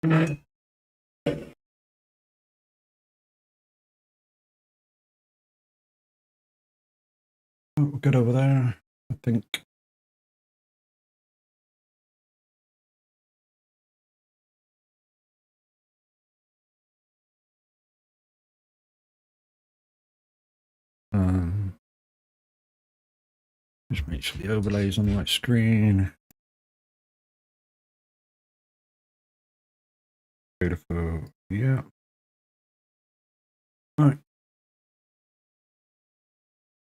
Oh, we're good over there, I think. Just make sure the overlay's on the right screen. Beautiful. Yeah. All right.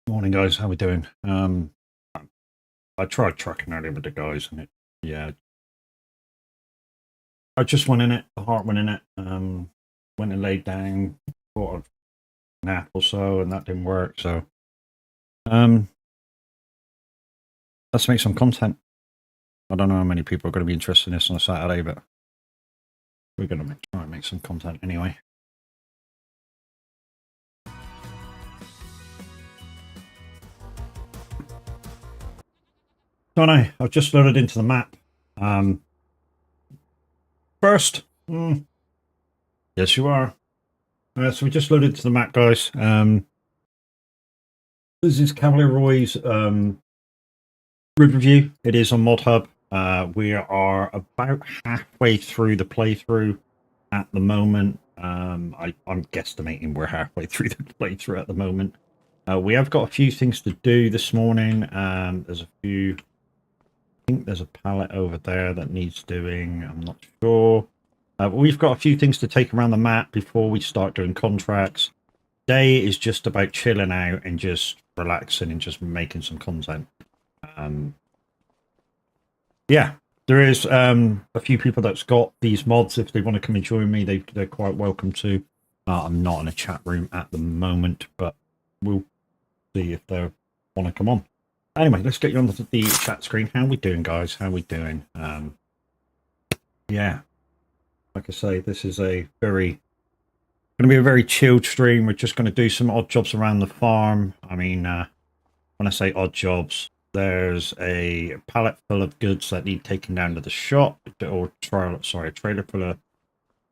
Morning, guys. How we doing? I tried tracking earlier with the guys, and yeah, I just went in it. The heart went in it. Went and laid down, thought of a nap or so, and that didn't work. So, let's make some content. I don't know how many people are going to be interested in this on a Saturday, but we're going to try and make some content anyway. Don't know. I've just loaded into the map. First, yes, you are. So we just loaded into the map, guys. This is Cavalier Roy's Riverview. It is on Mod Hub. We are about halfway through the playthrough at the moment. I'm guesstimating we're halfway through the playthrough at the moment. We have got a few things to do this morning. There's a few. I think there's a pallet over there that needs doing. I'm not sure. But we've got a few things to take around the map before we start doing contracts. Day is just about chilling out and just relaxing and just making some content. Yeah, there is a few people that's got these mods. If they want to come and join me, they're quite welcome to. I'm not in a chat room at the moment, but we'll see if they want to come on. Anyway, let's get you on the chat screen. How we doing, guys? How we doing? Yeah, like I say, this is going to be a very chilled stream. We're just going to do some odd jobs around the farm. I mean, when I say odd jobs, there's a pallet full of goods that need taken down to the shop, or a trailer full of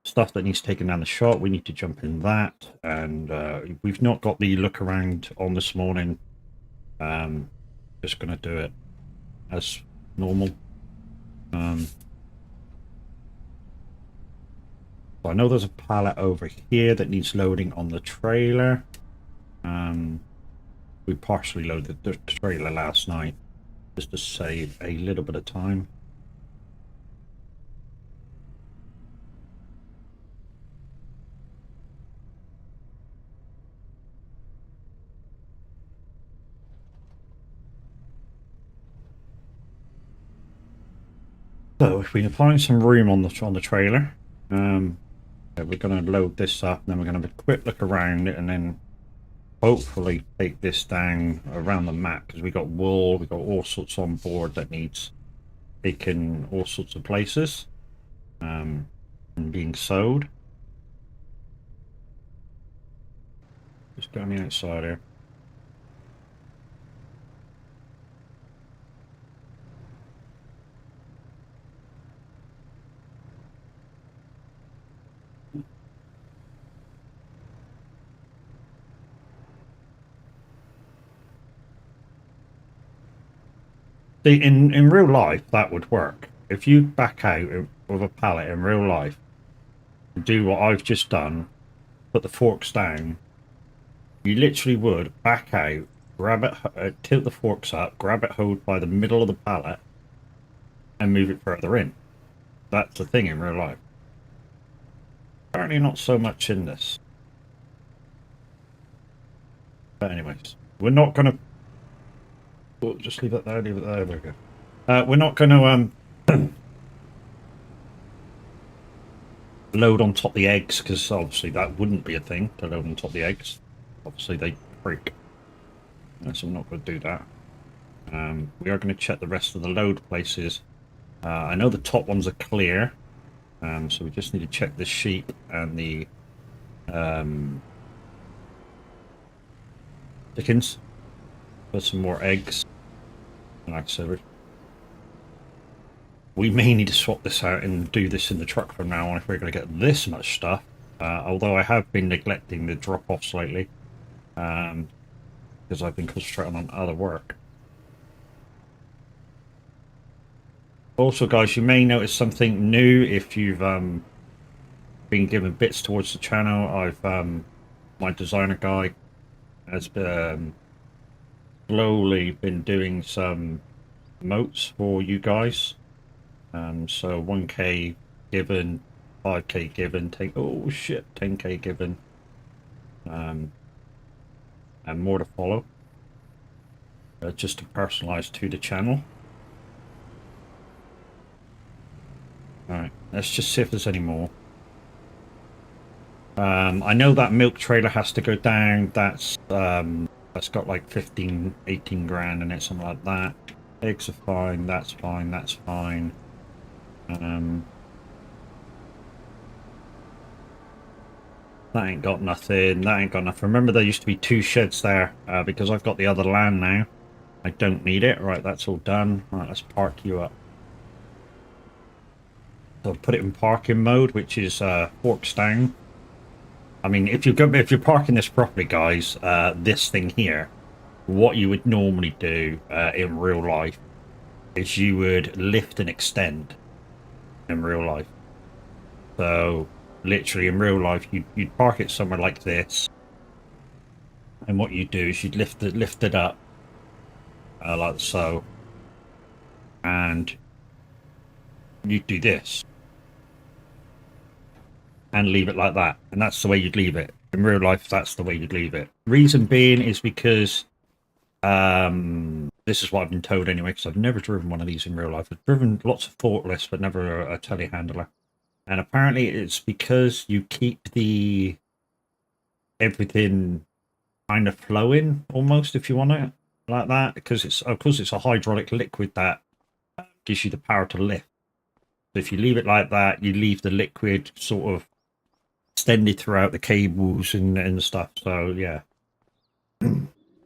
stuff that needs taken down the shop. We need to jump in that, and we've not got the look around on this morning. Just going to do it as normal. So I know there's a pallet over here that needs loading on the trailer. We partially loaded the trailer last night just to save a little bit of time. So if we can find some room on the trailer, we're going to load this up, and then we're going to have a quick look around it, and then hopefully take this down around the map, because we got wool, we got all sorts on board that needs taken all sorts of places and being sold. Just down the outside here. See, in real life, that would work. If you back out with a pallet in real life, and do what I've just done, put the forks down, you literally would back out, grab it, tilt the forks up, grab it hold by the middle of the pallet, and move it further in. That's the thing in real life. Apparently not so much in this. But anyways, we're not going to... We'll just leave that there, leave it there, there we go. We're not going to load on top the eggs, because obviously that wouldn't be a thing to load on top the eggs. Obviously they freak. So I'm not going to do that. We are going to check the rest of the load places. I know the top ones are clear, so we just need to check the sheep and the chickens for some more eggs. Like I said, we may need to swap this out and do this in the truck from now on if we're going to get this much stuff. Although I have been neglecting the drop-offs lately, because I've been concentrating on other work. Also, guys, you may notice something new if you've been given bits towards the channel. I've my designer guy has slowly been doing some emotes for you guys. So 1k given, 5k given, 10k given, and more to follow. Just to personalize to the channel. Alright, let's just see if there's any more. I know that milk trailer has to go down. That's got like 18 grand in it, something like that. Eggs are fine, that's fine, that's fine. That ain't got nothing, that ain't got nothing. Remember there used to be 2 sheds there, because I've got the other land now. I don't need it. Right, that's all done. Right, let's park you up. So put it in parking mode, which is forks down. I mean, if you're parking this properly, guys, this thing here, what you would normally do in real life is you would lift and extend in real life. So literally in real life, you'd park it somewhere like this, and what you do is you'd lift it up like so, and you'd do this and leave it like that, and that's the way you'd leave it. In real life, that's the way you'd leave it. Reason being is because this is what I've been told anyway, because I've never driven one of these in real life. I've driven lots of forklifts, but never a telehandler. And apparently it's because you keep everything kind of flowing, almost, if you want it like that, because it's, of course, it's a hydraulic liquid that gives you the power to lift. So if you leave it like that, you leave the liquid sort of extended throughout the cables and stuff. So yeah.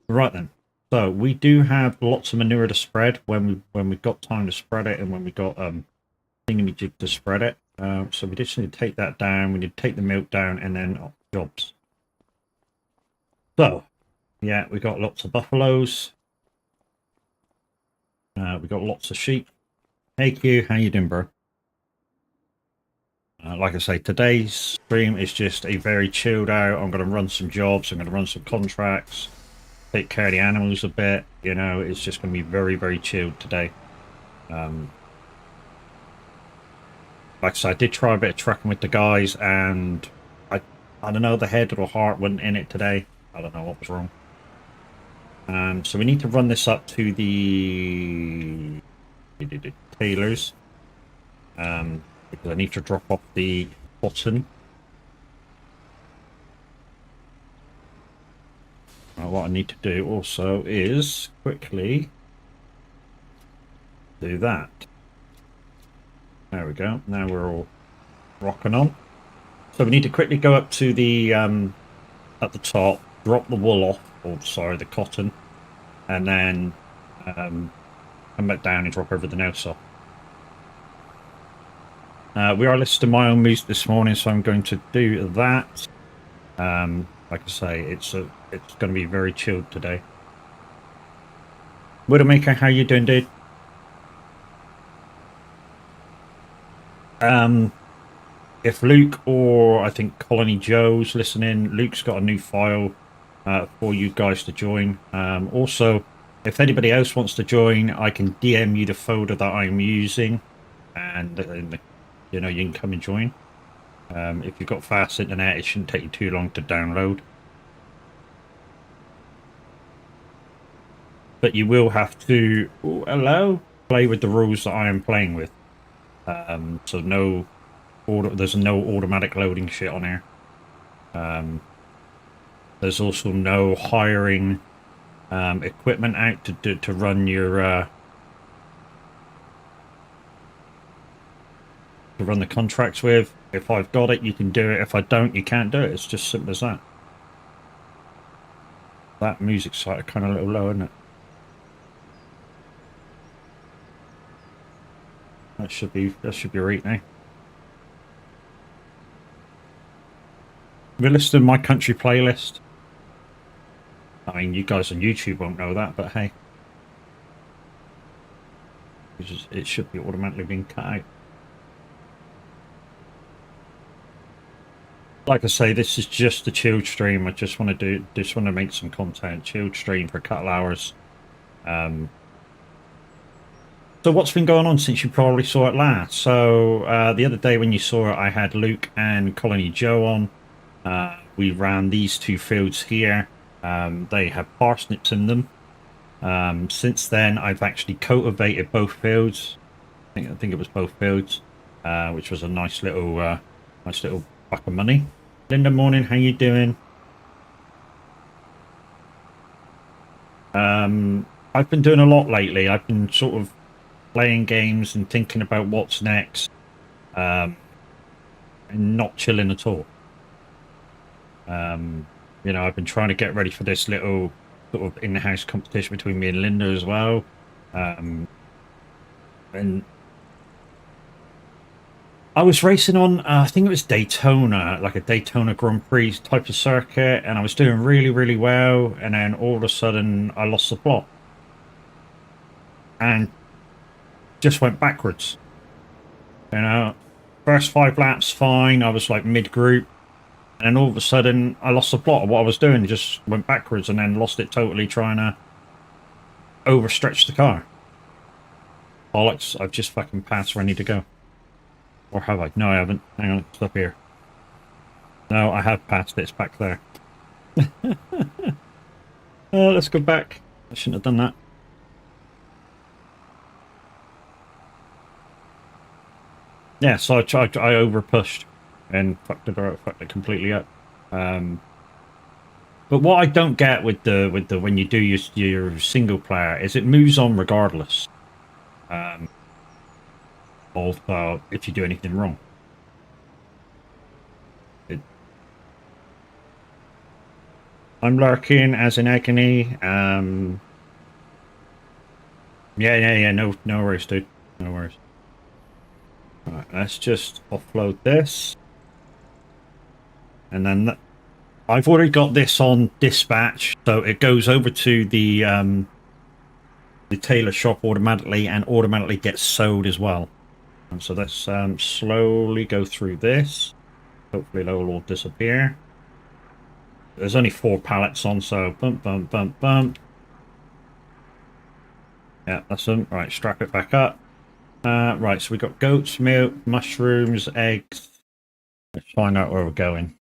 Right then. So we do have lots of manure to spread when we've got time to spread it, and when we got thingamajig to spread it. So we just need to take that down. We need to take the milk down, and then jobs. So yeah, we got lots of buffaloes. We got lots of sheep. Hey Q, how you doing, bro? Like I say, today's stream is just a very chilled out. I'm going to run some jobs. I'm going to run some contracts. Take care of the animals a bit. You know, it's just going to be very, very chilled today. Like I said, I did try a bit of trucking with the guys, and I don't know, the head or heart wasn't in it today. I don't know what was wrong. So we need to run this up to the tailors. Because I need to drop off the cotton. What I need to do also is quickly do that. There we go. Now we're all rocking on. So we need to quickly go up to the at the top, drop the wool off, or sorry, the cotton, and then come back down and drop everything else off. We are listening to my own music this morning, so I'm going to do that. Like I say, it's going to be very chilled today. Widowmaker, how you doing, dude? If Luke or I think Colony Joe's listening, Luke's got a new file for you guys to join. Also, if anybody else wants to join, I can DM you the folder that I'm using, and you know, you can come and join. If you've got fast internet, it shouldn't take you too long to download. But you will have to, play with the rules that I am playing with. So there's no automatic loading shit on here. There's also no hiring equipment out to run your to run the contracts with. If I've got it, you can do it. If I don't, you can't do it. It's just simple as that. That music's like kind of a little low, isn't it? That should be right now. We're listed in my country playlist. I mean, you guys on YouTube won't know that, but hey. It should be automatically being cut out. Like I say, this is just a chilled stream. I just want to make some content. Chilled stream for a couple hours. So what's been going on since you probably saw it last? So the other day when you saw it, I had Luke and Colony Joe on. We ran these two fields here. They have parsnips in them. Since then, I've actually cultivated both fields. I think it was both fields, which was a nice little buck of money. Linda, morning. How you doing? I've been doing a lot lately. I've been sort of playing games and thinking about what's next, and not chilling at all. You know, I've been trying to get ready for this little sort of in-house competition between me and Linda as well. And I was racing on, I think it was Daytona, like a Daytona Grand Prix type of circuit, and I was doing really, really well, and then all of a sudden I lost the plot. And just went backwards. You know, first 5 laps, fine, I was like mid-group, and then all of a sudden I lost the plot of what I was doing, just went backwards, and then lost it totally trying to overstretch the car. Bollocks, I've just fucking passed where I need to go. Or have I? No, I haven't. Hang on, it's up here. No, I have passed it. It's back there. Let's go back. I shouldn't have done that. Yeah, so I over pushed and fucked it completely up. But what I don't get with the when you do your single player is it moves on regardless. Of if you do anything wrong. I'm lurking as in agony. Yeah. No worries, dude. No worries. Alright, let's just offload this. And then I've already got this on dispatch, so it goes over to the tailor shop automatically and automatically gets sold as well. And so let's slowly go through this. Hopefully they'll all disappear. There's only 4 pallets on, so bump. Yeah, that's them. Right, strap it back up. Right, so we've got goat's milk, mushrooms, eggs. Let's find out where we're going.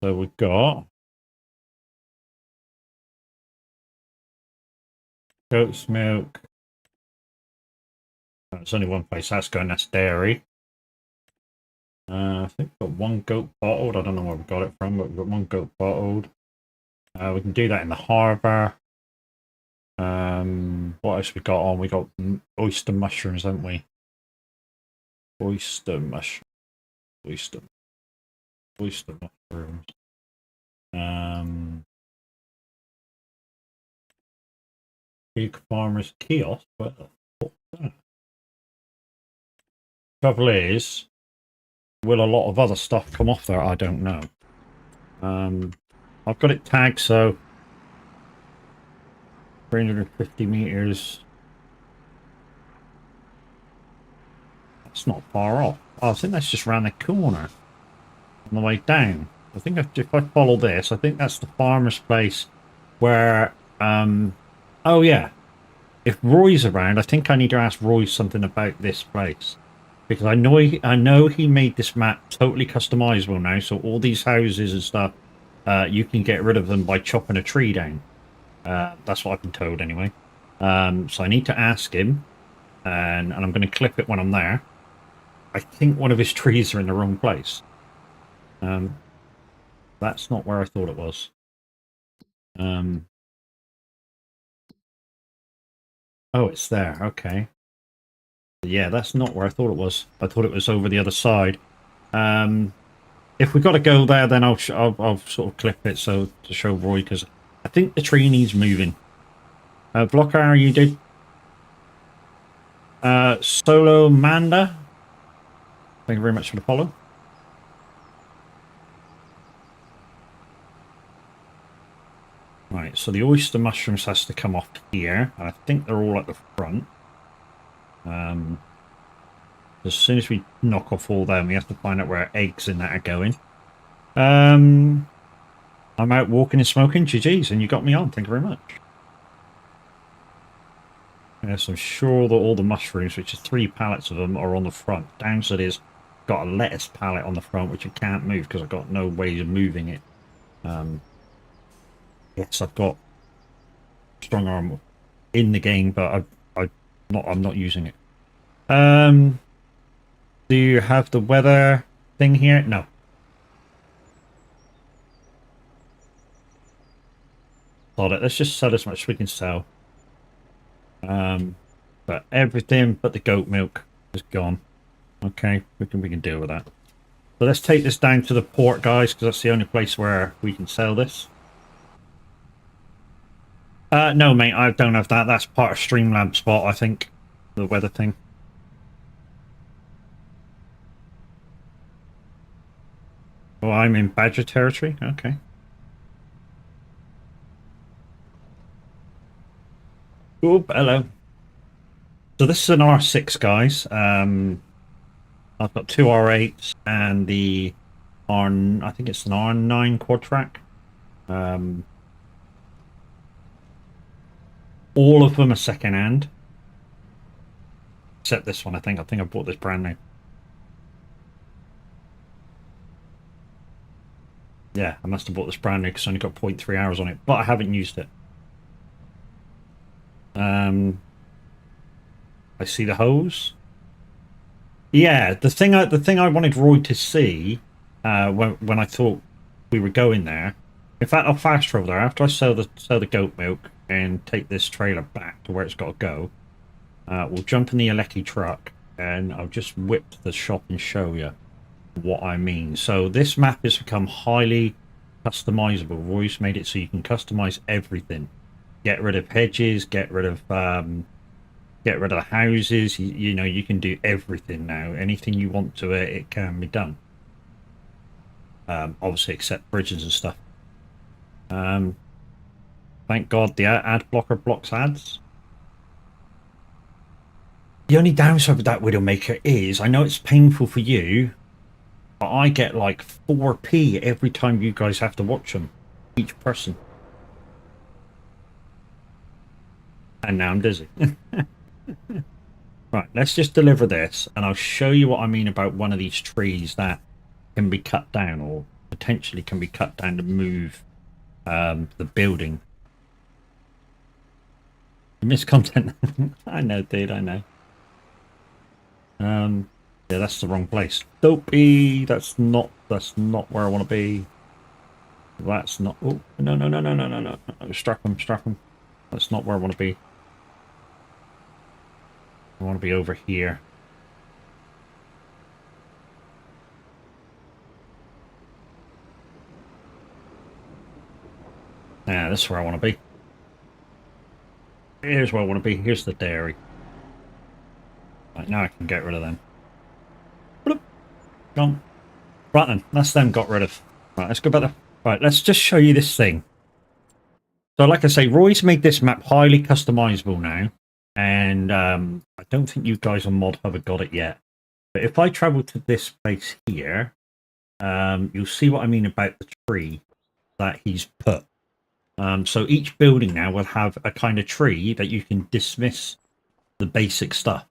So we've got goat's milk. There's only one place that's going, that's dairy. I think we've got 1 goat bottled. I don't know where we got it from, but we've got 1 goat bottled. We can do that in the harbour. What else we got on? We got oyster mushrooms, haven't we? Oyster mushrooms. Pig farmer's kiosk. What the fuck is that? Trouble is, will a lot of other stuff come off there? I don't know. I've got it tagged, so 350 meters. That's not far off. Oh, I think that's just around the corner on the way down. I think if I follow this, I think that's the farmer's place where, oh yeah, if Roy's around, I think I need to ask Roy something about this place. Because I know he made this map totally customizable now, so all these houses and stuff, you can get rid of them by chopping a tree down. That's what I've been told anyway. So I need to ask him, and I'm going to clip it when I'm there. I think one of his trees are in the wrong place. That's not where I thought it was. Oh, it's there. Okay. Yeah, that's not where I thought it was. I thought it was over the other side. If we've got to go there, then I'll sort of clip it so to show Roy, because I think the tree needs moving. Blocker, you did. Solo Manda, thank you very much for the follow. Right, so the oyster mushrooms has to come off here. I think they're all at the front. As soon as we knock off all them, we have to find out where eggs in that are going. I'm out walking and smoking. GG's, and you got me on. Thank you very much. Yes, I'm sure that all the mushrooms, which is 3 pallets of them, are on the front. Downside is got a lettuce pallet on the front, which I can't move because I've got no way of moving it. Yes, I've got strong arm in the game, but I'm not using it. Do you have the weather thing here? No. Hold it. Let's just sell as much as we can sell. But everything but the goat milk is gone. Okay, we can deal with that. So let's take this down to the port, guys, because that's the only place where we can sell this. No, mate, I don't have that. That's part of Streamlab spot, I think. The weather thing. Oh, I'm in Badger territory? Okay. Oh, hello. So this is an R6, guys. I've got 2 R8s and the I think it's an R9 quad track. All of them are second hand. Except this one, I think. I think I bought this brand new. Yeah, I must have bought this brand new because I only got 0.3 hours on it, but I haven't used it. I see the hose. Yeah, the thing I wanted Roy to see when I thought we were going there. In fact, I'll fast travel there after I sell the goat milk and take this trailer back to where it's got to go. We'll jump in the Alecki truck and I'll just whip to the shop and show you what I mean. So this map has become highly customizable. Roy's made it so you can customize everything. Get rid of hedges, get rid of the houses. You know, you can do everything now. Anything you want to it can be done. Obviously except bridges and stuff. Thank God the ad blocker blocks ads. The only downside with that Widowmaker is, I know it's painful for you, but I get like 4p every time you guys have to watch them, each person. And now I'm dizzy. Right, let's just deliver this, and I'll show you what I mean about one of these trees that can be cut down, or potentially can be cut down to move the building. You missed content. I know, dude, I know. Yeah, that's the wrong place. Dopey, that's not where I want to be. That's not. Oh, no. Strap him. That's not where I want to be. I want to be over here. Yeah, this is where I want to be. Here's where I want to be. Here's the dairy. Right, now I can get rid of them. Bloop. Gone. Right then, that's them got rid of. Right, let's go back there. Right, let's just show you this thing. So like I say, Roy's made this map highly customizable now. And I don't think you guys on Mod Hub have got it yet. But if I travel to this place here, you'll see what I mean about the tree that he's put. So each building now will have a kind of tree that you can dismiss the basic stuff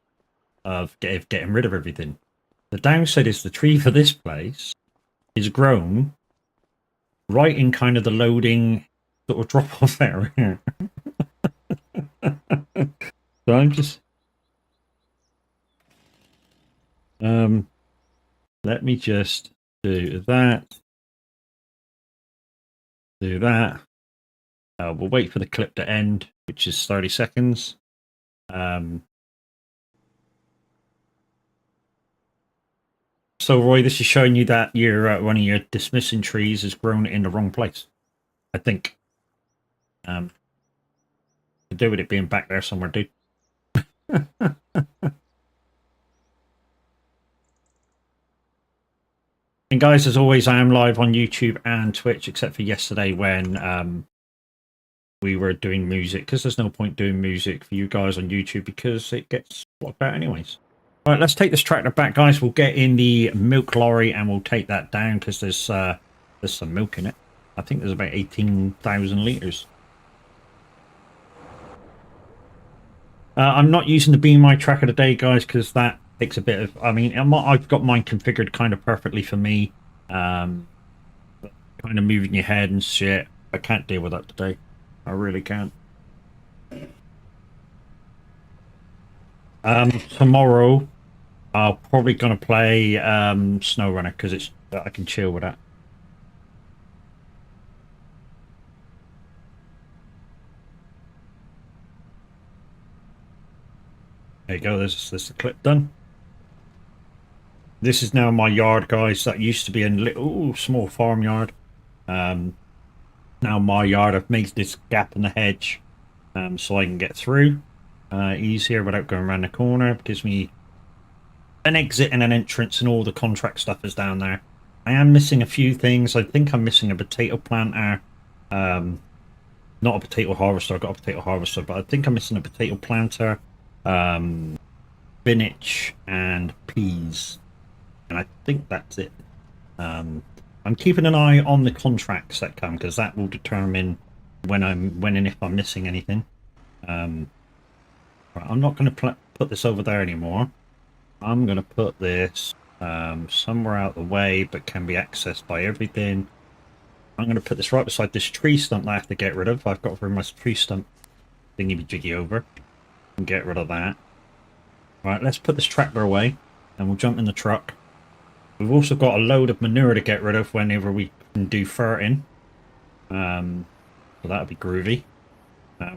of getting rid of everything. The downside is the tree for this place is grown right in kind of the loading sort of drop-off area. So I'm just let me just do that. Do that. We'll wait for the clip to end, which is 30 seconds. So Roy, this is showing you that your one of your dismissing trees has grown in the wrong place, I think. to do with it being back there somewhere, dude. And guys, as always, I am live on YouTube and Twitch, except for yesterday when we were doing music, because there's no point doing music for you guys on YouTube because it gets blocked out anyways. All right, let's take this tractor back, guys. We'll get in the milk lorry and we'll take that down because there's some milk in it. I think there's about 18,000 litres. I'm not using the Be My tracker today, guys, because that takes a bit of... I mean, I've got mine configured kind of perfectly for me. Kind of moving your head and shit. I can't deal with that today. I really can't. Tomorrow, I'm probably going to play SnowRunner because I can chill with that. There you go. There's the clip done. This is now my yard, guys. That used to be a little small farmyard. Now my yard, I've made this gap in the hedge so I can get through easier without going around the corner. It gives me an exit and an entrance, and all the contract stuff is down there. I am missing a few things. I think I'm missing a potato planter. Not a potato harvester. I've got a potato harvester, but I think I'm missing a potato planter, spinach, and peas. And I think that's it. I'm keeping an eye on the contracts that come because that will determine when and if I'm missing anything. Right, I'm not going to put this over there anymore. I'm going to put this somewhere out the way but can be accessed by everything. I'm going to put this right beside this tree stump that I have to get rid of. I've got to bring my tree stump thingy-jiggy over and get rid of that. Right, let's put this tractor away and we'll jump in the truck. We've also got a load of manure to get rid of whenever we can do ferting. So that'll be groovy.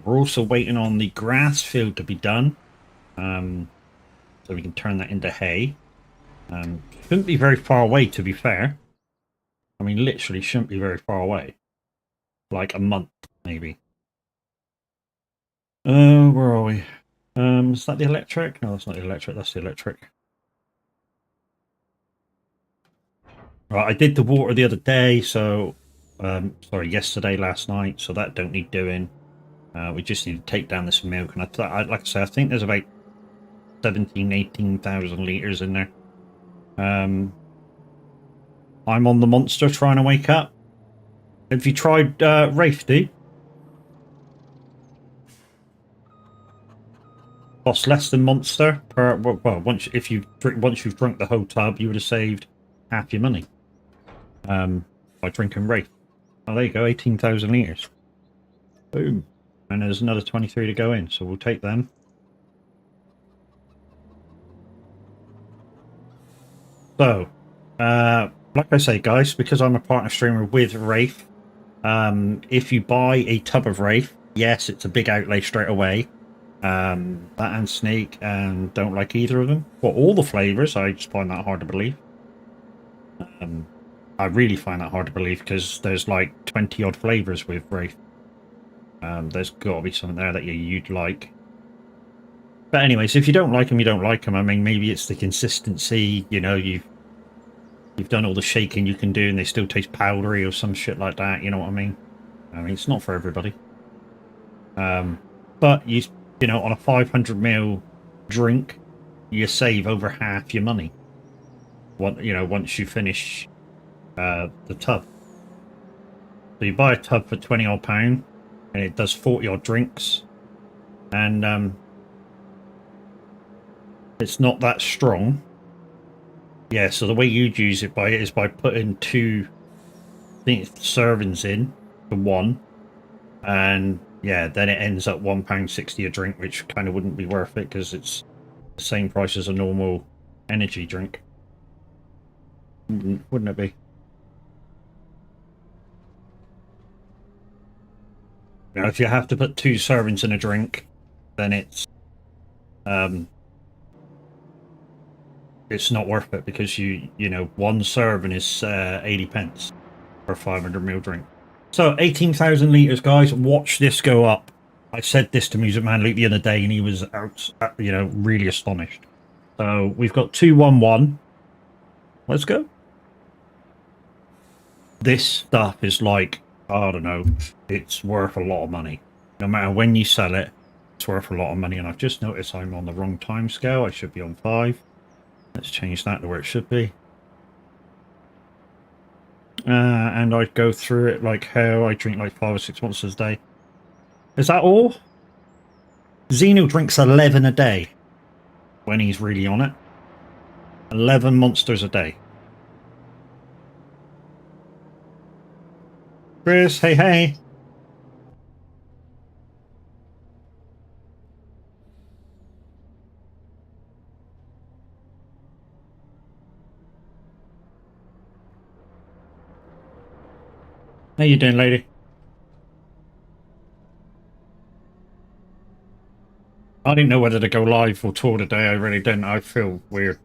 We're also waiting on the grass field to be done. So we can turn that into hay. Shouldn't be very far away, to be fair. I mean, literally shouldn't be very far away. Like a month, maybe. Where are we? Is that the electric? No, that's not the electric. That's the electric. Right, I did the water the other day, so... sorry, yesterday, last night, so that don't need doing. We just need to take down this milk, and like I say, I think there's about 18,000 litres in there. I'm on the monster trying to wake up. Have you tried Rafe, dude? Costs less than monster per... Well, once you've drunk the whole tub, you would have saved half your money. By drinking Rafe. Oh, there you go, 18,000 litres. Boom. And there's another 23 to go in, so we'll take them. So, like I say, guys, because I'm a partner streamer with Rafe, if you buy a tub of Rafe, yes, it's a big outlay straight away. That and Snake, and don't like either of them. For all the flavours, I just find that hard to believe. I really find that hard to believe because there's like 20 odd flavours with Wraith. There's got to be something there that you'd like. But anyways, if you don't like them, you don't like them. I mean, maybe it's the consistency. You know, you've done all the shaking you can do, and they still taste powdery or some shit like that. You know what I mean? I mean, it's not for everybody. But you know, on a 500ml drink, you save over half your money. Once you finish the tub. So you buy a tub for £20 odd, and it does 40 odd drinks, and it's not that strong. Yeah, so the way you'd use it is by putting 2 servings in for one, and yeah, then it ends up £1.60 a drink, which kind of wouldn't be worth it because it's the same price as a normal energy drink. Wouldn't it be? Now, if you have to put 2 servings in a drink, then it's not worth it because you know, 1 serving is 80 pence for a 500ml drink. So 18,000 litres, guys. Watch this go up. I said this to Music Man Luke the other day, and he was really astonished. So we've got 211. Let's go. This stuff is like, I don't know, it's worth a lot of money. No matter when you sell it, it's worth a lot of money. And I've just noticed I'm on the wrong time scale. I should be on 5. Let's change that to where it should be. And I'd go through it like how I drink like 5 or 6 monsters a day. Is that all? Xeno drinks 11 a day when he's really on it. 11 monsters a day. Chris, hey, hey. How you doing, lady? I didn't know whether to go live or tour today. I really didn't. I feel weird.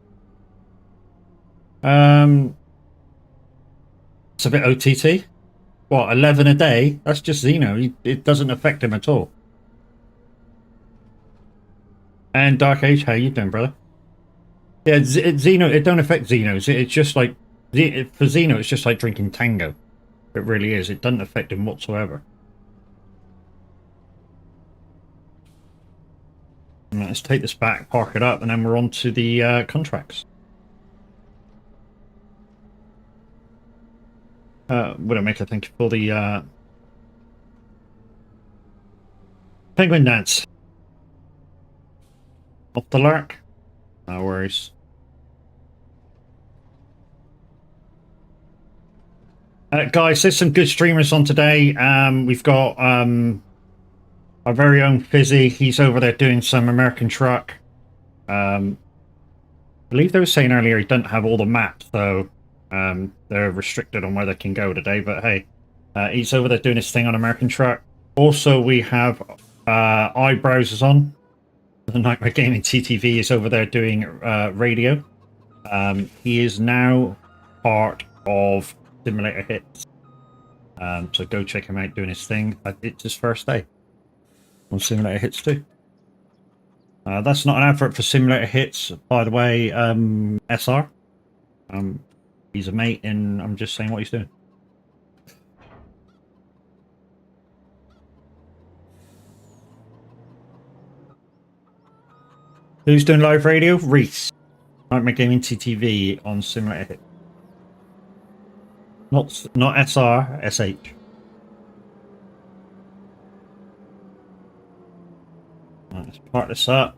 It's a bit OTT. What, 11 a day? That's just Xeno. It doesn't affect him at all. And Dark Age, how you doing, brother? Yeah, Xeno, it don't affect Xenos. It's just like, for Xeno, it's just like drinking Tango. It really is. It doesn't affect him whatsoever. Let's take this back, park it up, and then we're on to the contracts. Widowmaker, thank you for the penguin dance. Off the lark. No worries. Guys, there's some good streamers on today. We've got our very own Fizzy. He's over there doing some American truck. I believe they were saying earlier he doesn't have all the maps, so they're restricted on where they can go today. But hey, he's over there doing his thing on American truck. Also, we have Eyebrows is on. The Nightmare Gaming TTV is over there doing radio. He is now part of Simulator Hits. So go check him out doing his thing. It's his first day on Simulator Hits too. That's not an advert for Simulator Hits, by the way. SR. He's a mate, and I'm just saying what he's doing. Who's doing live radio? Reese. Nightmare Gaming TTV on Simulator Hits. Not SR, SH. Right, let's part this up,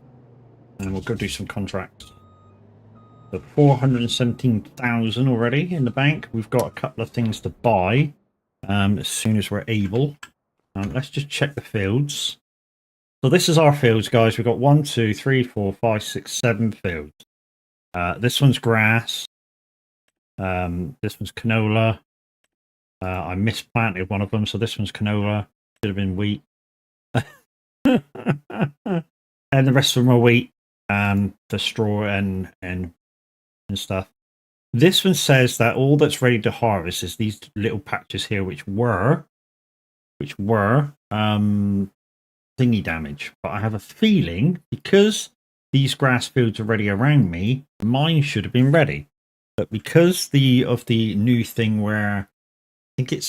and we'll go do some contracts. So 417,000 already in the bank. We've got a couple of things to buy as soon as we're able. Let's just check the fields. So this is our fields, guys. We've got 1, 2, 3, 4, 5, 6, 7 fields. This one's grass. This one's canola. I misplanted one of them, so this one's canola. Should have been wheat. And the rest of them are wheat, the straw and stuff. This one says that all that's ready to harvest is these little patches here, which were thingy damage. But I have a feeling because these grass fields are ready around me, mine should have been ready. But because of the new thing where I think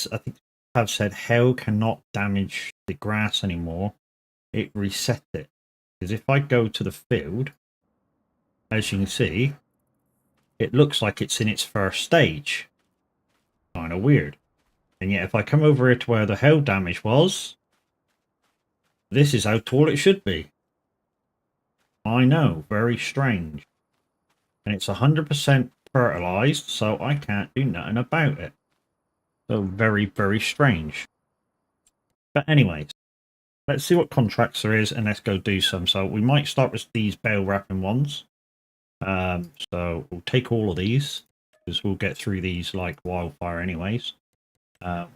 I've said hell cannot damage the grass anymore, it reset it. Because if I go to the field, as you can see, it looks like it's in its first stage. Kind of weird. And yet if I come over here to where the hell damage was, this is how tall it should be. I know, very strange. And it's 100% fertilized, so I can't do nothing about it. So very, very strange. But anyways, let's see what contracts there is, and let's go do some. So we might start with these bale wrapping ones. So we'll take all of these, because we'll get through these like wildfire anyways.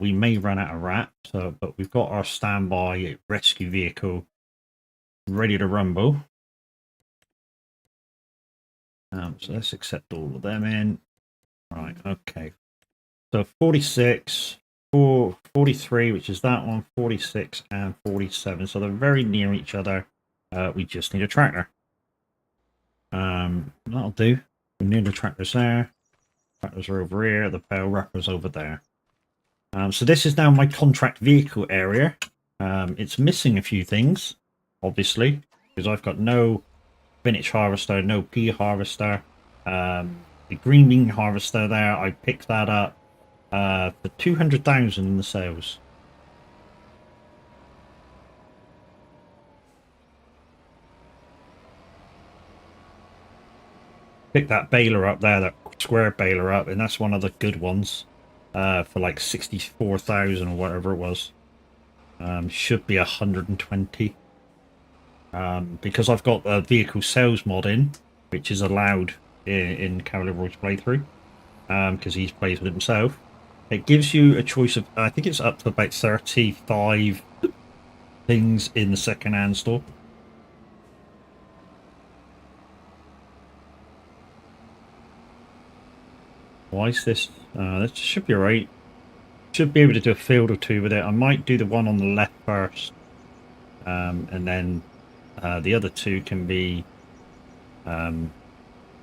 We may run out of wrap, but we've got our standby rescue vehicle ready to rumble. So let's accept all of them in. Right, okay. So 46, 43, which is that one, 46 and 47. So they're very near each other. We just need a tractor. That'll do. We need the tractors there. Tractors are over here. The bale wrapper's over there. So this is now my contract vehicle area. It's missing a few things, obviously, because I've got no spinach harvester, no pea harvester. The green bean harvester there, I picked that up for 200,000 in the sales. Picked that baler up there, that square baler up, and that's one of the good ones for like 64,000 or whatever it was. Should be 120. Because I've got a vehicle sales mod in, which is allowed in Cavalier Roy's playthrough, because he's plays with himself. It gives you a choice of, I think it's up to about 35 things in the second-hand store. Why is this? This should be alright. Should be able to do a field or two with it. I might do the one on the left first, and then the other two can be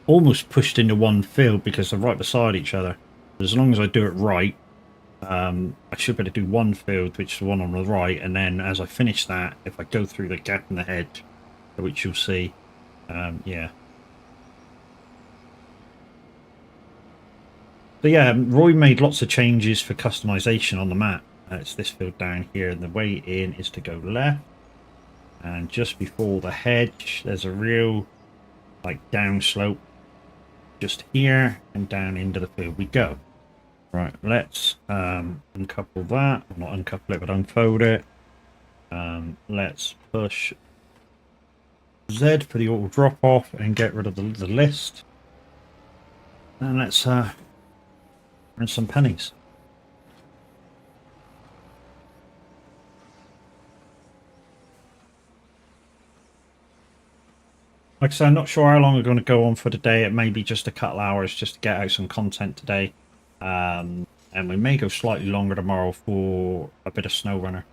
almost pushed into one field because they're right beside each other. But as long as I do it right, I should be able to do one field, which is the one on the right, and then as I finish that, if I go through the gap in the hedge, which you'll see, yeah. So yeah, Roy made lots of changes for customization on the map. It's this field down here, and the way in is to go left. And just before the hedge, there's a real, like, downslope. Just here, and down into the field we go. Right, let's uncouple that. Well, not uncouple it, but unfold it. Let's push Z for the auto drop-off and get rid of the list. And let's earn some pennies. Like I said, I'm not sure how long we're going to go on for today. It may be just a couple hours just to get out some content today. And we may go slightly longer tomorrow for a bit of SnowRunner.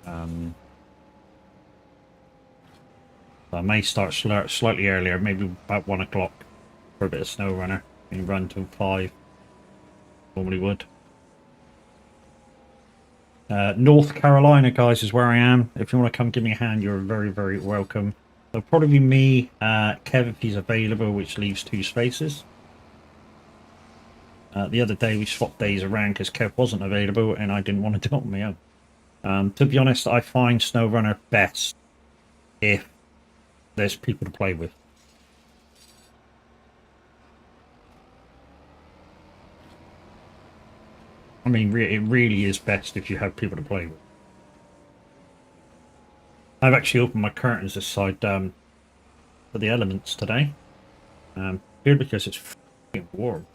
So I may start slightly earlier, maybe about 1 o'clock for a bit of SnowRunner and run till 5. Normally would. North Carolina, guys, is where I am. If you want to come give me a hand, you're very, very welcome. It'll probably be me, Kev if he's available, which leaves 2 spaces. The other day we swapped days around because Kev wasn't available and I didn't want to do it on my own. To be honest, I find SnowRunner best if there's people to play with. I mean, it really is best if you have people to play with. I've actually opened my curtains this side for the elements today. Purely because it's f***ing warm.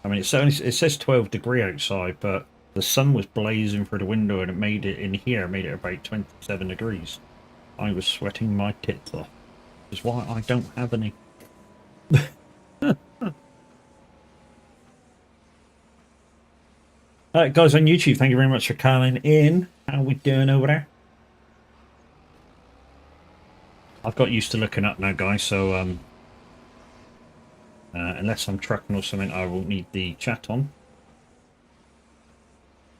I mean, it says 12 degree outside, but the sun was blazing through the window and it made it in here, made it about 27 degrees. I was sweating my tits off. Which is why I don't have any. Guys on YouTube, thank you very much for coming in. How are we doing over there? I've got used to looking up now, guys, so unless I'm trucking or something, I will need the chat on.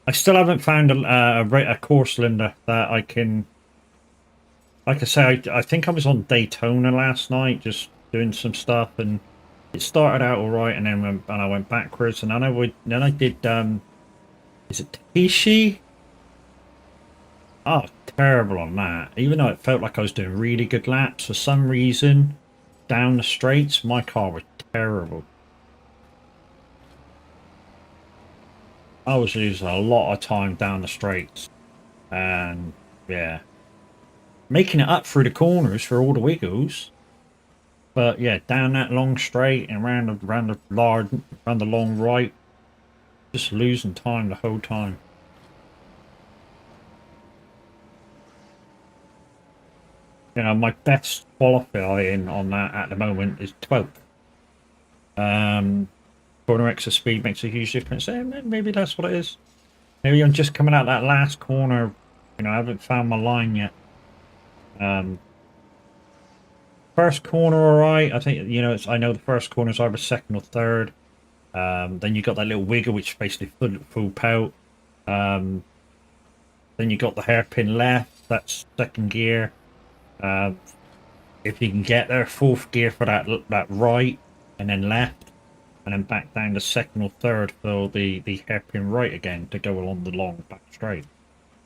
I still haven't found a core cylinder that I can... Like I say, I think I was on Daytona last night, just doing some stuff, and it started out alright, and then I went backwards, and then I did, is it Tahishi? Oh, terrible on that. Even though it felt like I was doing really good laps, for some reason, down the straights, my car was terrible. I was losing a lot of time down the straights. And, yeah. Making it up through the corners for all the wiggles. But, yeah, down that long straight and around the long right. Just losing time the whole time. You know, my best qualifying on that at the moment is 12th. Corner extra speed makes a huge difference. Maybe that's what it is. Maybe I'm just coming out that last corner. You know, I haven't found my line yet. First corner, all right. I think, you know, I know the first corner is either second or third. Then you got that little wiggle, which is basically full pout. Then you got the hairpin left. That's second gear. If you can get there, fourth gear for that right, and then left, and then back down to second or third for the hairpin right again to go along the long back straight.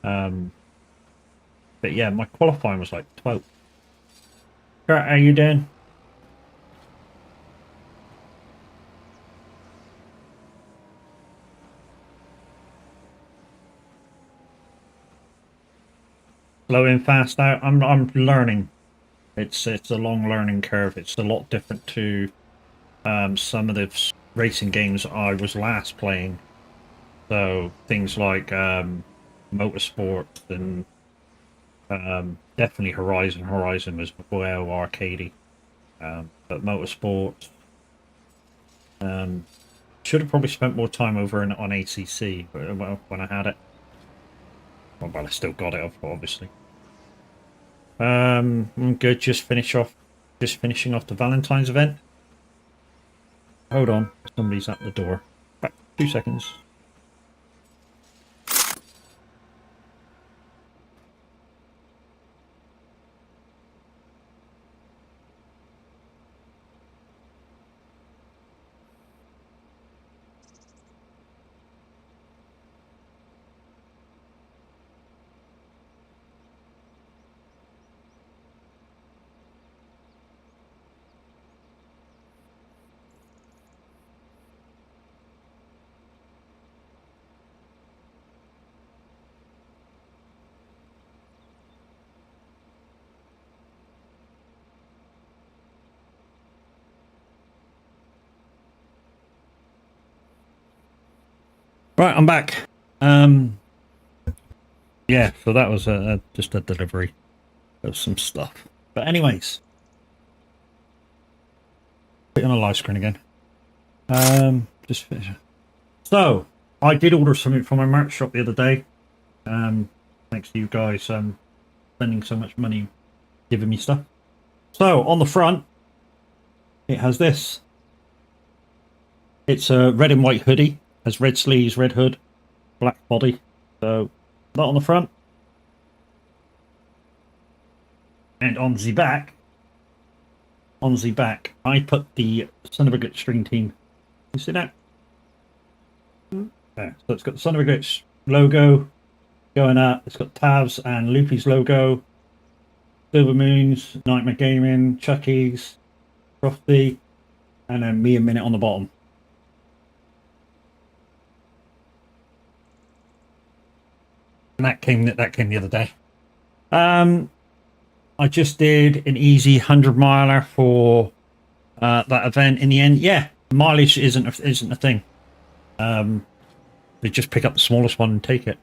But yeah, my qualifying was like 12th. Kurt, how you doing? Slow in, fast out. I'm learning. It's a long learning curve. It's a lot different to some of the racing games I was last playing. So things like Motorsport and definitely Horizon. Horizon was well arcadey, but Motorsport should have probably spent more time over on ACC when I had it. Well, I still got it, obviously. I'm good. Just finishing off the Valentine's event. Hold on, somebody's at the door. Back 2 seconds. Right, I'm back. Yeah, so that was just a delivery of some stuff. But anyways, put it on a live screen again. Just finish. So I did order something from my merch shop the other day. Thanks to you guys spending so much money giving me stuff. So on the front, it has this. It's a red and white hoodie. Has red sleeves, red hood, black body. So that on the front. And on the back, I put the Son of a Glitch Stream Team. You see that? There. So it's got the Son of a Glitch logo going up. It's got Tavs and Loopy's logo. Silver Moons, Nightmare Gaming, Chucky's, Frosty, and then me a minute on the bottom. And that came the other day. I just did an easy 100-miler for that event. In the end, yeah, mileage isn't a thing. They just pick up the smallest one and take it.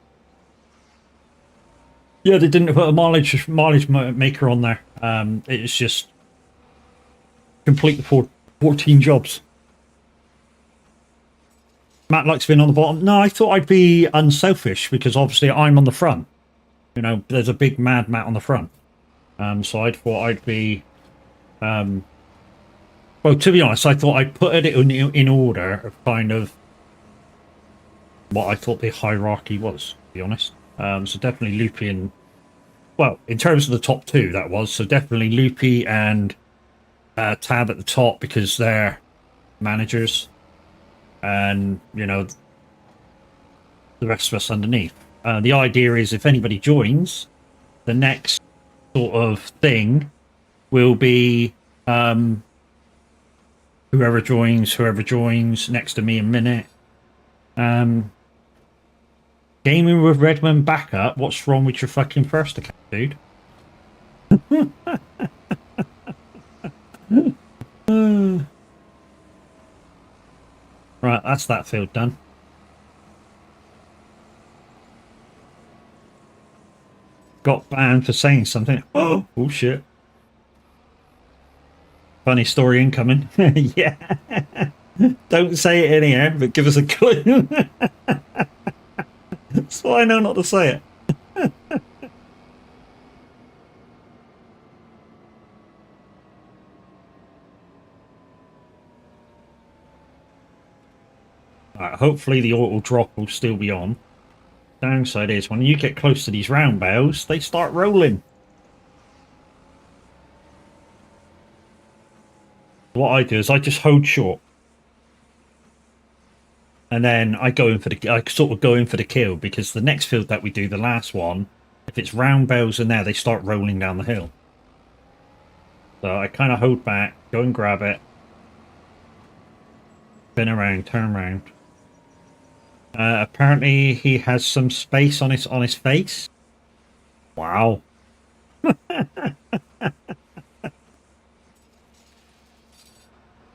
Yeah, they didn't put a mileage maker on there. It's just complete the 14 jobs. Matt likes being on the bottom. No, I thought I'd be unselfish because obviously I'm on the front. You know, there's a big mad Matt on the front. So I thought I'd be... well, to be honest, I thought I'd put it in order of kind of what I thought the hierarchy was, to be honest. So definitely Loopy and... Well, in terms of the top two, that was. So definitely Loopy and Tab at the top because they're managers. And, you know, the rest of us underneath. The idea is if anybody joins, the next sort of thing will be whoever joins next to me in a minute. Gaming with Redmond backup, what's wrong with your fucking first account, dude? Right, that's that field done. Got banned for saying something. Oh shit. Funny story incoming. Yeah. Don't say it in here, but give us a clue. So I know not to say it. Right, hopefully the auto drop will still be on. Downside is when you get close to these roundabouts, they start rolling. What I do is I just hold short. And then I sort of go in for the kill, because the next field that we do, the last one, if it's roundabouts in there, they start rolling down the hill. So I kind of hold back, go and grab it, spin around, turn around. Apparently he has some space on his face. Wow.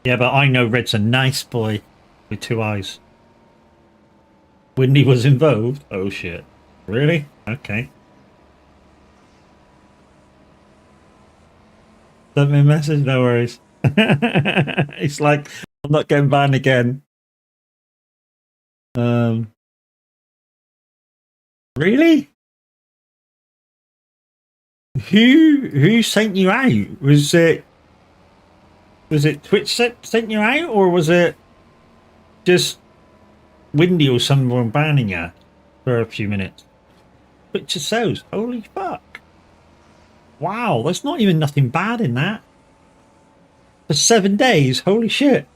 Yeah, but I know Red's a nice boy with two eyes. Windy was involved? Oh shit. Really? Okay. Send me a message, no worries. It's like, I'm not getting banned again. Really? Who sent you out? Was it Twitch sent you out, or was it just Windy or someone banning you for a few minutes? Twitch yourselves. Holy fuck. Wow, there's not even nothing bad in that. For 7 days, holy shit.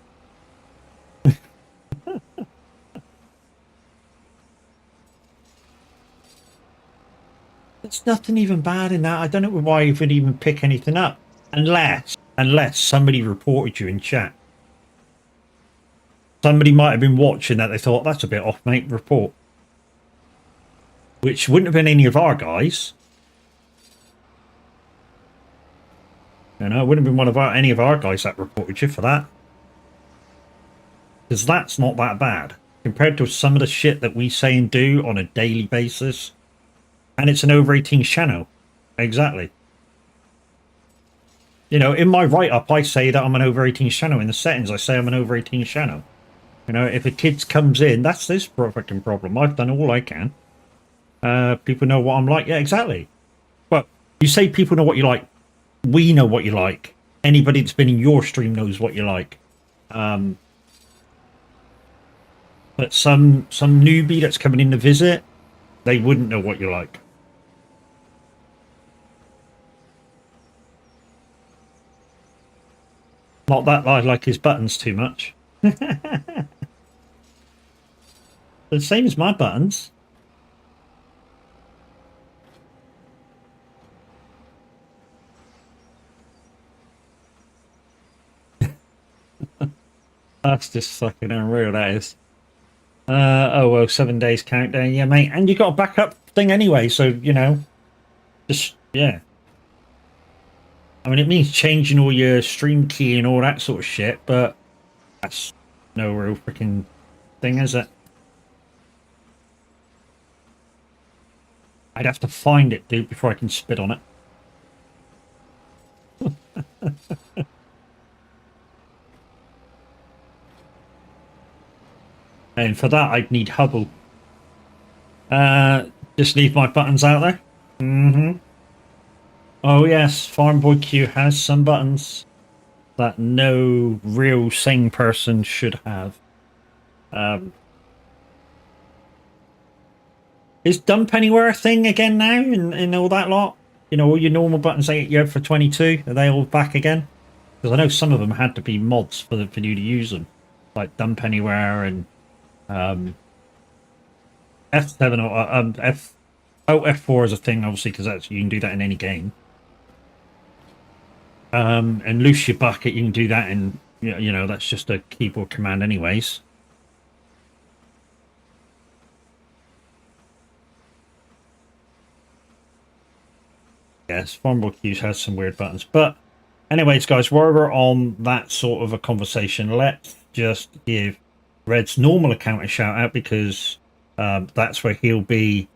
There's nothing even bad in that. I don't know why you would even pick anything up. Unless somebody reported you in chat. Somebody might have been watching that, they thought, that's a bit off, mate, report. Which wouldn't have been any of our guys. You know, it wouldn't have been any of our guys that reported you for that. Because that's not that bad. Compared to some of the shit that we say and do on a daily basis. And it's an over 18 channel. Exactly. You know, in my write-up, I say that I'm an over 18 channel. In the settings, I say I'm an over 18 channel. You know, if a kid comes in, that's this fucking problem. I've done all I can. People know what I'm like. Yeah, exactly. But you say people know what you like. We know what you like. Anybody that's been in your stream knows what you like. But some newbie that's coming in to visit, they wouldn't know what you like. Not that I like his buttons too much. The same as my buttons. That's just fucking unreal, that is. Oh well, 7 days countdown, yeah, mate. And you got a backup thing anyway, so you know, just yeah. I mean, it means changing all your stream key and all that sort of shit, but that's no real freaking thing, is it? I'd have to find it, dude, before I can spit on it. And for that, I'd need Hubble. Just leave my buttons out there. Mm-hmm. Oh yes, Farm Boy Q has some buttons that no real sane person should have. Is Dump Anywhere a thing again now in all that lot? You know, all your normal buttons that you had for 22, are they all back again? Because I know some of them had to be mods for you to use them. Like Dump Anywhere and F7 or F4 is a thing, obviously, because that's you can do that in any game. And loose your bucket, you can do that in, you know, that's just a keyboard command anyways. Yes, Farmable Q's has some weird buttons. But anyways, guys, while we're on that sort of a conversation, let's just give Red's normal account a shout out, because that's where he'll be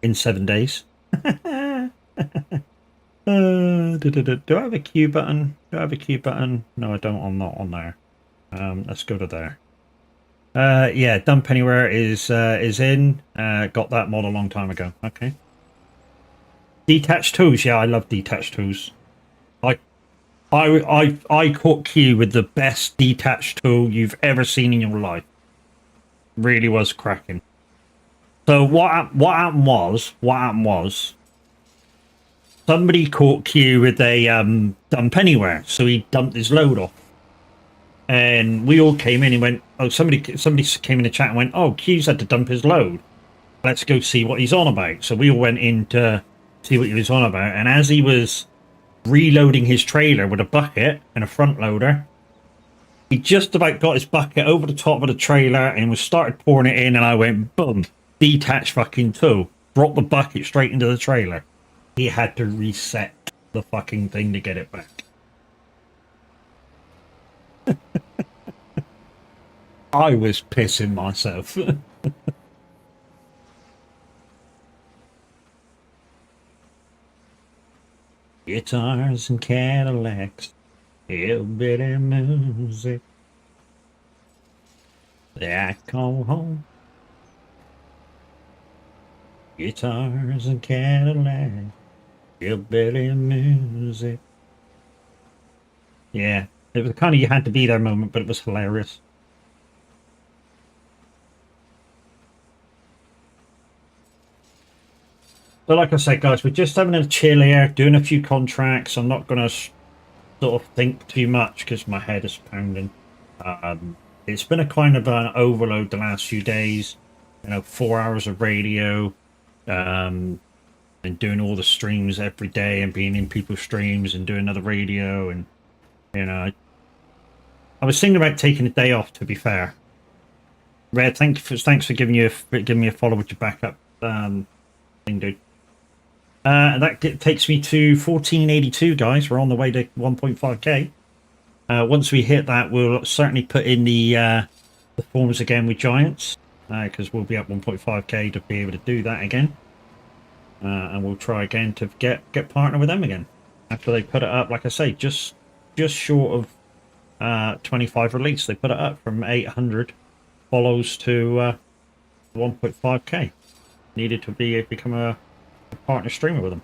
in 7 days. Do I have a Q button? Do I have a Q button? No, I don't. I'm not on there. Let's go to there. Yeah, Dump Anywhere is in. Got that mod a long time ago. Okay. Detached tools. Yeah, I love detached tools. I caught Q with the best detached tool you've ever seen in your life. Really was cracking. So what happened was somebody caught Q with a dump anywhere, so he dumped his load off, and we all came in and went, oh, somebody came in the chat and went, oh, Q's had to dump his load. Let's go see what he's on about. So we all went in to see what he was on about, and as he was reloading his trailer with a bucket and a front loader, he just about got his bucket over the top of the trailer and was started pouring it in, and I went, boom, detach fucking tool. Dropped the bucket straight into the trailer. He had to reset the fucking thing to get it back. I was pissing myself. Guitars and Cadillacs, hillbilly music. I call home. Guitars and Cadillacs, hillbilly music. Yeah, it was kind of you had to be there moment, but it was hilarious. So like I said, guys, we're just having a chill here, doing a few contracts. I'm not going to sort of think too much because my head is pounding. It's been a kind of an overload the last few days. 4 hours of radio, and doing all the streams every day and being in people's streams and doing another radio. And, I was thinking about taking a day off, to be fair. Red, thanks for giving me a follow with your backup thing, dude. That takes me to 1482, guys. We're on the way to 1.5k. Once we hit that, we'll certainly put in the forms again with Giants, because we'll be at 1.5k to be able to do that again. And we'll try again to get partner with them again after they put it up. Like I say, just short of 25 release. They put it up from 800 follows to 1.5k. Needed to become a partner streamer with them.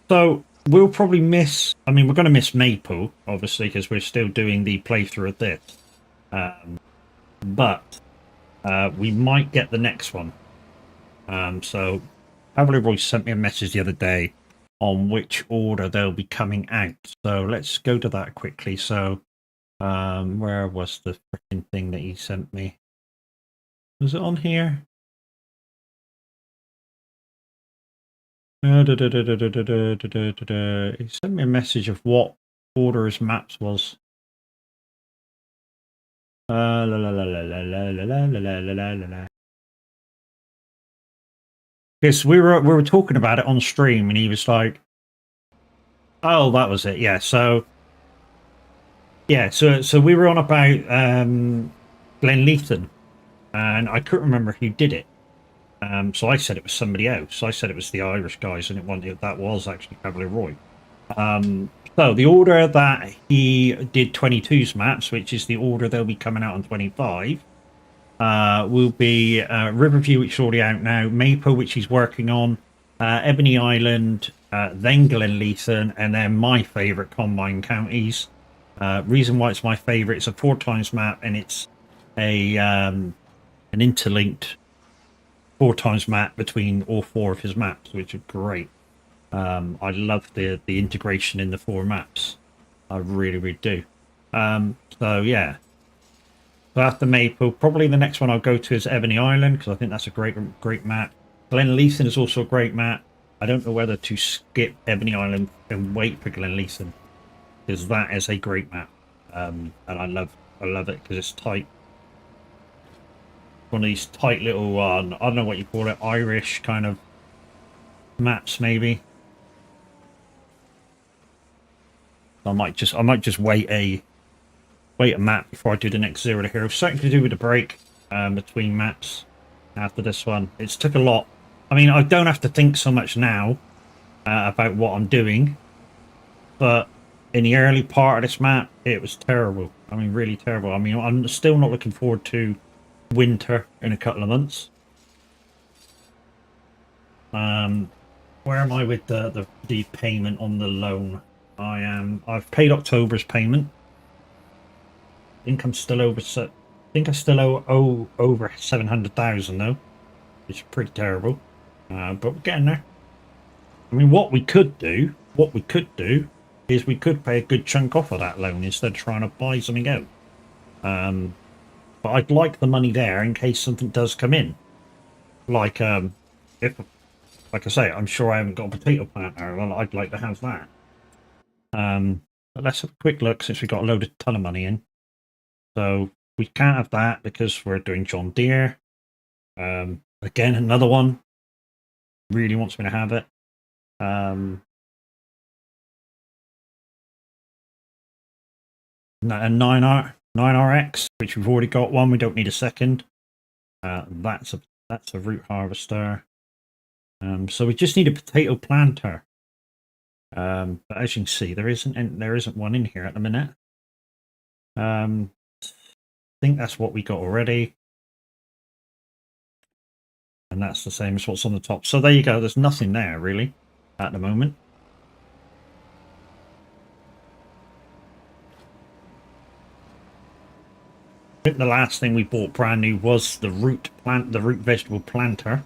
So we'll probably miss. I mean, we're going to miss Maple, obviously, because we're still doing the playthrough of this. But we might get the next one. So Cavalry Royce sent me a message the other day on which order they'll be coming out. So let's go to that quickly. So where was the freaking thing that he sent me? Was it on here? He sent me a message of what order his maps was. Because we were talking about it on stream, and he was like, "Oh, that was it." Yeah. So we were on about Glenn Leeton, and I couldn't remember who did it. So I said it was somebody else. I said it was the Irish guys, and that was actually Cavalier Roy. So the order that he did 22's maps, which is the order they'll be coming out on 25, will be Riverview, which is already out now, Maple, which he's working on, Ebony Island, then Glenleeson, and then my favourite, Combine Counties. Reason why it's my favourite, it's a 4x map, and it's an interlinked 4x map between all four of his maps, which are great. I love the integration in the four maps. I really, really do. So yeah. So after Maple, probably the next one I'll go to is Ebony Island, because I think that's a great map. Glenleeson is also a great map. I don't know whether to skip Ebony Island and wait for Glenleeson, because that is a great map. And I love it because it's tight. One of these tight little, I don't know what you call it, Irish kind of maps, maybe. I might just wait a map before I do the next Zero to Hero. Something to do with the break between maps after this one. It's took a lot. I mean, I don't have to think so much now about what I'm doing. But in the early part of this map, it was terrible. I mean, really terrible. I mean, I'm still not looking forward to winter in a couple of months. Where am I with the payment on the loan? I've paid October's payment. I think I'm still over. I think I still owe over 700,000 though, which is pretty terrible. But we're getting there. I mean, what we could do, is we could pay a good chunk off of that loan instead of trying to buy something out. But I'd like the money there in case something does come in. Like, if, like I say, I'm sure I haven't got a potato planter. Well, I'd like to have that. But let's have a quick look since we got a ton of money in. So we can't have that because we're doing John Deere. Again, another one really wants me to have it. A 9RX, which we've already got one. We don't need a second. That's a root harvester. So we just need a potato planter. But as you can see, there isn't one in here at the minute. I think that's what we got already. And that's the same as what's on the top. So there you go. There's nothing there really at the moment. I think the last thing we bought brand new was the root vegetable planter.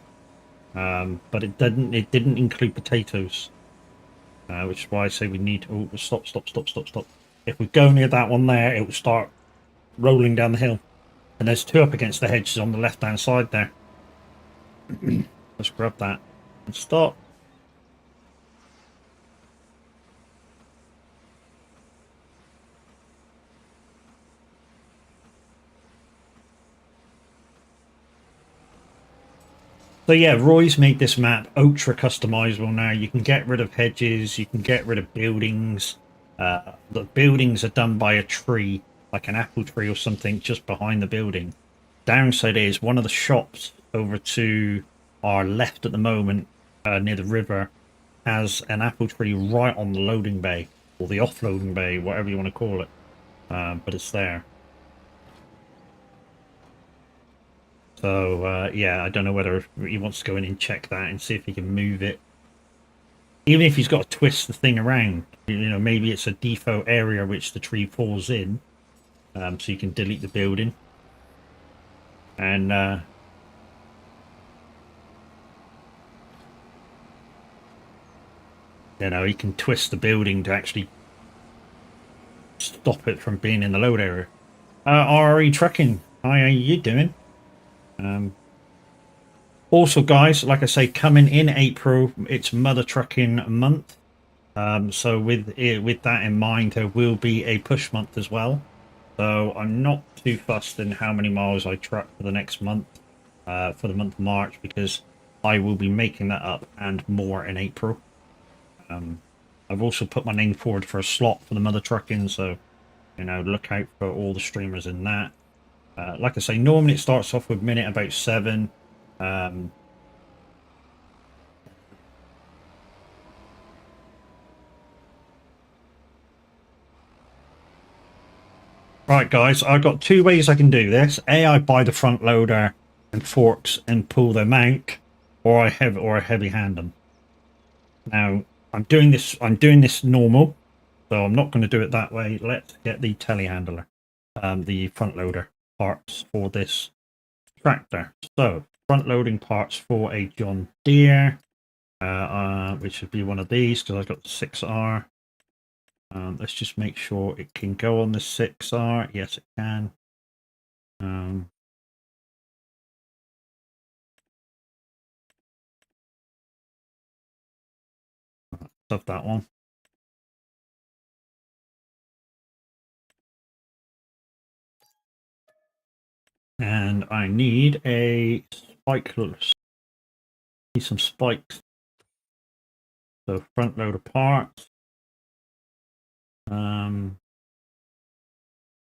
But it didn't include potatoes. Which is why I say we need. Oh, stop. If we go near that one there, it will start rolling down the hill. And there's two up against the hedges on the left hand side there. Let's grab that and stop. So yeah, Roy's made this map ultra customizable now. You can get rid of hedges, you can get rid of buildings. The buildings are done by a tree, like an apple tree or something, just behind the building. Downside is one of the shops over to our left at the moment, near the river, has an apple tree right on the loading bay, or the offloading bay, whatever you want to call it. But it's there. So yeah, I don't know whether he wants to go in and check that and see if he can move it. Even if he's got to twist the thing around, you know, maybe it's a default area which the tree falls in, so you can delete the building. And you know, he can twist the building to actually stop it from being in the load area. RE Trucking, how are you doing? Also, guys, like I say, coming in April, it's Mother Trucking Month. So with that in mind, there will be a push month as well. So I'm not too fussed in how many miles I truck for the next month, for the month of March, because I will be making that up and more in April. I've also put my name forward for a slot for the Mother Trucking, so you know, look out for all the streamers in that. Like I say, normally it starts off with minute about 7. Right, guys, I've got two ways I can do this. I buy the front loader and forks and pull them out, or I heavy hand them. Now, I'm doing this normal, so I'm not going to do it that way. Let's get the telehandler, the front loader parts for this tractor. So, front loading parts for a John Deere, which would be one of these because I've got the 6R. Let's just make sure it can go on the 6R. Yes, it can. Stuff that one. And I need a spike. Need some spikes. So front loader parts.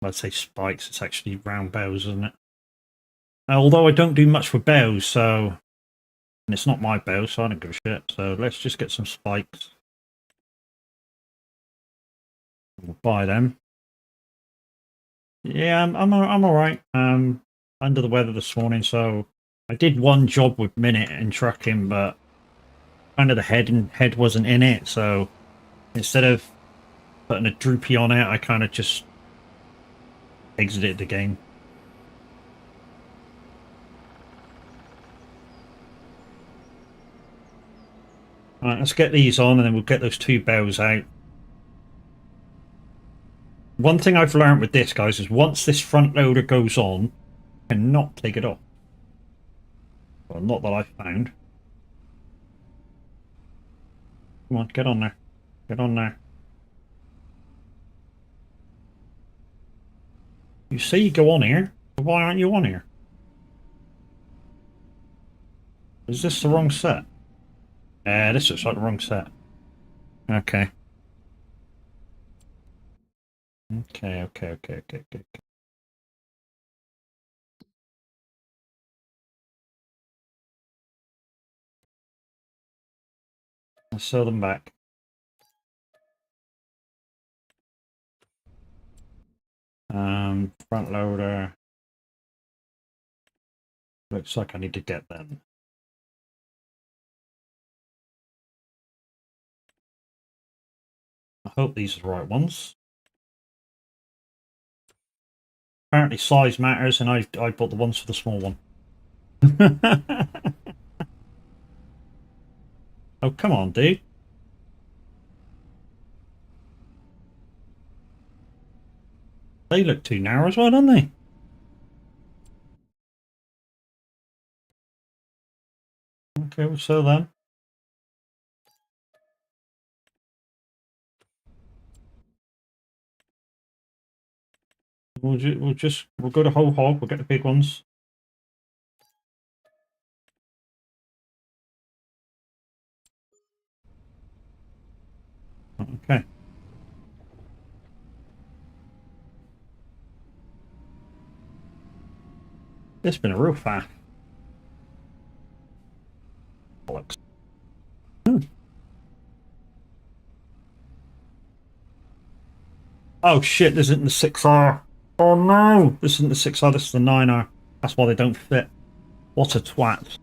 Let's say spikes. It's actually round bells, isn't it? Although I don't do much for bells, so And it's not my bow, so I don't give a shit. So let's just get some spikes. We'll buy them. Yeah, I'm all right. Under the weather this morning, so I did one job with Minute and trucking, but kind of the head wasn't in it. So instead of putting a droopy on it, I kind of just exited the game. All right, let's get these on, and then we'll get those 2 bows out. One thing I've learned with this, guys, is once this front loader goes on, I cannot take it off. Well, not that I've found. Come on, get on there. Get on there. You say you go on here, but why aren't you on here? Is this the wrong set? This looks like the wrong set. Okay. Okay. Let's sell them back. Front loader. Looks like I need to get them. I hope these are the right ones. Apparently size matters, and I bought the ones for the small one. Oh, come on, dude. They look too narrow as well, don't they? Okay, we'll sell them. We'll go to whole hog. We'll get the big ones. Okay. It's been a real faff. Bollocks. Oh shit, this isn't the 6R. Oh no, this isn't the 6R, this is the 9R. That's why they don't fit. What a twat.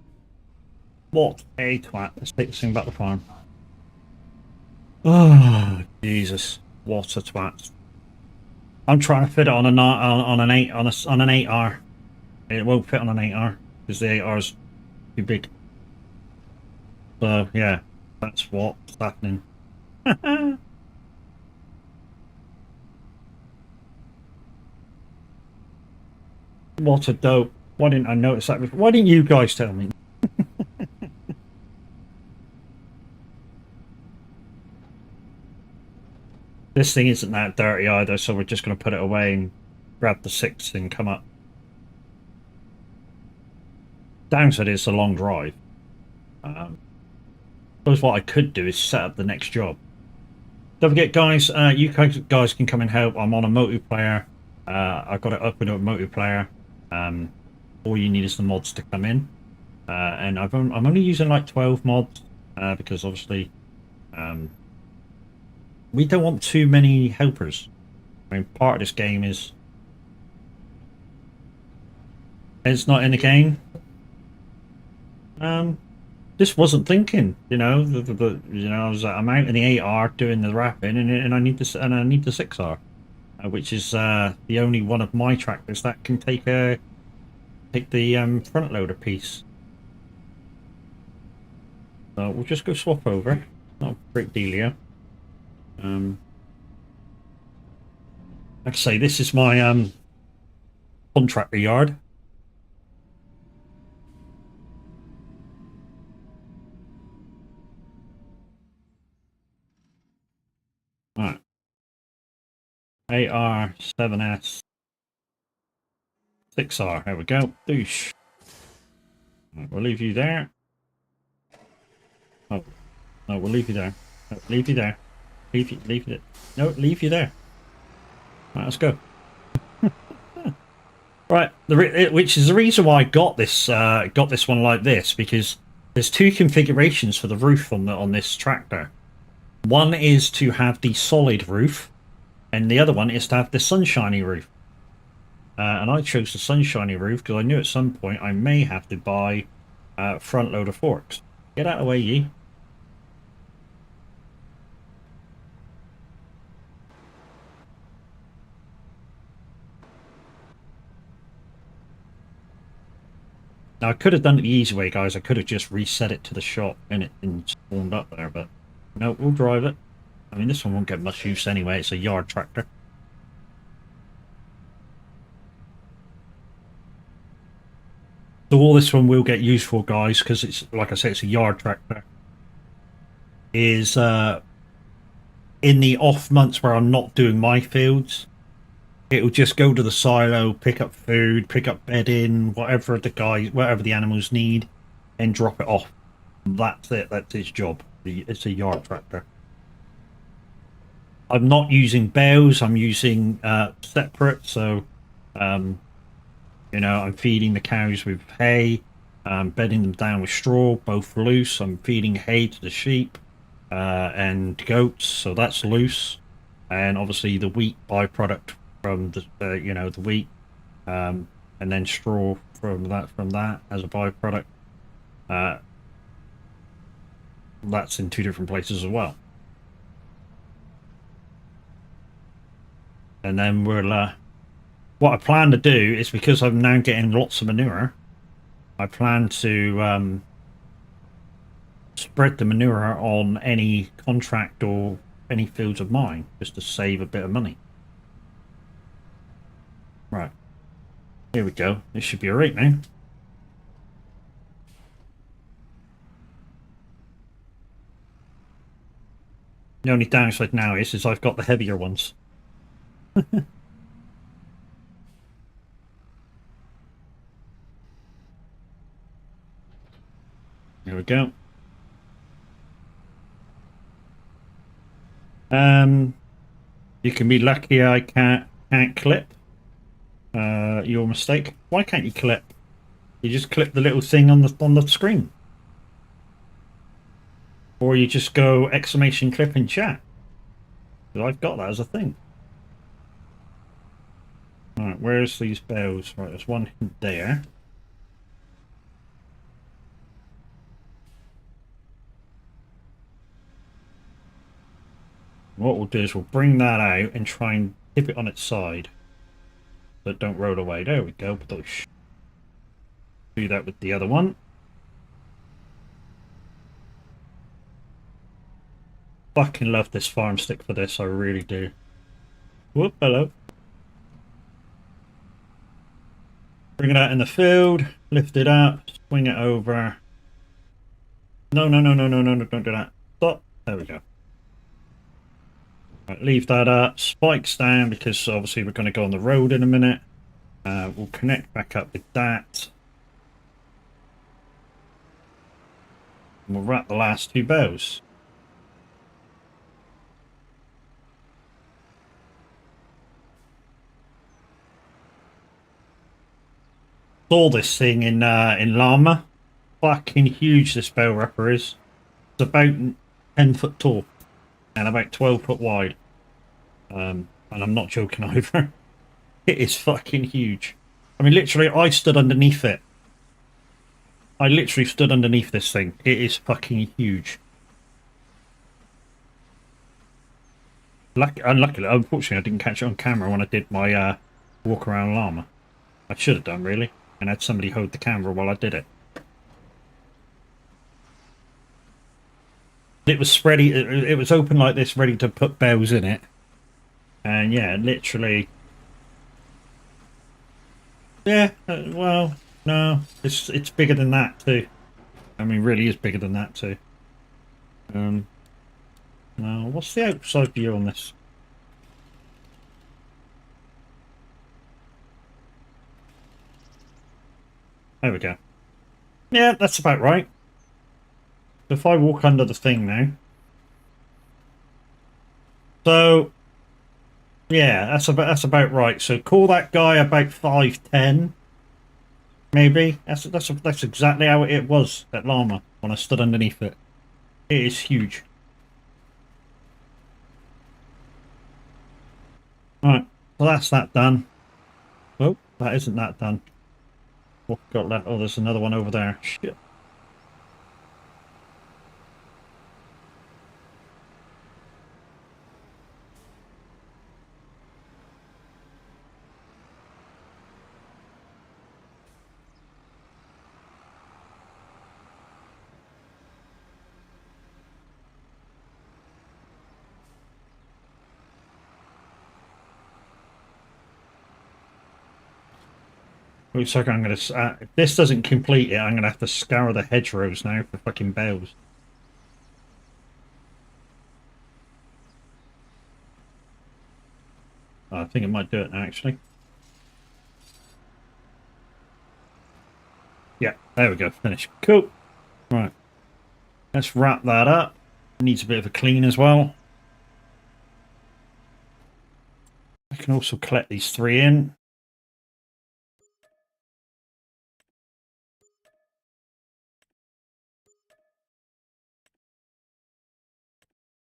What a twat. Let's take this thing back to the farm. Oh, Jesus. What a twat. I'm trying to fit it on an 8R. It won't fit on an 8R because the 8R is too big. So yeah, that's what's happening. What a dope. Why didn't I notice that before? Why didn't you guys tell me? This thing isn't that dirty either, so we're just going to put it away and grab the 6 and come up. Downside is a long drive. Suppose what I could do is set up the next job. Don't forget, guys, you guys can come and help. I'm on a multiplayer. I've got it up with a multiplayer. All you need is the mods to come in. And I'm only using like 12 mods because obviously we don't want too many helpers. I mean, part of this game is it's not in the game. Just wasn't thinking, you know. I'm out in the 8R doing the wrapping, and I need the 6R, which is the only one of my tractors that can take the front loader piece. So we'll just go swap over. Not a great dealio. Like I say, this is my contractor yard. Alright. 8R, 7S, 6R. There we go. Douche. Right, we'll leave you there. Oh, no, we'll leave you there. No, leave you there. Leave you there. No, leave you there. Right, let's go. Right, which is the reason why I got this one like this, because There's two configurations for the roof on this tractor. One is to have the solid roof, and the other one is to have the sunshiny roof. And I chose the sunshiny roof because I knew at some point I may have to buy front loader forks. Get out of the way, ye. Now, I could have done it the easy way, guys. I could have just reset it to the shop and it spawned up there, but no, we'll drive it. I mean, this one won't get much use anyway. It's a yard tractor. So all this one will get used for, guys, because it's, like I say, it's a yard tractor, is in the off months where I'm not doing my fields, it'll just go to the silo, pick up food, pick up bedding, whatever the animals need, and drop it off. That's it. That's its job. It's a yard tractor. I'm not using bales. I'm using separate. So, you know, I'm feeding the cows with hay, bedding them down with straw, both loose. I'm feeding hay to the sheep and goats, so that's loose. And obviously the wheat byproduct from the you know, the wheat, and then straw from that as a byproduct. That's in two different places as well. And then we'll what I plan to do is, because I'm now getting lots of manure, I plan to spread the manure on any contract or any fields of mine, just to save a bit of money. Right. Here we go. This should be alright now. The only downside now is I've got the heavier ones. Here we go. You can be lucky I can't clip. Your mistake. Why can't you clip? You just clip the little thing on the screen. Or you just go exclamation clip in chat. Because I've got that as a thing. Alright, where's these bells? Right, there's one there. What we'll do is we'll bring that out and try and tip it on its side, so it don't roll away. There we go. Do that with the other one. Fucking love this farm stick for this, I really do. Whoop, hello. Bring it out in the field, lift it up, swing it over. No, don't do that. Stop. There we go. Right, leave that up, spikes down, because obviously we're going to go on the road in a minute. We'll connect back up with that. And we'll wrap the last two bows. Saw this thing in Llama. Fucking huge this bow wrapper is. It's about 10 foot tall and about 12 foot wide. And I'm not joking either. It is fucking huge. I mean, literally, I stood underneath it. I literally stood underneath this thing. It is fucking huge. Unluckily, unfortunately, I didn't catch it on camera when I did my walk around llama. I should have done, really, and had somebody hold the camera while I did it. It was spready. It was open like this, ready to put bells in it. And yeah, literally. Yeah, well, no, it's bigger than that too. I mean, really is bigger than that too. Now, what's the outside view on this? There we go. Yeah, that's about right. If I walk under the thing now. So yeah, that's about right. So call that guy about 5'10", maybe. That's exactly how it was at Llama. when I stood underneath it. It is huge. Alright, so that's that done. Oh, that isn't that done. What got left? Oh, there's another one over there. Shit. Looks like I'm gonna. If this doesn't complete it, I'm gonna have to scour the hedgerows now for fucking bales. I think it might do it now, actually. Yeah, there we go. Finish. Cool. Right. Let's wrap that up. Needs a bit of a clean as well. I can also collect these 3 in.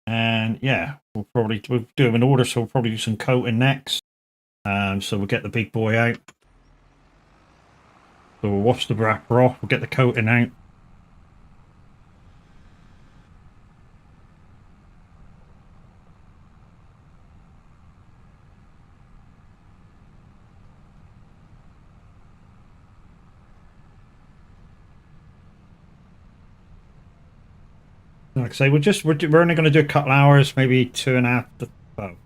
And yeah, we'll do an order, so we'll probably do some coating next. So we'll get the big boy out. So we'll wash the wrapper off, we'll get the coating out. Like I say, we're only going to do a couple hours, maybe 2.5. Well,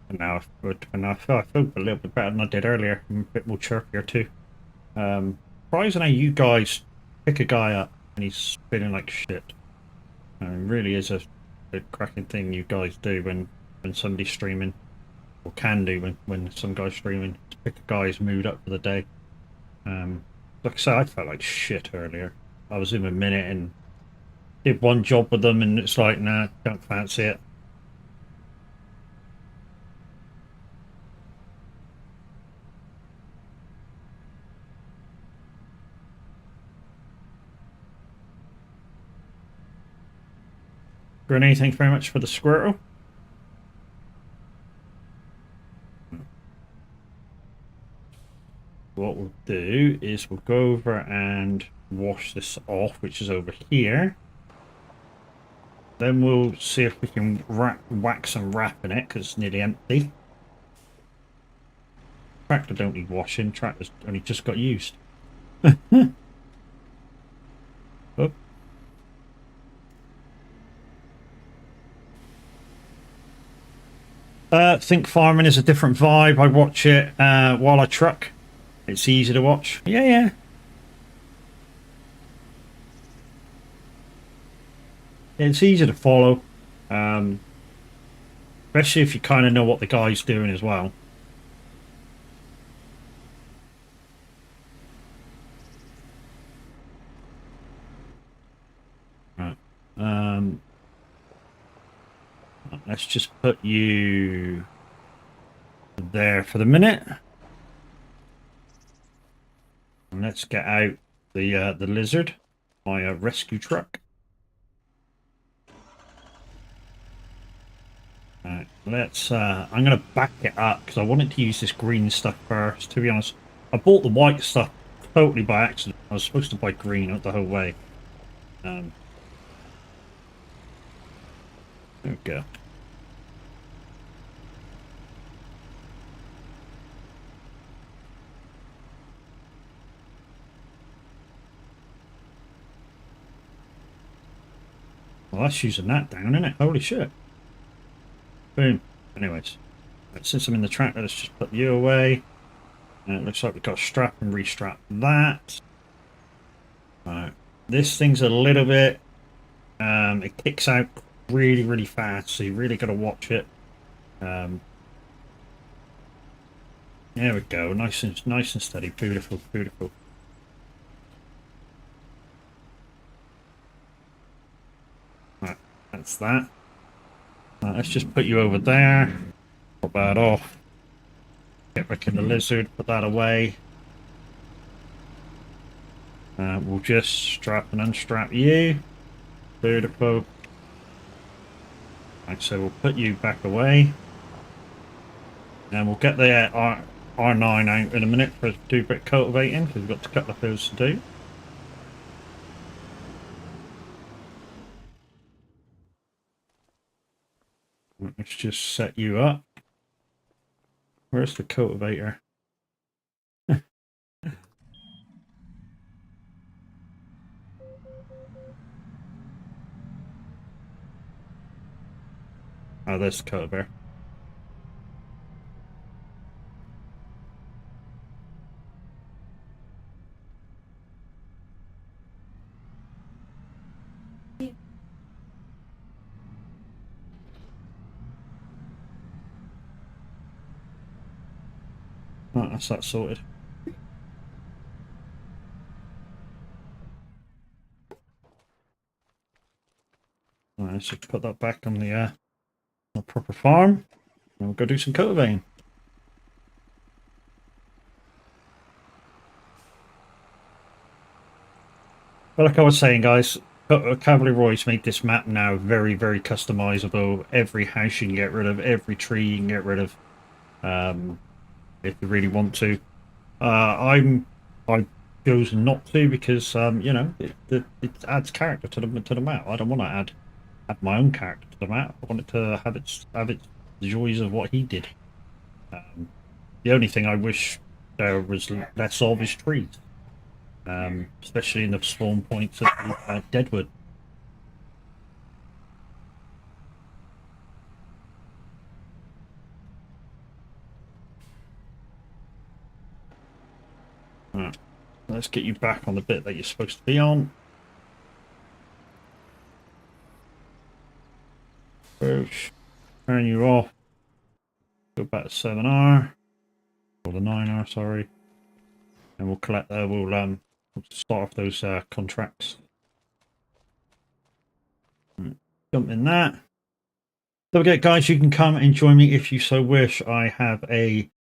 an hour. I feel a little bit better than I did earlier. I'm a bit more chirpier too. Surprising how you guys pick a guy up and he's feeling like shit. It really is a cracking thing you guys do when somebody's streaming, or can do when some guy's streaming, to pick a guy's mood up for the day. Like I said, I felt like shit earlier. I was in a minute and did one job with them, and it's like, nah, don't fancy it. Grenade, thanks very much for the squirtle. What we'll do is we'll go over and wash this off, which is over here. Then we'll see if we can whack some wrap in it, because it's nearly empty. Tractor don't need washing. Tractor's only just got used. Oh. Think farming is a different vibe. I watch it while I truck. It's easy to watch. Yeah. It's easy to follow. Especially if you kind of know what the guy's doing as well. Right. Let's just put you there for the minute. And let's get out the lizard, my rescue truck. Alright, let's I'm gonna back it up because I wanted to use this green stuff first. To be honest, I bought the white stuff totally by accident. I was supposed to buy green the whole way. There we go. Well, that's using that down, isn't it? Holy shit. Boom. Anyways, since I'm in the tractor, let's just put you away. And it looks like we've got to strap and restrap that. Alright. This thing's a little bit... it kicks out really, really fast, so you really got to watch it. There we go. Nice and steady. Beautiful, beautiful. Right, that's that. Let's just put you over there. Put that off. Get back in the lizard. Put that away. We'll just strap and unstrap you. Beautiful. Right, so we'll put you back away. And we'll get the R9 out in a minute for us to do a bit of cultivating, because we've got a couple of fields to do. Let's just set you up. Where's the cultivator? Oh, there's the cultivator. Oh, that's that sorted. Alright, let's just put that back on the proper farm. And we'll go do some cultivating. But like I was saying, guys, Cavalry Roy's made this map now very, very customizable. Every house you can get rid of, every tree you can get rid of, if you really want to. I chose not to because you know it adds character to the map. I don't want to add my own character to the map. I want it to have its joys of what he did. The only thing I wish there was less of is trees, especially in the spawn points of Deadwood. Right. Let's get you back on the bit that you're supposed to be on. Approach. Turn you off. Go back to 7R. Or the 9R, sorry. And we'll collect we'll start off those contracts. Jump in that. Don't forget, guys, you can come and join me if you so wish. I have a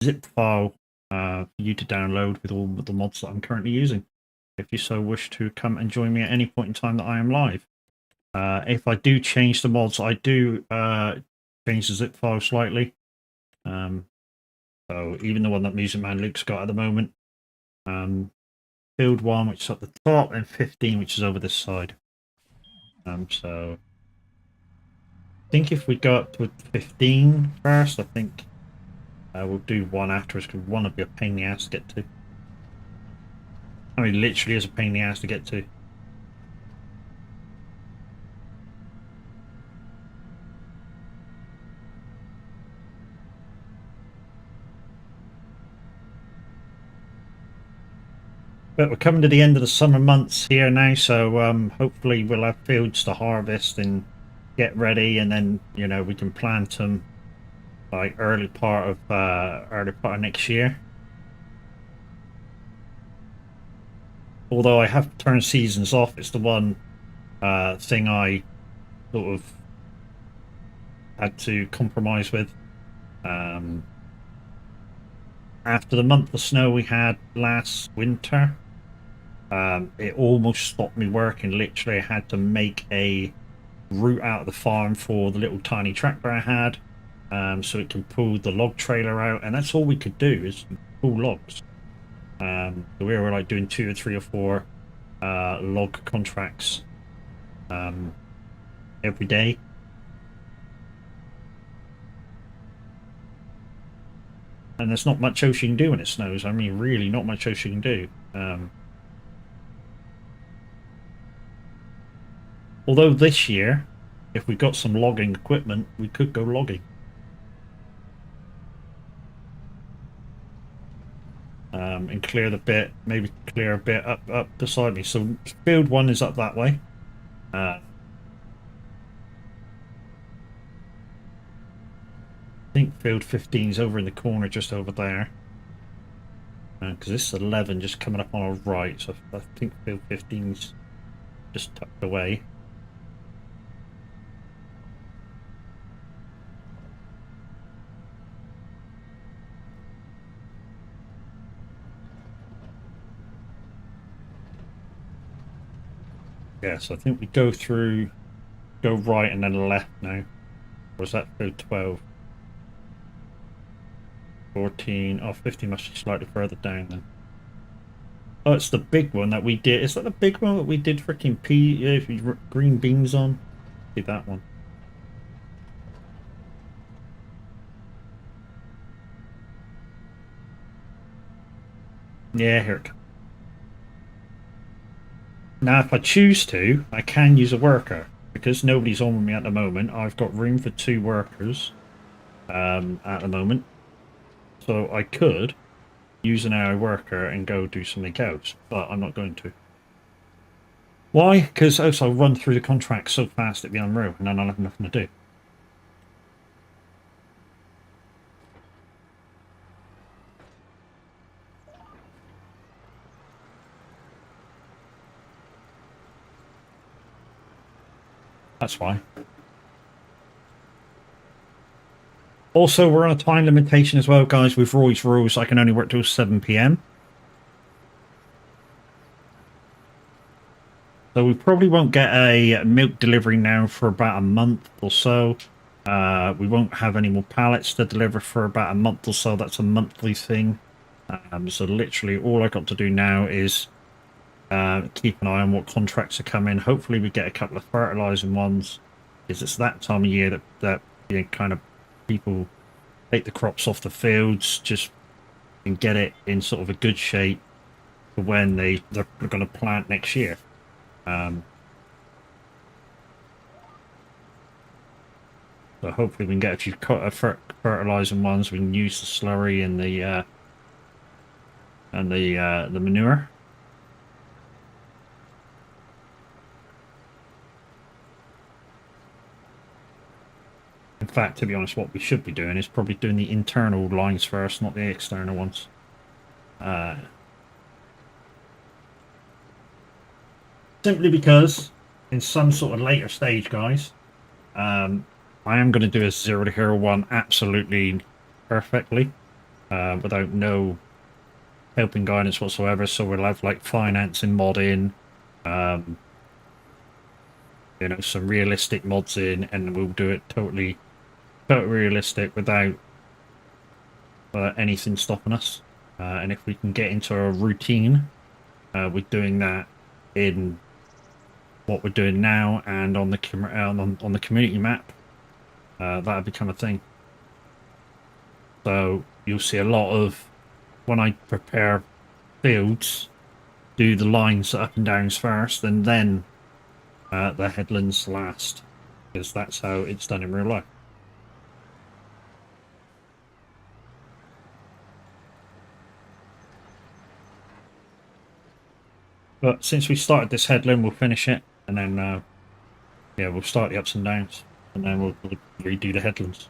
zip file for you to download with all the mods that I'm currently using. If you so wish to come and join me at any point in time that I am live. If I do change the mods, I do change the zip file slightly. So even the one that Music Man Luke's got at the moment. Field 1, which is at the top, and 15, which is over this side. So I think if we go up to 15 first, I think we'll do one afterwards, because one would be a pain in the ass to get to. I mean, literally is a pain in the ass to get to. But we're coming to the end of the summer months here now, so hopefully we'll have fields to harvest and get ready, and then you know we can plant them like early part of next year. Although I have turned seasons off, it's the one thing I sort of had to compromise with. After the month of snow we had last winter, it almost stopped me working. Literally, I had to make a route out of the farm for the little tiny tractor I had, so it can pull the log trailer out, and that's all we could do is pull logs. So we were like doing 2 or 3 or 4 log contracts every day. And there's not much else you can do when it snows. I mean, really not much else you can do. Although this year, if we got some logging equipment, we could go logging. And clear the bit, maybe clear a bit up beside me. So field 1 is up that way. I think field 15 is over in the corner, just over there. Because this is 11 just coming up on our right, so I think field 15's just tucked away. Yeah, so I think we go through, go right and then left now. Or is that go 12? 14. Oh, 50 must be slightly further down then. Oh, it's the big one that we did. Is that the big one that we did freaking green beans on? See that one. Yeah, here it comes. Now, if I choose to, I can use a worker. Because nobody's on with me at the moment, I've got room for 2 workers at the moment. So I could use an AI worker and go do something else, but I'm not going to. Why? Because also I'll run through the contract so fast it'd be unreal, and then I'll have nothing to do. That's why. Also, we're on a time limitation as well, guys. With Roy's rules, I can only work till 7 p.m. So we probably won't get a milk delivery now for about a month or so. We won't have any more pallets to deliver for about a month or so. That's a monthly thing. So literally all I got to do now is keep an eye on what contracts are coming. Hopefully we get a couple of fertilizing ones, because it's that time of year that you know, kind of people take the crops off the fields just and get it in sort of a good shape for when they're going to plant next year. So hopefully we can get a few fertilizing ones. We can use the slurry and the manure. In fact, to be honest, what we should be doing is probably doing the internal lines first, not the external ones. Simply because in some sort of later stage, guys, I am going to do a 0 to hero 1 absolutely perfectly, without no helping guidance whatsoever. So we'll have like finance and mod in, you know, some realistic mods in, and we'll do it totally realistic without anything stopping us. And if we can get into a routine with doing that in what we're doing now and on the community map, that'll become a thing. So you'll see a lot of, when I prepare fields, do the lines up and downs first, and then the headlands last, because that's how it's done in real life. But since we started this headland, we'll finish it, and then yeah, we'll start the ups and downs, and then we'll redo the headlands.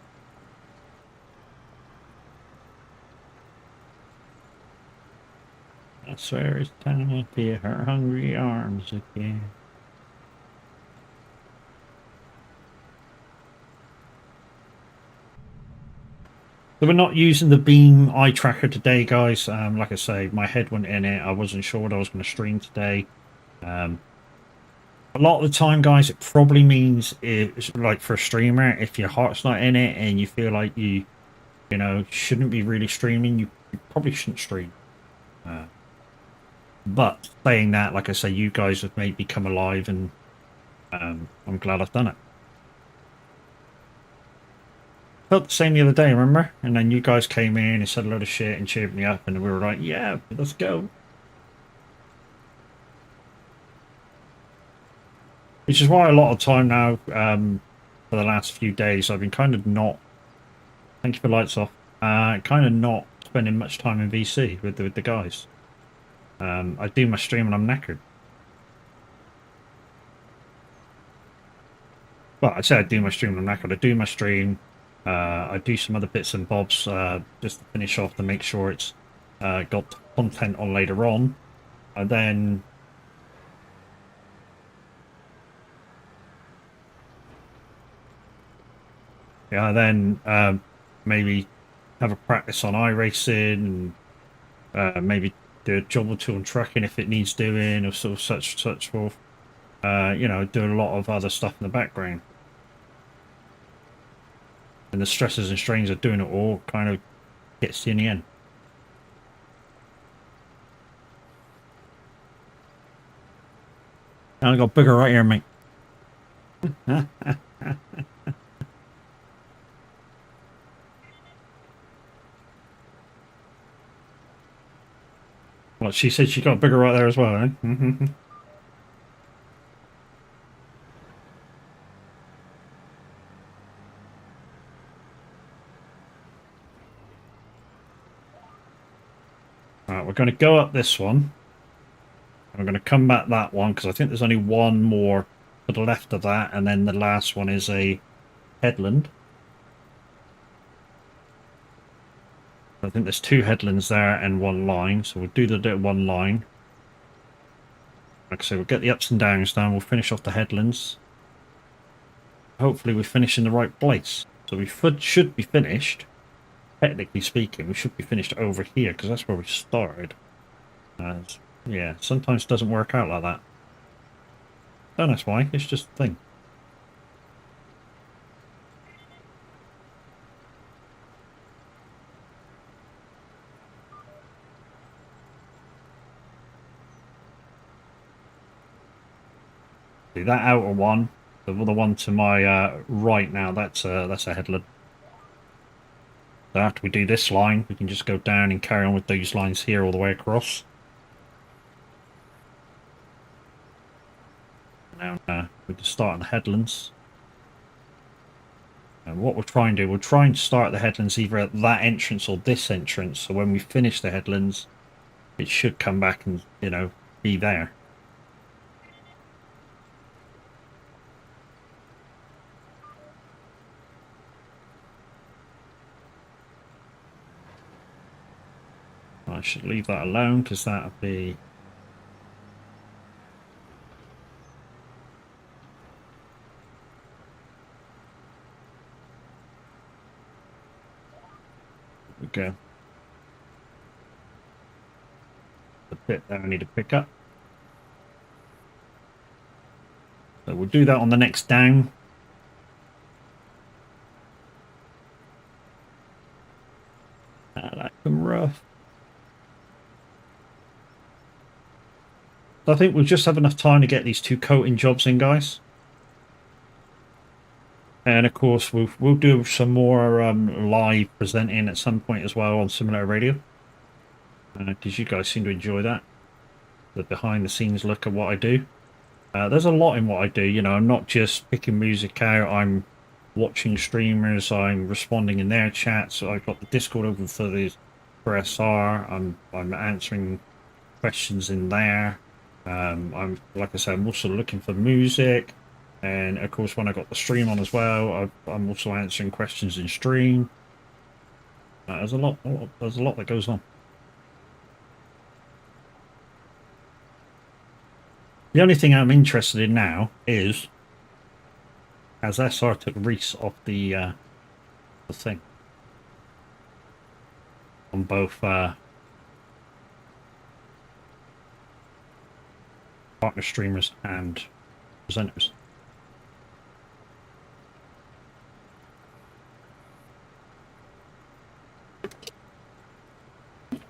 I swear it's time to feel her hungry arms again. So we're not using the Beam eye tracker today, guys. Like I say, my head went in it. I wasn't sure what I was going to stream today. A lot of the time, guys, it probably means it's like for a streamer, if your heart's not in it and you feel like you know, shouldn't be really streaming, you probably shouldn't stream. But saying that, like I say, you guys have made me come alive, and I'm glad I've done it. Felt the same the other day, remember? And then you guys came in and said a load of shit and cheered me up, and we were like, yeah, let's go. Which is why a lot of time now, for the last few days, I've been kind of not, thank you for lights off, kind of not spending much time in VC with the guys. I do my stream and I'm knackered. Well, I say I do my stream and I'm knackered. I do my stream. I do some other bits and bobs just to finish off to make sure it's got content on later on. And then maybe have a practice on iRacing, and maybe do a job or two on trucking if it needs doing, or sort of such forth. you know, do a lot of other stuff in the background. And the stresses and strains of doing it all kind of gets you in the end. And I got bigger right here, mate. Well, she said she got bigger right there as well, eh? Alright, we're going to go up this one. I'm going to come back that one because I think there's only one more to the left of that, and then the last one is a headland. I think there's two headlands there and one line, so we'll do the one line. Like I say, we'll get the ups and downs done, we'll finish off the headlands. Hopefully we finish in the right place. So we should be finished, technically speaking, we should be finished over here because that's where we started. Yeah, sometimes it doesn't work out like that. Don't ask why, it's just a thing. See, that outer one, the one to my right now, that's a headland. So after we do this line, we can just go down and carry on with these lines here all the way across. Now we can start on the headlands. And what we'll try and do, we'll try and start the headlands either at that entrance or this entrance. So when we finish the headlands, it should come back and, you know, be there. I should leave that alone because that'll be... There we go. The bit that I need to pick up. So we'll do that on the next down. I like them rough. So I think we'll just have enough time to get these two coating jobs in, guys. And of course, we'll do some more live presenting at some point as well on Simulator Radio. Because you guys seem to enjoy that. The behind the scenes look at what I do. There's a lot in what I do, you know, I'm not just picking music out, I'm watching streamers, I'm responding in their chats, so I've got the Discord open for SR, I'm answering questions in there. I'm, like I said, I'm also looking for music, and of course when I got the stream on as well, I'm also answering questions in stream. There's a lot that goes on. The only thing I'm interested in now is, as SR took Reese off the thing on both partner streamers and presenters.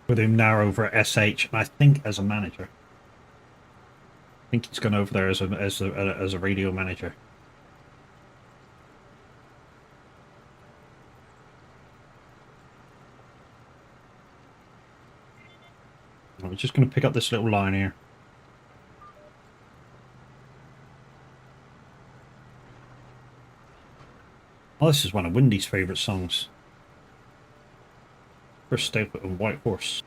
With him now over at SH, and I think as a manager. I think he's gone over there as a radio manager. I'm just going to pick up this little line here. Oh, this is one of Wendy's favourite songs. First Step and White Horse.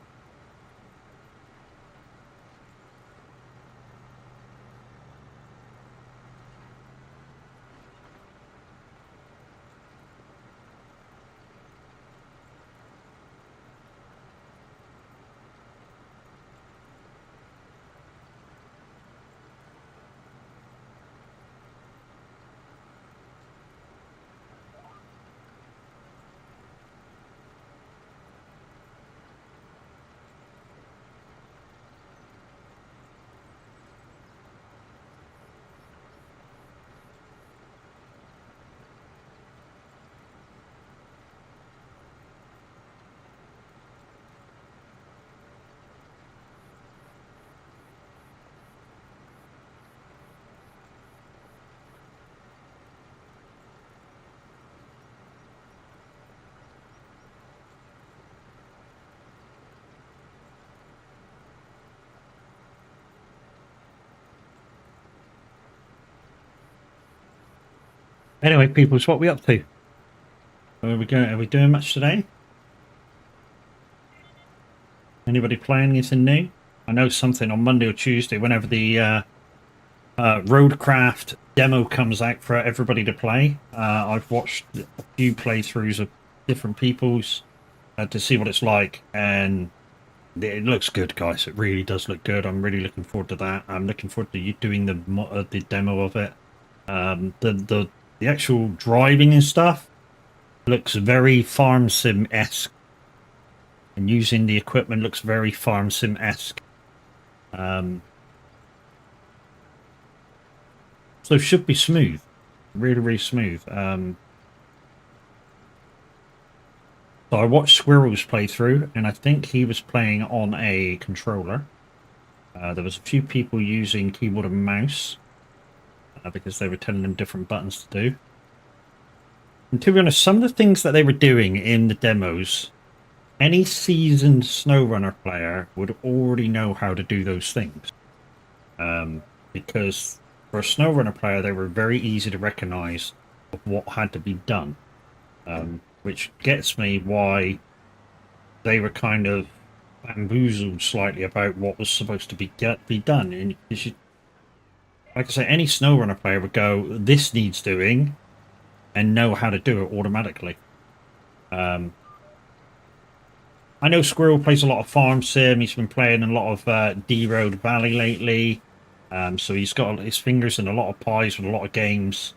Anyway, people, so what are we up to? Are we doing much today? Anybody playing anything new? I know something on Monday or Tuesday, whenever the Roadcraft demo comes out for everybody to play. I've watched a few playthroughs of different people's to see what it's like, and it looks good, guys. It really does look good. I'm really looking forward to that. I'm looking forward to you doing the demo of it. The actual driving and stuff looks very farm sim-esque, and using the equipment looks very farm sim-esque. So it should be smooth, really, really smooth. So I watched Squirrel's playthrough, and I think he was playing on a controller. There was a few people using keyboard and mouse because they were telling them different buttons to do. And to be honest, some of the things that they were doing in the demos, any seasoned SnowRunner player would already know how to do those things. Because for a SnowRunner player, they were very easy to recognize of what had to be done. Which gets me why they were kind of bamboozled slightly about what was supposed to be done. And you, like I say, any SnowRunner player would go, "This needs doing," and know how to do it automatically. I know Squirrel plays a lot of Farm Sim. He's been playing a lot of D-Road Valley lately. So he's got his fingers in a lot of pies with a lot of games.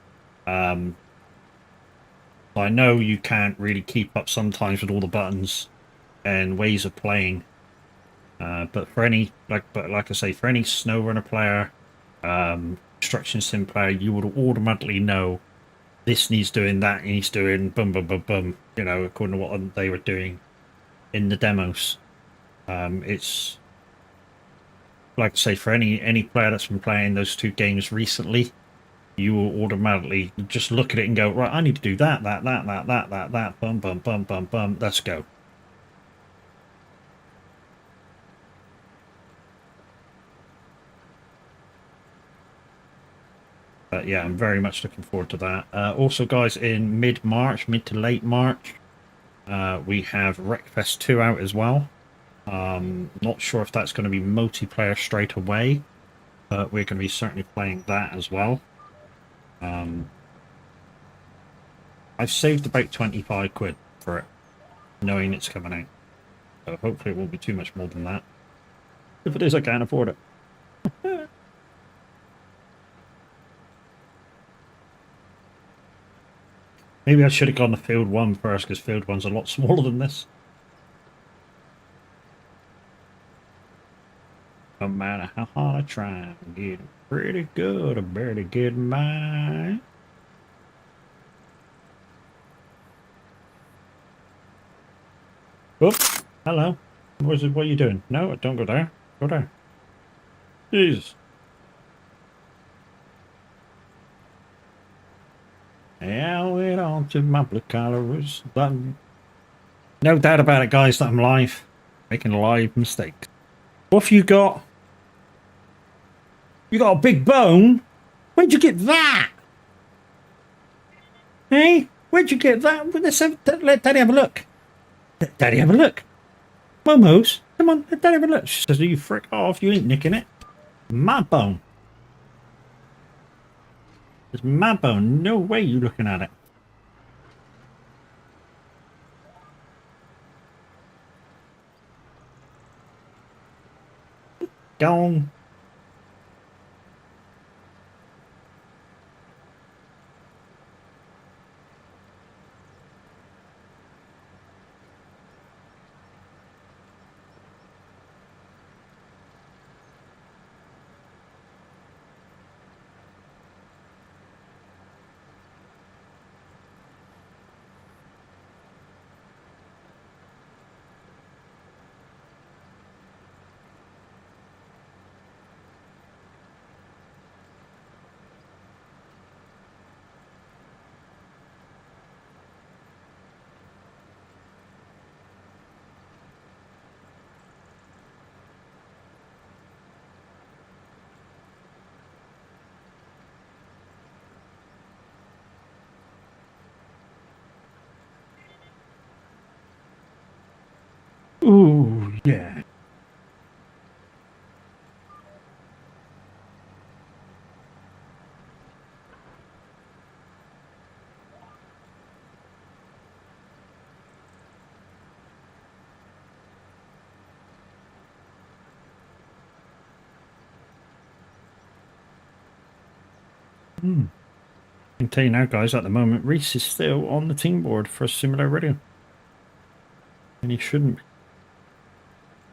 I know you can't really keep up sometimes with all the buttons and ways of playing. But for any like I say, for any SnowRunner player, construction sim player, you would automatically know this needs doing, that needs doing, boom, boom, boom, boom. You know, according to what they were doing in the demos. It's like I say, for any player that's been playing those two games recently, you will automatically just look at it and go, right, I need to do that, bum, bum, bum, bum, bum, let's go. But yeah, I'm very much looking forward to that. Also, guys, in mid-March, mid to late March, we have Wreckfest 2 out as well. Not sure if that's going to be multiplayer straight away, but we're going to be certainly playing that as well. I've saved about 25 quid for it, knowing it's coming out. So hopefully it won't be too much more than that. If it is, I can't afford it. Maybe I should have gone to Field 1 first, because Field 1's a lot smaller than this. No matter how hard I try, I'm getting pretty good. I'm barely getting by. Oop, hello. What are you doing? No, don't go there. Go there. Jesus. Yeah, I went on to my blue collars. No doubt about it, guys, that I'm live. Making live mistakes. What have you got? You got a big bone? Where'd you get that? Hey? Where'd you get that? Let Daddy have a look. Let Daddy have a look. Momos, come on, let Daddy have a look. She says, you frick off, you ain't nicking it. My bone. It's my bone. No way you looking at it. Gone. Ooh, yeah. Hmm. I can tell you now, guys, at the moment, Reese is still on the team board for Simulator Radio. And he shouldn't.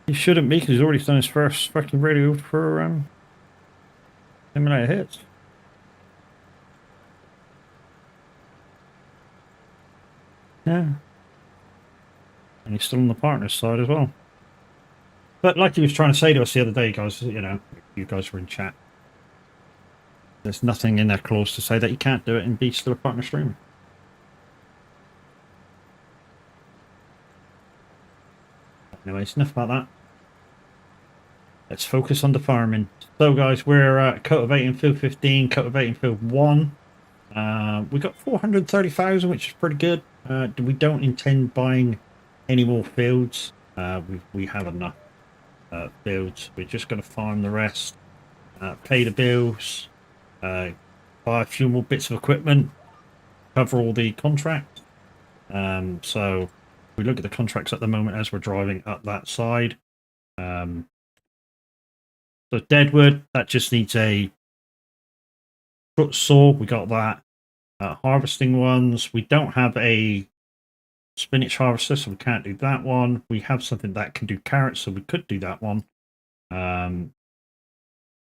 He shouldn't be, because he's already done his first fucking radio for Simulator Hits. Yeah. And he's still on the partners side as well. But like he was trying to say to us the other day, guys, you know, you guys were in chat. There's nothing in that clause to say that you can't do it and be still a partner streamer. Anyways, enough about that. Let's focus on the farming. So, guys, we're cultivating field 15, cultivating field 1. We got 430,000, which is pretty good. We don't intend buying any more fields. We have enough fields. We're just going to farm the rest, pay the bills, buy a few more bits of equipment, cover all the contracts. So we look at the contracts at the moment as we're driving up that side. So Deadwood, that just needs a foot saw. We got that. Harvesting ones, we don't have a spinach harvester, so we can't do that one. We have something that can do carrots, so we could do that one.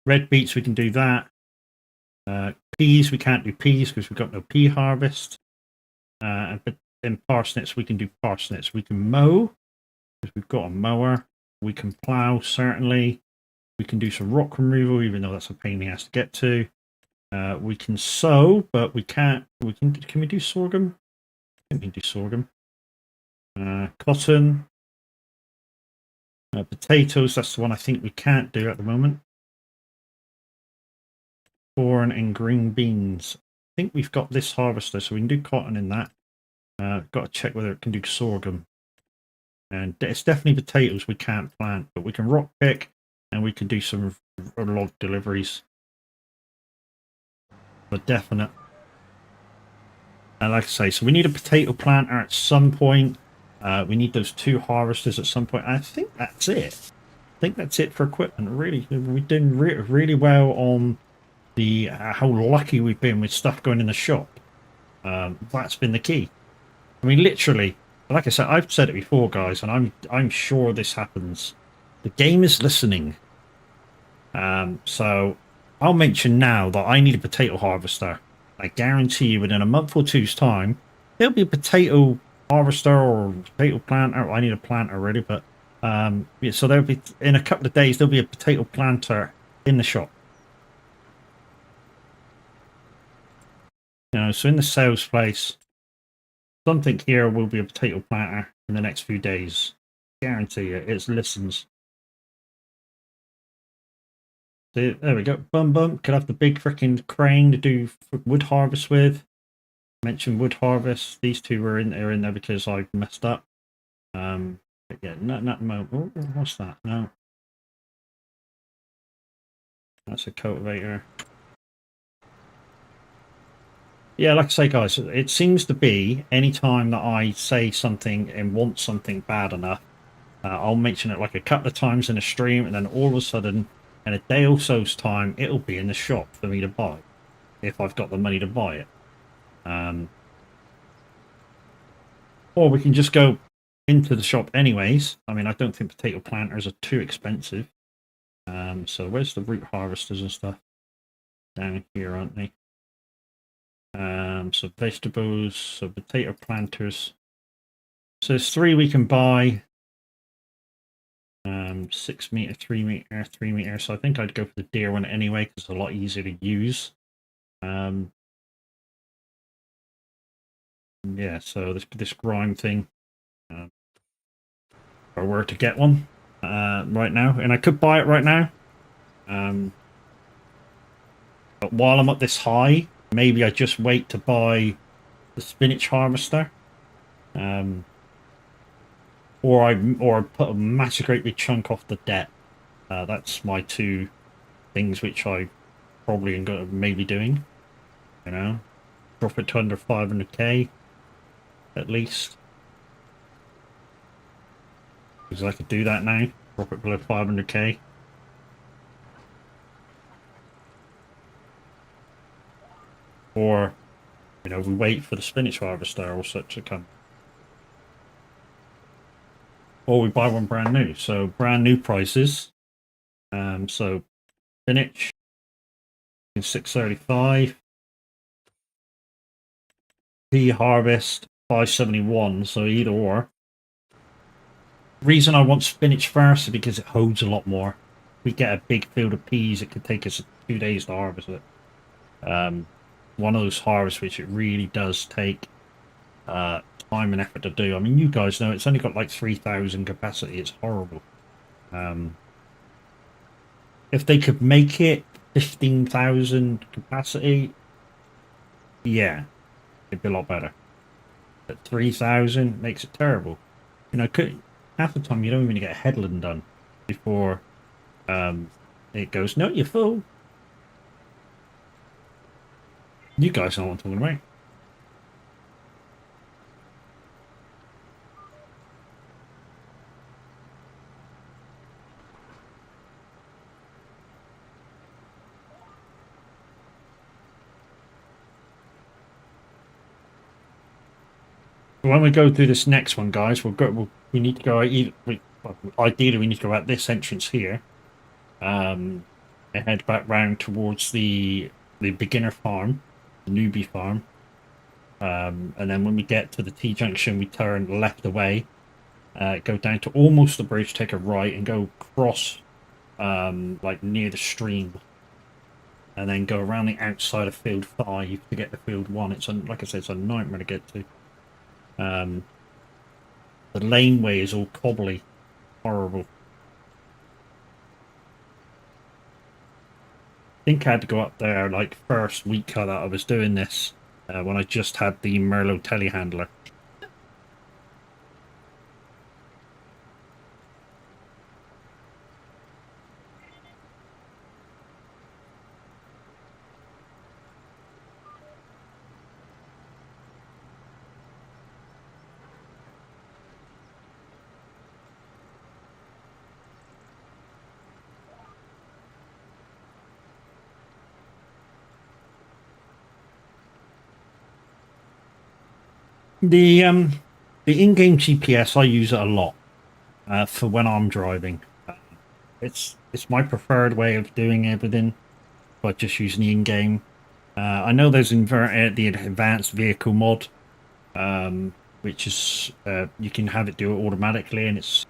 Red beets, we can do that. Peas, we can't do peas because we've got no pea harvest. But then parsnips, we can do parsnips. We can mow because we've got a mower. We can plow, certainly. We can do some rock removal, even though that's a pain in the ass to get to. We can sow, but we can't. Can we do sorghum? I think we can do sorghum. Cotton. Potatoes, that's the one I think we can't do at the moment. Corn and green beans. I think we've got this harvester, so we can do cotton in that. Got to check whether it can do sorghum. And it's definitely potatoes we can't plant, but we can rock pick and we can do some log deliveries. For definite. And like I say, so we need a potato planter at some point. We need those 2 harvesters at some point. I think that's it. I think that's it for equipment. Really, we're doing really well on the how lucky we've been with stuff going in the shop. That's been the key. I mean, literally, like I said, I've said it before, guys, and I'm sure this happens. The game is listening. So I'll mention now that I need a potato harvester. I guarantee you, within a month or two's time, there'll be a potato harvester or potato planter. I need a planter already, but yeah, so there'll be in a couple of days there'll be a potato planter in the shop. You know, so in the sales place, something here will be a potato planter in the next few days. Guarantee you, it listens. So, there we go. Bum bum. Could have the big freaking crane to do wood harvest with. Mentioned wood harvest. These two are in there because I messed up. But yeah, not mobile. What's that? No, that's a cultivator. Yeah, like I say, guys, it seems to be any time that I say something and want something bad enough, I'll mention it like a couple of times in a stream, and then all of a sudden, in a day or so's time, it'll be in the shop for me to buy, if I've got the money to buy it. Or we can just go into the shop anyways. I mean, I don't think potato planters are too expensive. So where's the root harvesters and stuff? Down here, aren't they? So vegetables, so potato planters. So there's 3 we can buy. 6 meter, 3 meter, 3 meter. So I think I'd go for the deer one anyway because it's a lot easier to use. Yeah, so this grime thing. If I were to get one right now, and I could buy it right now. But while I'm up this high, maybe I just wait to buy the spinach harvester. or I put a massive great big chunk off the debt. That's my two things which I probably am going to maybe doing. You know, drop it to under 500k at least, because I could do that now. Drop it below 500k. Or, we wait for the spinach harvester or such to come. Or we buy one brand new. So brand new prices. So spinach in 635. Pea harvest 571. So either or. The reason I want spinach first is because it holds a lot more. If we get a big field of peas, it could take us 2 days to harvest it. One of those harvests which it really does take time and effort to do. I mean, you guys know it's only got like 3,000 capacity. It's horrible. If they could make it 15,000 capacity, yeah, it'd be a lot better. But 3,000 makes it terrible. Half the time you don't even get a headland done before it goes, no, you're full. You guys know what I'm talking about. When we go through this next one, guys, we need to go ideally we need to go out this entrance here, and head back round towards the beginner farm, the newbie farm, and then when we get to the T junction, we turn left away, go down to almost the bridge, take a right, and go across, like near the stream, and then go around the outside of field 5 to get to field 1. It's like I said, it's a nightmare to get to. The laneway is all cobbly, horrible. I think I had to go up there like first week that I was doing this, when I just had the Merlot telehandler. The in-game GPS, I use it a lot for when I'm driving. It's my preferred way of doing everything, but just using the in-game. I know there's the advanced vehicle mod, which is you can have it do it automatically, and it's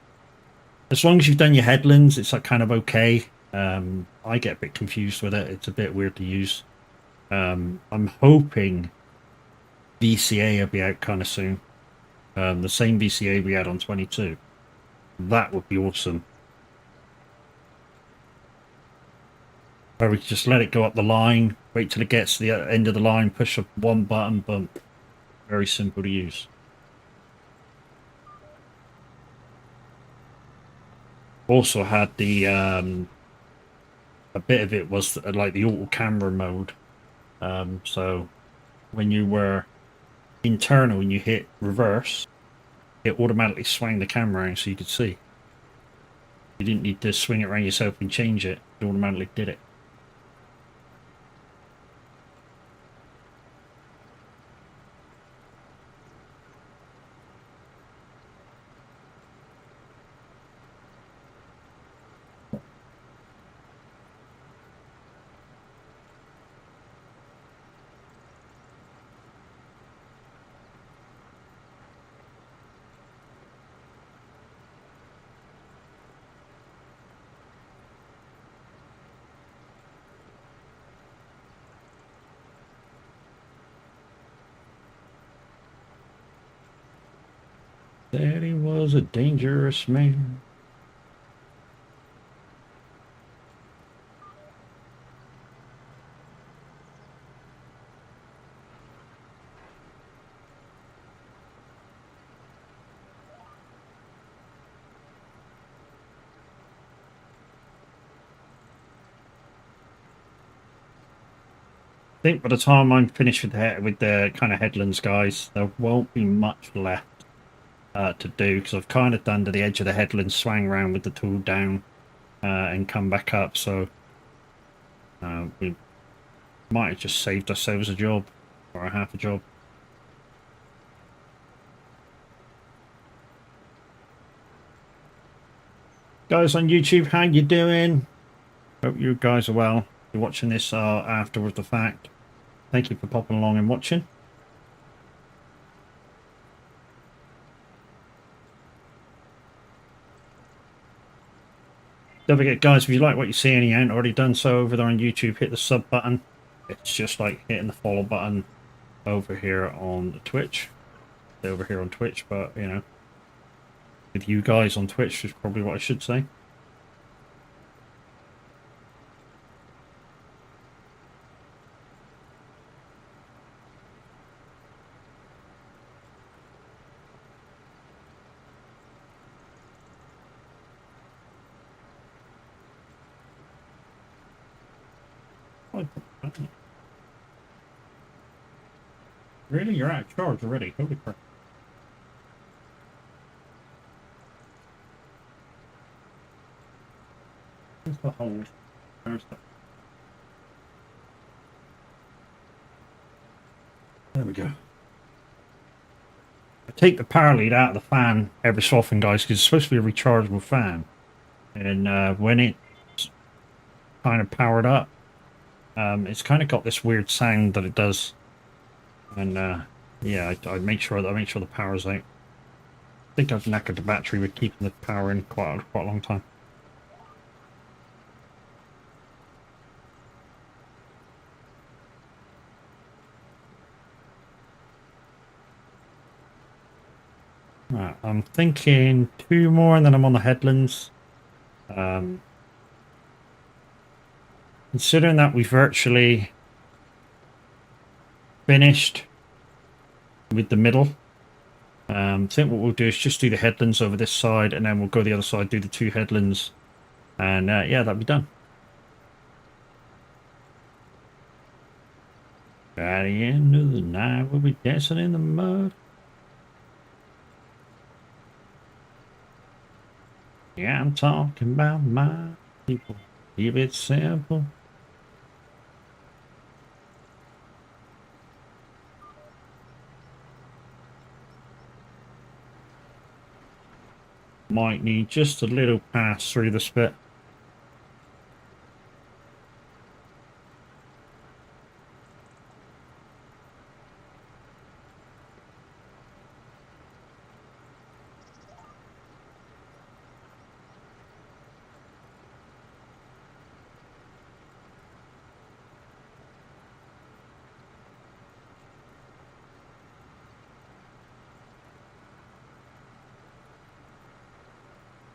as long as you've done your headlands, it's like kind of okay. I get a bit confused with it. It's a bit weird to use. I'm hoping VCA will be out kind of soon. The same VCA we had on 22. That would be awesome. Where we just let it go up the line, wait till it gets to the end of the line, push up one button, bump. Very simple to use. Also had the a bit of it was like the auto camera mode. So when you were internal and you hit reverse, it automatically swung the camera around so you could see. You didn't need to swing it around yourself and change it. It automatically did it. Daddy was a dangerous man. think by the time I'm finished with the kind of headlands, guys, there won't be much left to do, because I've kind of done to the edge of the headlands, swang around with the tool down and come back up. So we might have just saved ourselves a job or a half a job. Guys on YouTube, how you doing? Hope you guys are well. If you're watching this afterwards the fact, thank you for popping along and watching. Don't forget, guys, if you like what you see and you ain't already done so over there on YouTube, hit the sub button. It's just like hitting the follow button over here on the Twitch. Over here on Twitch, but you know, with you guys on Twitch is probably what I should say. Really? You're out of charge already? Holy crap. Where's the hole? There's the... There we go. I take the power lead out of the fan every so often, guys, because it's supposed to be a rechargeable fan. And when it's kind of powered up, it's kind of got this weird sound that it does. And yeah, I make sure the power's out. I think I've knackered the battery with keeping the power in quite a long time. Right, I'm thinking 2 more and then I'm on the headlands. Considering that we virtually finished with the middle, I think what we'll do is just do the headlands over this side and then we'll go the other side, do the 2 headlands, and yeah, that'll be done. At the end of the night, we'll be dancing in the mud. Yeah, I'm talking about my people. Keep it simple. Might need just a little pass through the spit.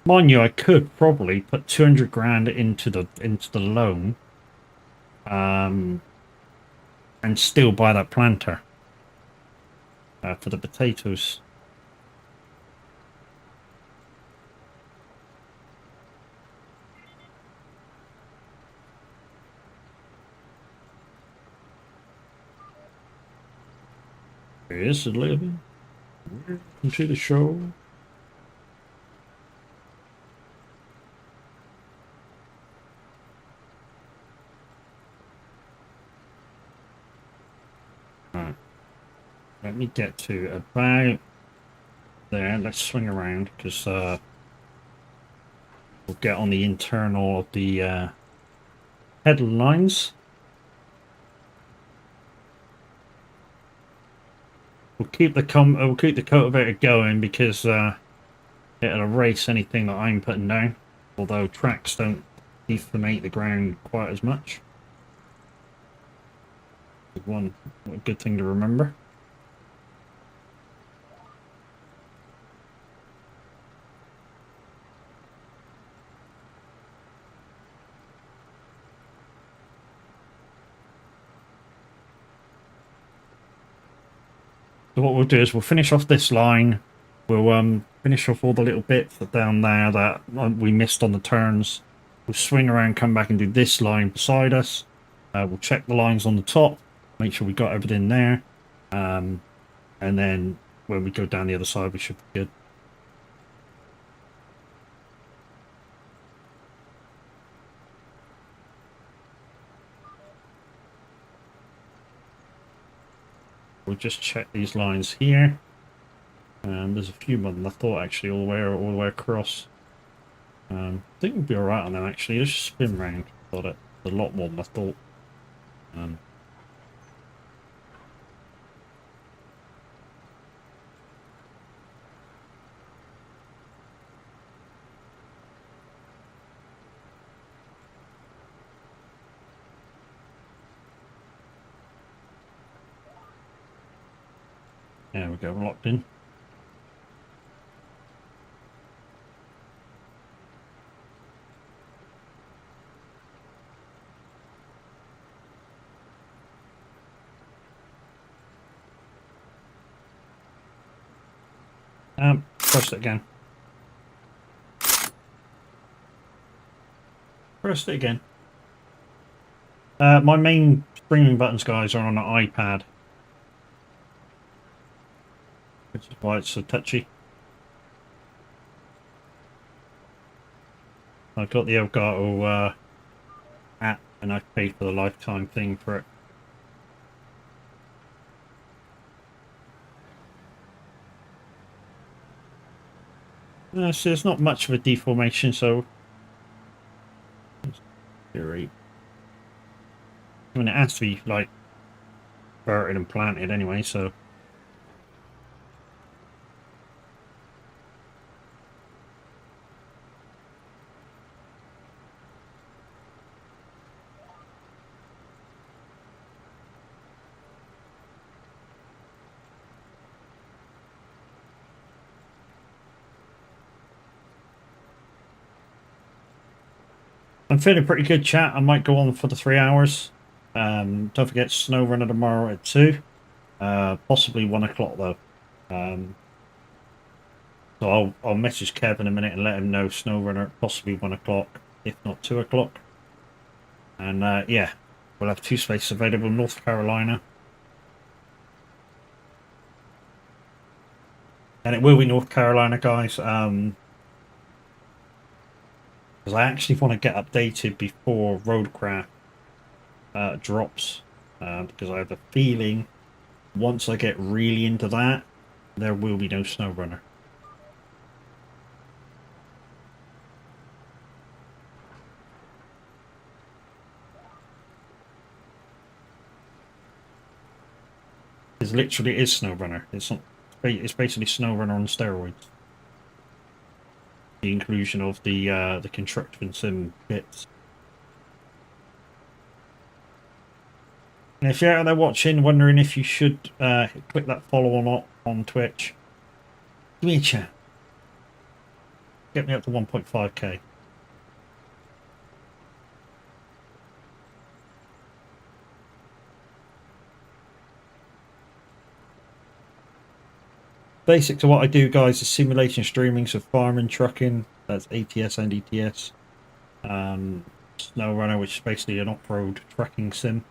Mind you, I could probably put 200 grand into the loan, and still buy that planter for the potatoes. Here's the living. Welcome to the show. Let me get to about there. Let's swing around because we'll get on the internal of the headlines. We'll keep the cultivator going because it'll erase anything that I'm putting down. Although tracks don't deformate the ground quite as much. One good thing to remember. So what we'll do is we'll finish off this line. We'll finish off all the little bits down there that we missed on the turns. We'll swing around, come back and do this line beside us. We'll check the lines on the top. Make sure we got everything there. And then when we go down the other side, we should be good. We'll just check these lines here. And there's a few more than I thought, actually, all the way across. I think we'll be alright on them, actually. Let's just spin round. I thought it was a lot more than I thought. There we go, we're locked in. Press it again. Press it again. My main streaming buttons, guys, are on an iPad, which is why it's so touchy. I've got the Elgato app, and I've paid for the lifetime thing for it. So there's not much of a deformation, so I mean, it has to be like inverted and planted anyway, so I'm feeling pretty good, chat. I might go on for the 3 hours. Don't forget Snow Runner tomorrow at 2. Possibly 1 o'clock though. So I'll message Kev in a minute and let him know Snow Runner at possibly 1 o'clock, if not 2 o'clock. And yeah, we'll have 2 spaces available in North Carolina. And it will be North Carolina, guys. Because I actually want to get updated before Roadcraft drops. Because I have a feeling once I get really into that, there will be no SnowRunner. It literally is SnowRunner. It's not. It's basically SnowRunner on steroids. The inclusion of the construction sim bits. And if you're out there watching, wondering if you should click that follow or not on Twitch, give me a chat. Get me up to 1.5k. Basic to what I do, guys, is simulation streaming, so farming, trucking, that's ATS and ETS. SnowRunner, which is basically an off-road trucking sim.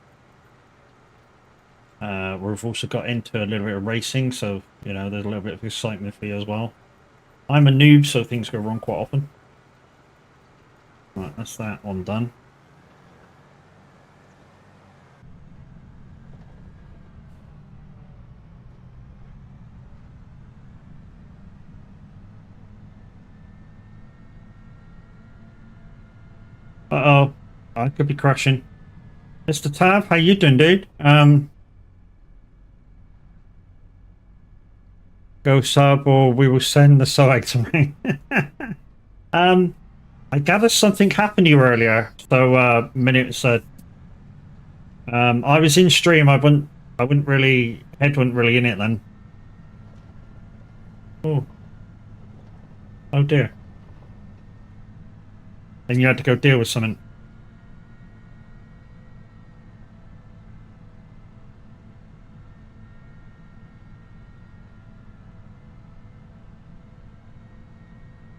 We've also got into a little bit of racing, so, you know, there's a little bit of excitement for you as well. I'm a noob, so things go wrong quite often. Right, that's that one done. Uh-oh, I could be crashing. Mr. Tav, how you doing, dude? Go sub, or we will send the side to me. I gather something happened here earlier. So, Minute said, I was in stream. I wouldn't really, head wasn't really in it then. Oh dear. Then you had to go deal with something.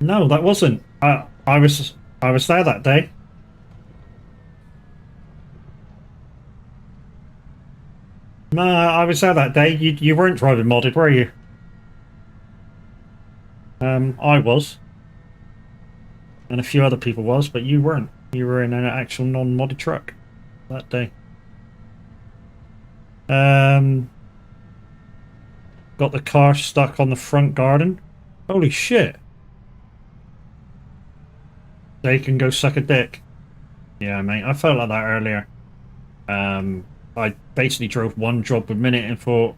No, that wasn't. I was there that day. No, I was there that day. You weren't driving modded, were you? I was, and a few other people was, but you weren't. You were in an actual non-modded truck that day. Got the car stuck on the front garden. Holy shit! They can go suck a dick. Yeah, mate. I felt like that earlier. I basically drove one job per minute and thought,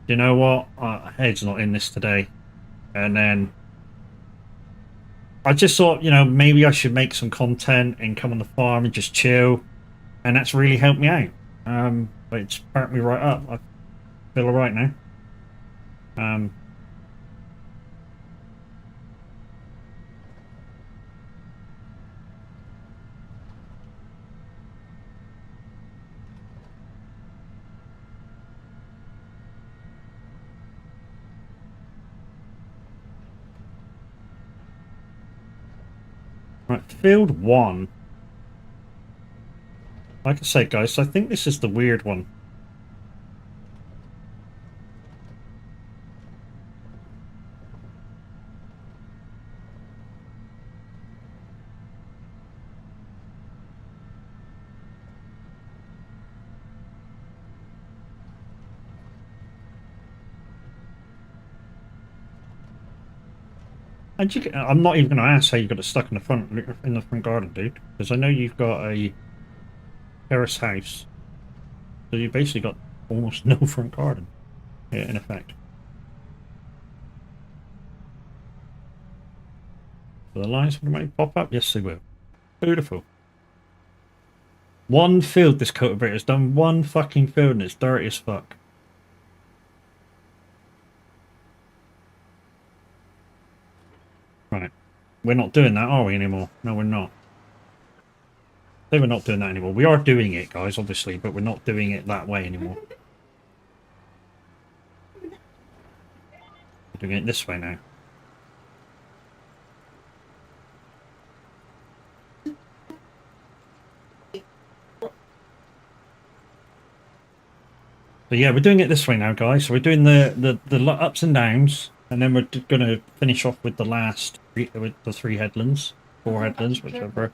you know what, head's not in this today. And then I just thought, you know, maybe I should make some content and come on the farm and just chill. And that's really helped me out. But it's burnt me right up. I feel alright now. Right, field 1. Like I say, guys, I think this is the weird one. I'm not even going to ask how you got it stuck in the front garden, dude, because I know you've got a terrace house, so you basically got almost no front garden, in effect. So the lines might pop up. Yes, they will. Beautiful. One field this cultivator's done. One fucking field, and it's dirty as fuck. Right. We're not doing that, are we, anymore? No, we're not. They were not doing that anymore. We are doing it, guys, obviously, but we're not doing it that way anymore. We're doing it this way now. So yeah, we're doing it this way now, guys. So we're doing the ups and downs, and then we're going to finish off with the last with the 3 headlands, 4 headlands, whichever.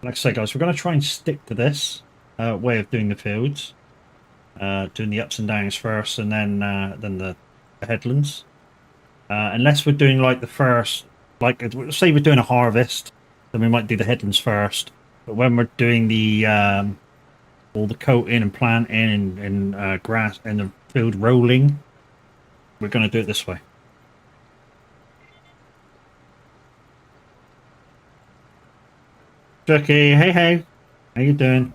Like I say, guys, we're going to try and stick to this way of doing the fields, doing the ups and downs first, and then the headlands. Unless we're doing like the first, like say we're doing a harvest, then we might do the headlands first. But when we're doing the all the coating and planting and grass and the field rolling, we're going to do it this way. Jackie, hey, hey, how you doing?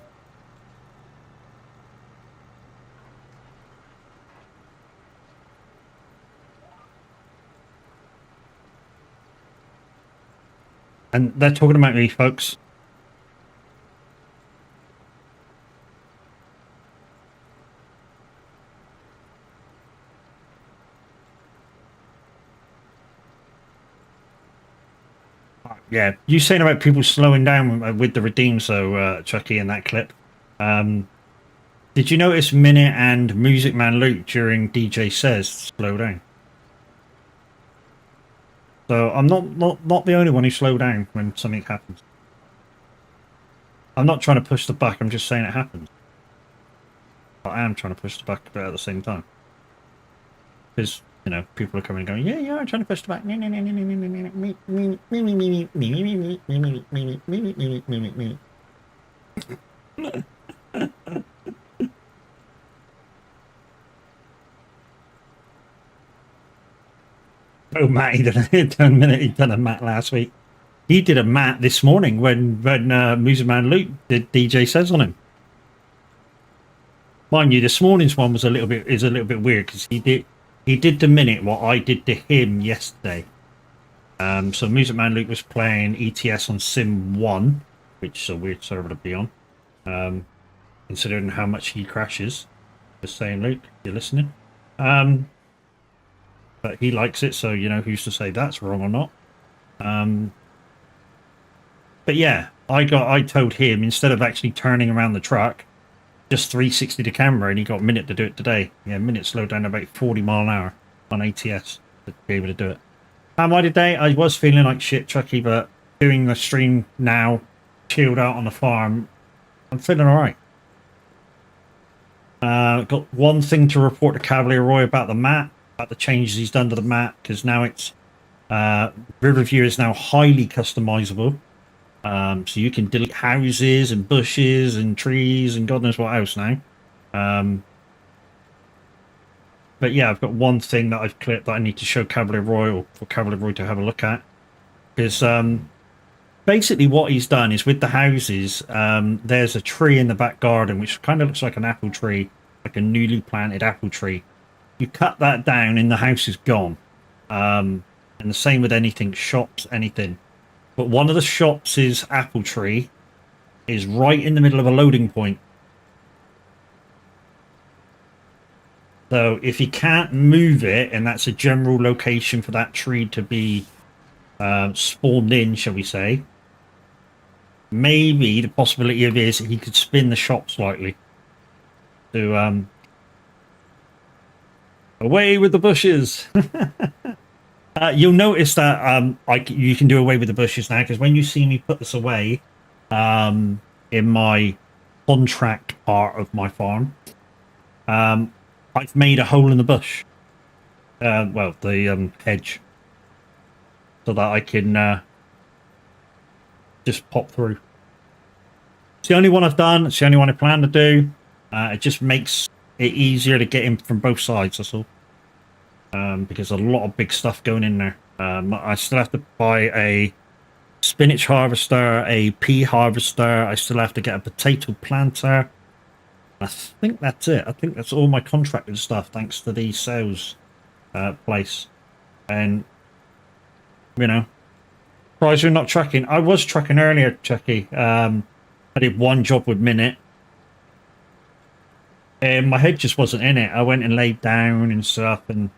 And they're talking about me, folks. Yeah, you saying about people slowing down with the redeems, though, Chucky, in that clip. Did you notice Minute and Music Man Luke during DJ Says slow down? So I'm not the only one who slowed down when something happens. I'm not trying to push the buck, I'm just saying it happens. But I am trying to push the buck a bit at the same time. Because, you know, people are coming and going, yeah, I'm trying to push the buck. Oh, Matt, he done a Matt last week. He did a Matt this morning when Music Man Luke did DJ Says on him. Mind you, this morning's one was a little bit weird because he did the minute what I did to him yesterday. So Music Man Luke was playing ETS on Sim 1, which is a weird server to be on, considering how much he crashes. Just saying, Luke, you're listening. But he likes it, so, you know, who's to say that's wrong or not. But yeah, I told him, instead of actually turning around the truck, just 360 the camera, and he got a minute to do it today. Yeah, minute slowed down to about 40 mile an hour on ATS to be able to do it. How am I today? I was feeling like shit, Chucky, but doing the stream now, chilled out on the farm, I'm feeling alright. Got one thing to report to Cavalier Roy about the map, about the changes he's done to the map, because now it's Riverview is now highly customizable. So you can delete houses and bushes and trees and God knows what else now. But yeah, I've got one thing that I've clipped that I need to show Cavalier Roy, or for Cavalier Roy to have a look at. Because basically what he's done is with the houses, there's a tree in the back garden which kind of looks like an apple tree, like a newly planted apple tree. You cut that down and the house is gone. And the same with anything, shops, anything. But one of the shops' apple tree is right in the middle of a loading point. So if you can't move it, and that's a general location for that tree to be spawned in, shall we say, maybe the possibility of is he could spin the shop slightly. To away with the bushes. You'll notice that you can do away with the bushes now, because when you see me put this away in my contract part of my farm, I've made a hole in the bush. Well, the hedge, so that I can just pop through. It's the only one I've done. It's the only one I plan to do. It just makes it easier to get in from both sides, that's all. Because a lot of big stuff going in there. I still have to buy a spinach harvester, a pea harvester. I still have to get a potato planter. I think that's it. I think that's all my contracted stuff, thanks to the sales place. And, you know, surprised you're not tracking. I was tracking earlier, Chucky. I did one job with Minute. And my head just wasn't in it. I went and laid down and stuff, and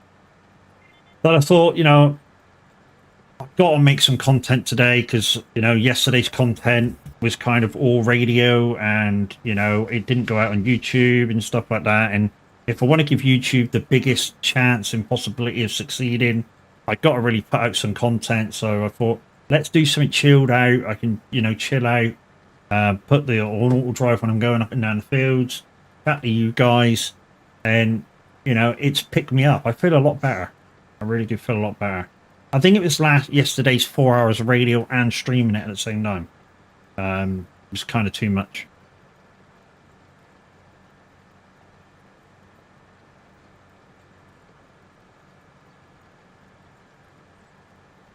but I thought, you know, I've got to make some content today, because, you know, yesterday's content was kind of all radio, and, you know, it didn't go out on YouTube and stuff like that. And if I want to give YouTube the biggest chance and possibility of succeeding, I got to really put out some content. So I thought, let's do something chilled out. I can, you know, chill out, put the on auto drive when I'm going up and down the fields, chat to you guys, and, you know, it's picked me up. I feel a lot better. I really do feel a lot better. I think it was yesterday's 4 hours of radio and streaming it at the same time. It was kind of too much.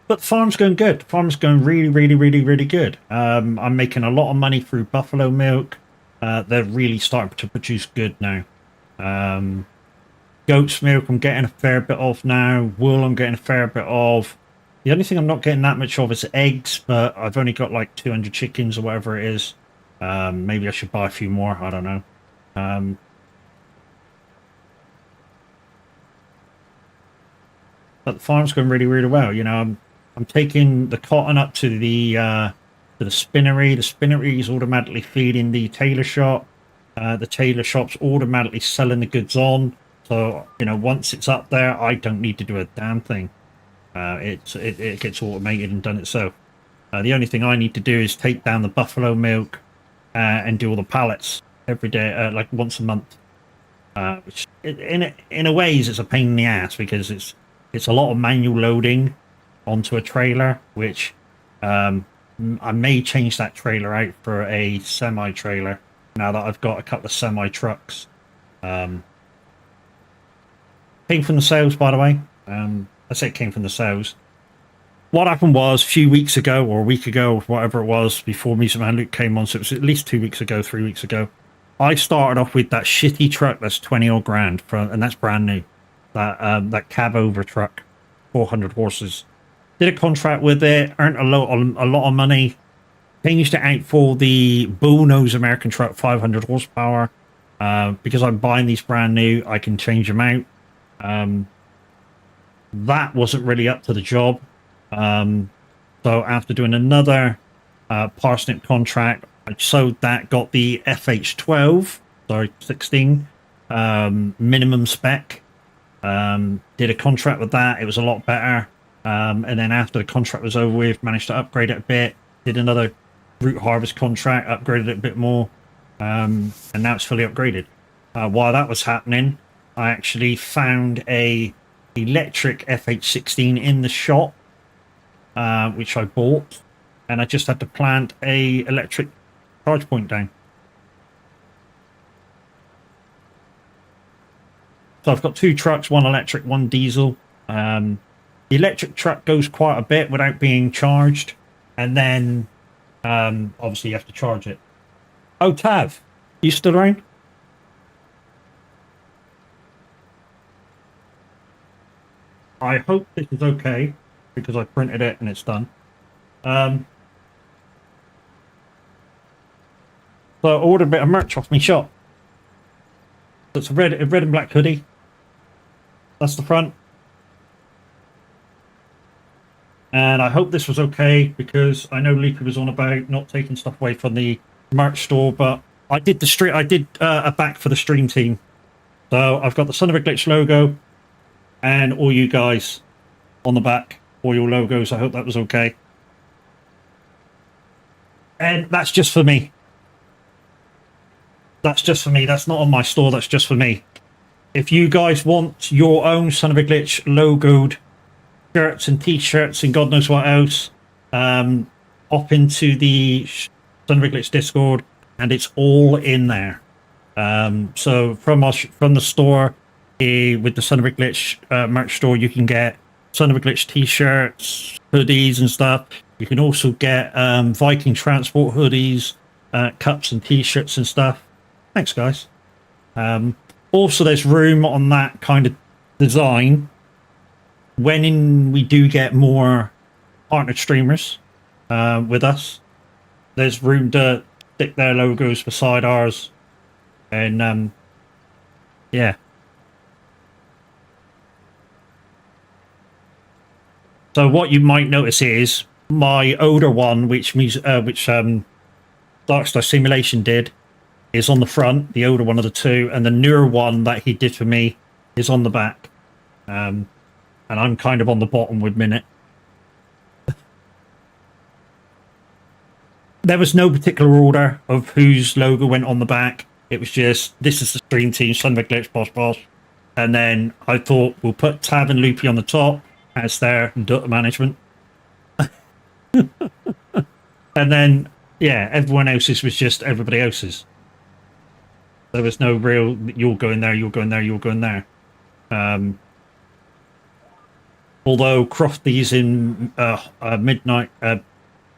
But the farm's going good. The farm's going really, really, really, really good. I'm making a lot of money through buffalo milk. They're really starting to produce good now. Goat's milk I'm getting a fair bit of now. Wool I'm getting a fair bit of. The only thing I'm not getting that much of is eggs, but I've only got like 200 chickens or whatever it is. Maybe I should buy a few more. I don't know. But the farm's going really, really well. You know, I'm taking the cotton up to the spinnery. The spinnery is automatically feeding the tailor shop. The tailor shop's automatically selling the goods on. So, you know, once it's up there, I don't need to do a damn thing. It gets automated and done itself. The only thing I need to do is take down the buffalo milk and do all the pallets every day, like once a month. Which, in a ways, it's a pain in the ass, because it's a lot of manual loading onto a trailer, which I may change that trailer out for a semi-trailer now that I've got a couple of semi-trucks. Came from the sales, by the way. I say it came from the sales. What happened was, a few weeks ago, or a week ago, whatever it was, before Music Man Luke came on, so it was at least 2 weeks ago, 3 weeks ago, I started off with that shitty truck that's 20 odd grand, and that's brand new. That cab over truck, 400 horses. Did a contract with it, earned a lot of money, changed it out for the Bullnose American truck, 500 horsepower. Because I'm buying these brand new, I can change them out. That wasn't really up to the job. So after doing another parsnip contract, I sold that, got the FH12, sorry, 16 minimum spec. Did a contract with that. It was a lot better. And then after the contract was over with, managed to upgrade it a bit. Did another root harvest contract, upgraded it a bit more. And now it's fully upgraded. While that was happening, I actually found a electric FH16 in the shop, which I bought, and I just had to plant a electric charge point down. So I've got two trucks, one electric, one diesel. The electric truck goes quite a bit without being charged, and then obviously you have to charge it. Oh, Tav, you still around? I hope this is okay, because I printed it and it's done. So I ordered a bit of merch off my shop. So it's a red and black hoodie. That's the front. And I hope this was okay, because I know Luca was on about not taking stuff away from the merch store, but I did the stream. I did a back for the stream team. So I've got the Son of a Glitch logo and all you guys on the back, all your logos. I hope that was okay. And that's just for me. That's just for me. That's not on my store. That's just for me. If you guys want your own Son of a Glitch logoed shirts and t-shirts and God knows what else, hop into the Son of a Glitch Discord, and it's all in there. So from the store, with the Son of a Glitch merch store, you can get Son of a Glitch t-shirts, hoodies and stuff. You can also get Viking Transport hoodies, cups and t-shirts and stuff. Thanks, guys. Also, there's room on that kind of design when we do get more partnered streamers with us. There's room to stick their logos beside ours, and yeah. So what you might notice is my older one, which Darkstar Simulation did, is on the front, the older one of the two, and the newer one that he did for me is on the back. And I'm kind of on the bottom with Minute. There was no particular order of whose logo went on the back. It was just, this is the stream team, Son of a Glitch, Boss. And then I thought we'll put Tab and Loopy on the top as their management. And then, yeah, everyone else's was just everybody else's. There was no real, you'll go in there, you'll go in there, you'll go in there. Although Crofty's in Midnight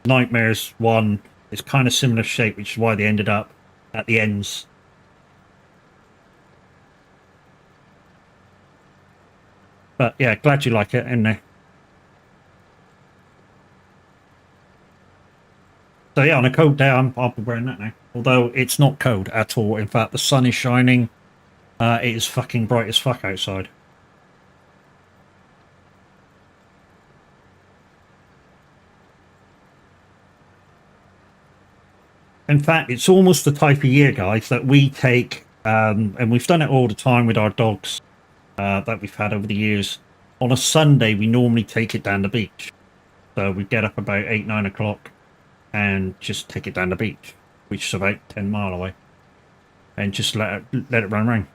Nightmares one is kind of similar shape, which is why they ended up at the ends. But yeah, glad you like it, isn't So yeah, on a cold day, I'll be wearing that now. Although it's not cold at all. In fact, the sun is shining. It is fucking bright as fuck outside. In fact, it's almost the type of year, guys, that we take, and we've done it all the time with our dogs that we've had over the years. On a Sunday, we normally take it down the beach. So we get up about 8, 9 o'clock and just take it down the beach, which is about 10 mile away, and just let it run around.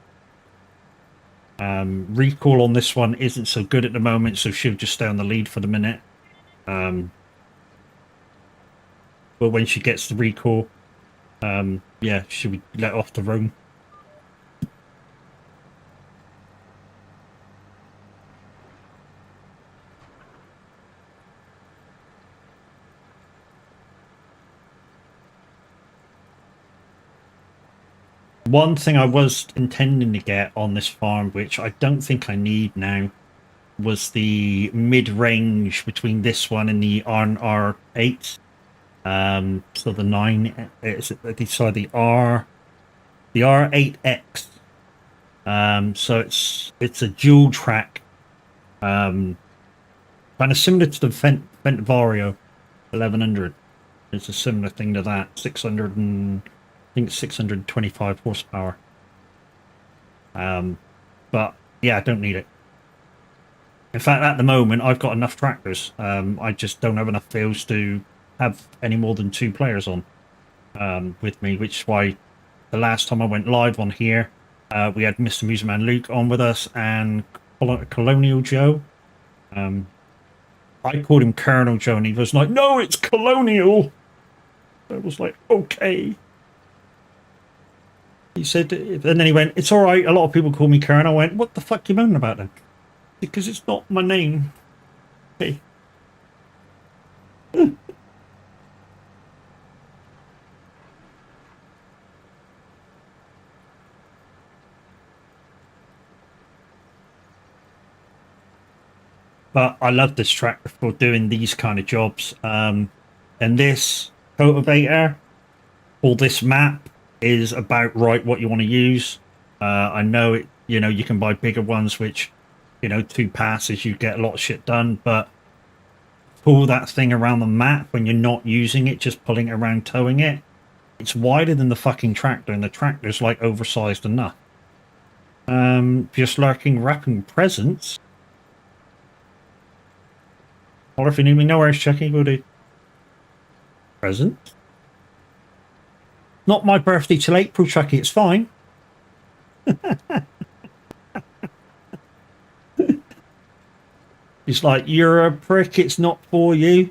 Recall on this one isn't so good at the moment, so she'll just stay on the lead for the minute. But when she gets the recall, yeah, she'll be let off the roam. One thing I was intending to get on this farm, which I don't think I need now, was the mid-range between this one and the R8. So the 9, sorry, the R8X. So it's a dual track, kind of similar to the Fendt Vario 1100. It's a similar thing to that. 600 and I think 625 horsepower. But yeah, I don't need it. In fact, at the moment, I've got enough tractors. I just don't have enough fields to have any more than 2 players on with me, which is why the last time I went live on here, we had Mr. Museman Luke on with us and Colonial Joe. I called him Colonel Joe, and he was like, "No, it's Colonial." I was like, "Okay." He said, and then he went, "It's all right. A lot of people call me Colonel." I went, "What the fuck are you moaning about then?" Because it's not my name. Hey. But I love this tractor for doing these kind of jobs. And this cultivator or this map is about right what you want to use. I know it. You can buy bigger ones, which 2 passes you get a lot of shit done. But pull that thing around the map when you're not using it, just pulling it around, towing it. It's wider than the fucking tractor, and the tractor's like oversized enough. Just lurking, wrapping presents. Or if you need me, no worries, Chucky, will do. Presents? Not my birthday till April, Chucky, it's fine. It's like, you're a prick, it's not for you.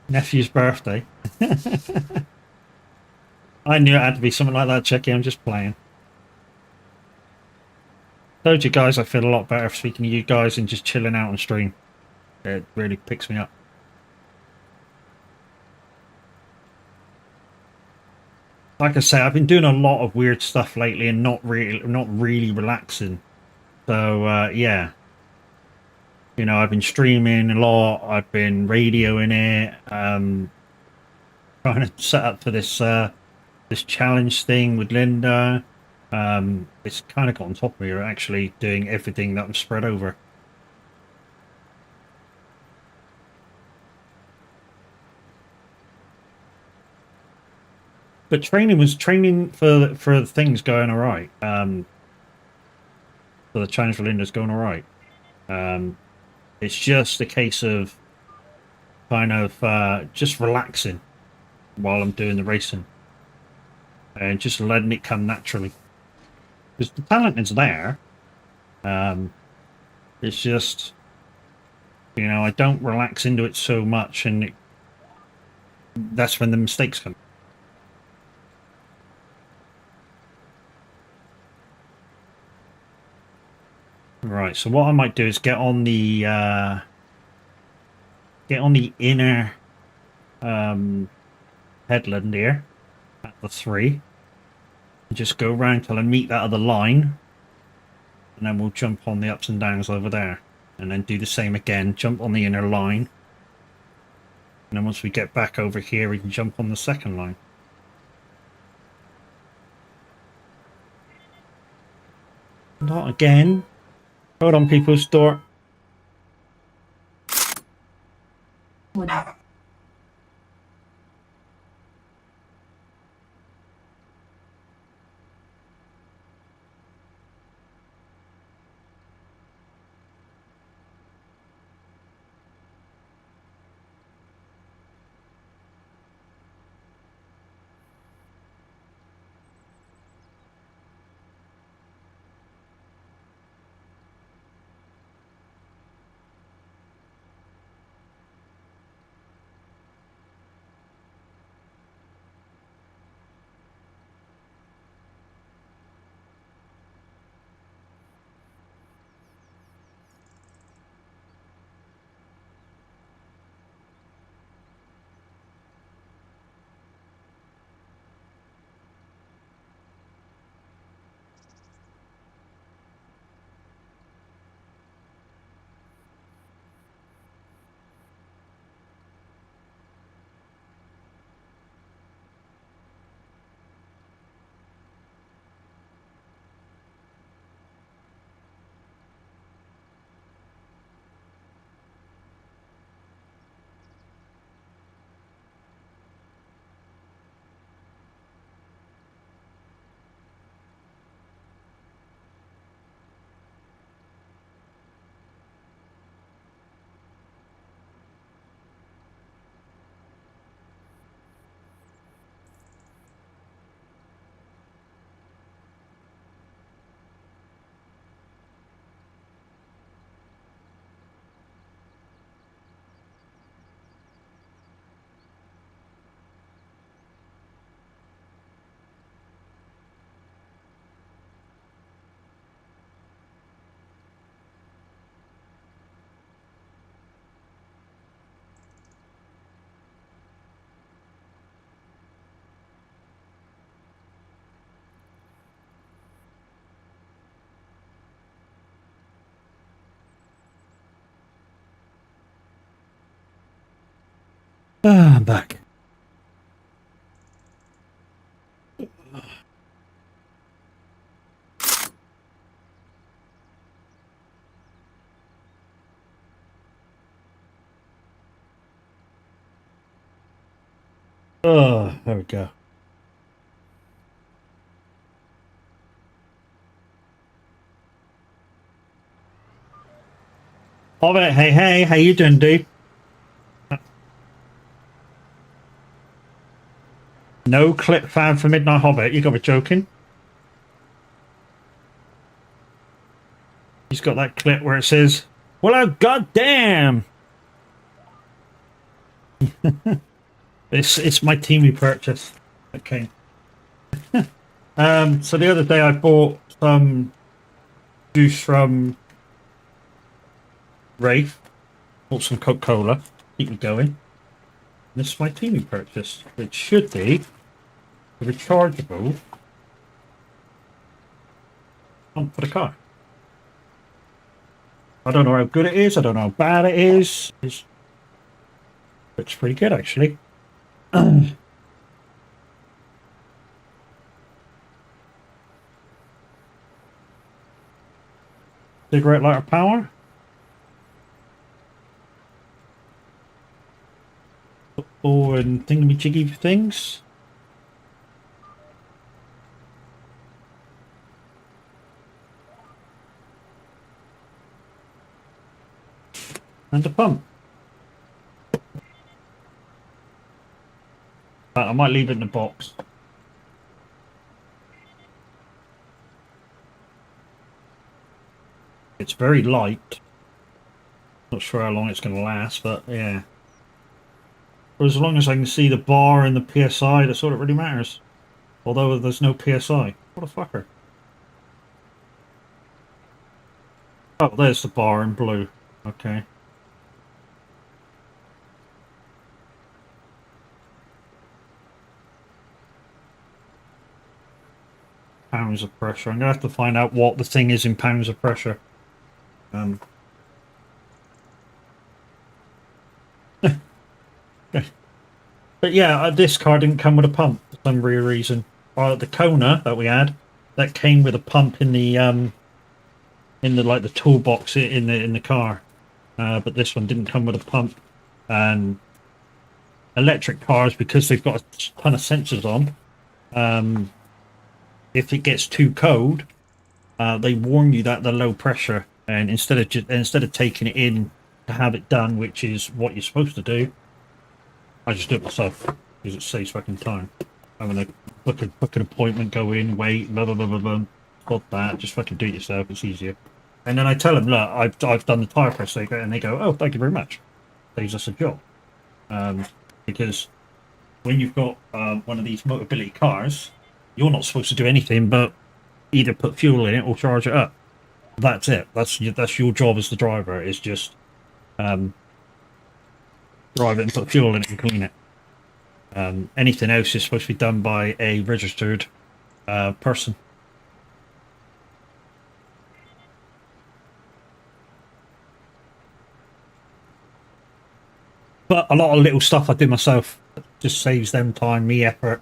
Nephew's birthday. I knew it had to be something like that, Chucky, I'm just playing. Told you guys I feel a lot better speaking to you guys and just chilling out on stream. It really picks me up. Like I say, I've been doing a lot of weird stuff lately and not really relaxing. So yeah, I've been streaming a lot. I've been radioing it, trying to set up for this challenge thing with Linda. It's kind of got on top of me. We're actually doing everything that I'm spread over. But training for things going all right. For the challenge for Linda's going all right. It's just a case of kind of just relaxing while I'm doing the racing and just letting it come naturally. Because the talent is there. It's just, I don't relax into it so much, and that's when the mistakes come. Right. So what I might do is get on the inner headland here at the 3, and just go around till I meet that other line, and then we'll jump on the ups and downs over there, and then do the same again. Jump on the inner line, and then once we get back over here, we can jump on the second line. Not again. Hold on, people's door. Ah, I'm back. Oh, there we go. Hobbit, hey, hey, how you doing, dude? No clip fan for Midnight Hobbit. You got me joking. He's got that clip where it says, "Well, oh, goddamn!" It's my team we purchased. Okay. So the other day I bought some juice from Rafe. Bought some Coca-Cola. Keep me going. This is my team we purchased, which should be a rechargeable pump for the car. I don't know how good it is. I don't know how bad it is. It's pretty good, actually. Cigarette lighter power. Oh, and thingamajiggy things. And a pump. I might leave it in the box. It's very light. Not sure how long it's going to last, but yeah. But as long as I can see the bar and the PSI, that's all that really matters. Although there's no PSI. What a fucker. Oh, there's the bar in blue. Okay. Pounds of pressure. I'm going to have to find out what the thing is in pounds of pressure. Um, but yeah, this car didn't come with a pump for some weird reason. The Kona that we had, that came with a pump in the like the toolbox in the car. But this one didn't come with a pump. And electric cars, because they've got a ton of sensors on, if it gets too cold, they warn you that they're low pressure, and instead of taking it in to have it done, which is what you're supposed to do, I just do it myself because it saves fucking time. Having to book an appointment, go in, wait, blah blah blah blah blah. Stop that. Just fucking do it yourself. It's easier. And then I tell them, look, I've done the tire press, and they go, oh, thank you very much. Saves us a job. Because when you've got one of these mobility cars, you're not supposed to do anything but either put fuel in it or charge it up. That's it. That's your job as the driver. Is just drive it and put fuel in it and clean it. Anything else is supposed to be done by a registered person. But a lot of little stuff I do myself just saves them time, me effort.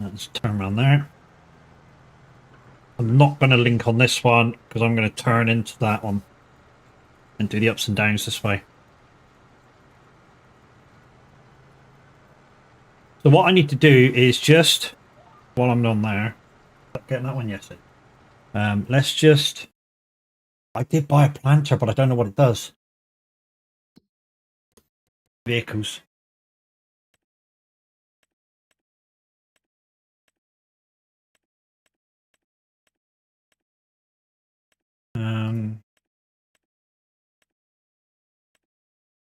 Let's turn around there. I'm not going to link on this one because I'm going to turn into that one and do the ups and downs this way. So what I need to do is just, while I'm on there, getting that one, yes. Let's just, I did buy a planter, but I don't know what it does. Vehicles.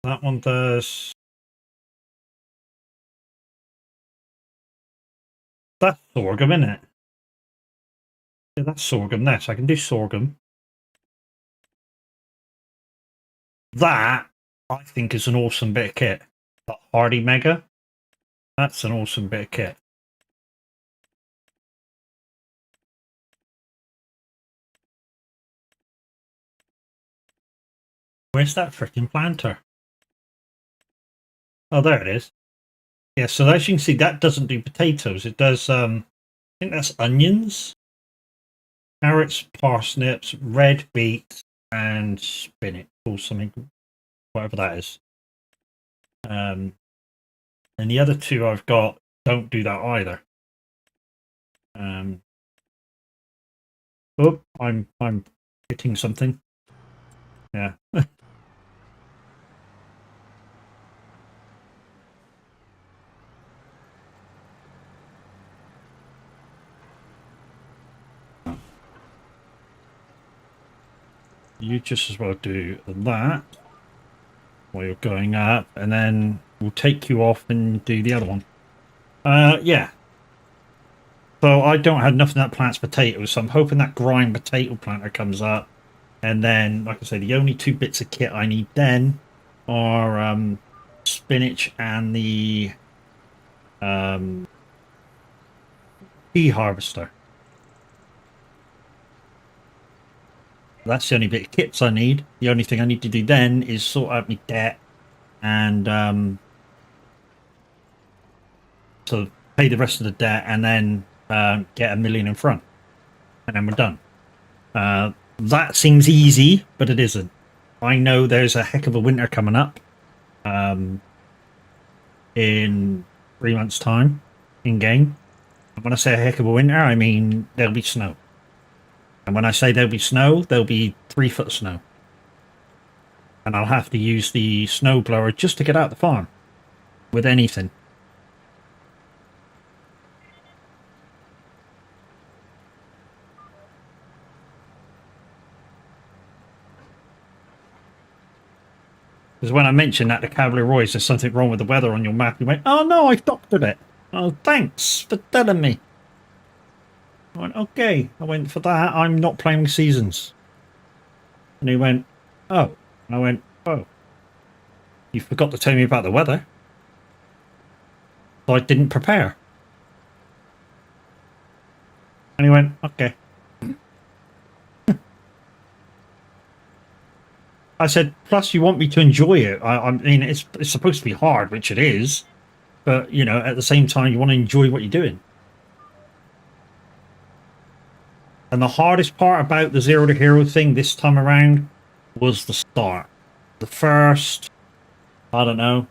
That one does. That's sorghum, isn't it? Yeah, that's sorghum. That I can do sorghum. That I think is an awesome bit of kit. That Hardy Mega. That's an awesome bit of kit. Where's that freaking planter? Oh, there it is. Yeah, so as you can see, that doesn't do potatoes. It does, I think that's onions, carrots, parsnips, red beets, and spinach or something, whatever that is. And the other two I've got don't do that either. Oh, I'm hitting something. Yeah. You just as well do that while you're going up, and then we'll take you off and do the other one. Yeah. So I don't have nothing that plants potatoes, so I'm hoping that grind potato planter comes up. And then, like I say, the only two bits of kit I need then are spinach and the pea harvester. That's the only bit of kits I need. The only thing I need to do then is sort out my debt and so pay the rest of the debt and then get $1 million in front. And then we're done. That seems easy, but it isn't. I know there's a heck of a winter coming up in 3 months' time in game. And when I say a heck of a winter, I mean there'll be snow. And when I say there'll be snow, there'll be 3 foot of snow. And I'll have to use the snow blower just to get out the farm with anything. Because when I mentioned that to Cavalier Royce, there's something wrong with the weather on your map, he went, "Oh no, I've doctored it. Oh, thanks for telling me." I went, "Okay." I went, "For that, I'm not playing seasons." And he went, "Oh." And I went, "Oh, you forgot to tell me about the weather." So I didn't prepare. And he went, "Okay." I said, "Plus, you want me to enjoy it. I mean, it's supposed to be hard, which it is. But, you know, at the same time, you want to enjoy what you're doing." And the hardest part about the Zero to Hero thing this time around was the start. The first, I don't know,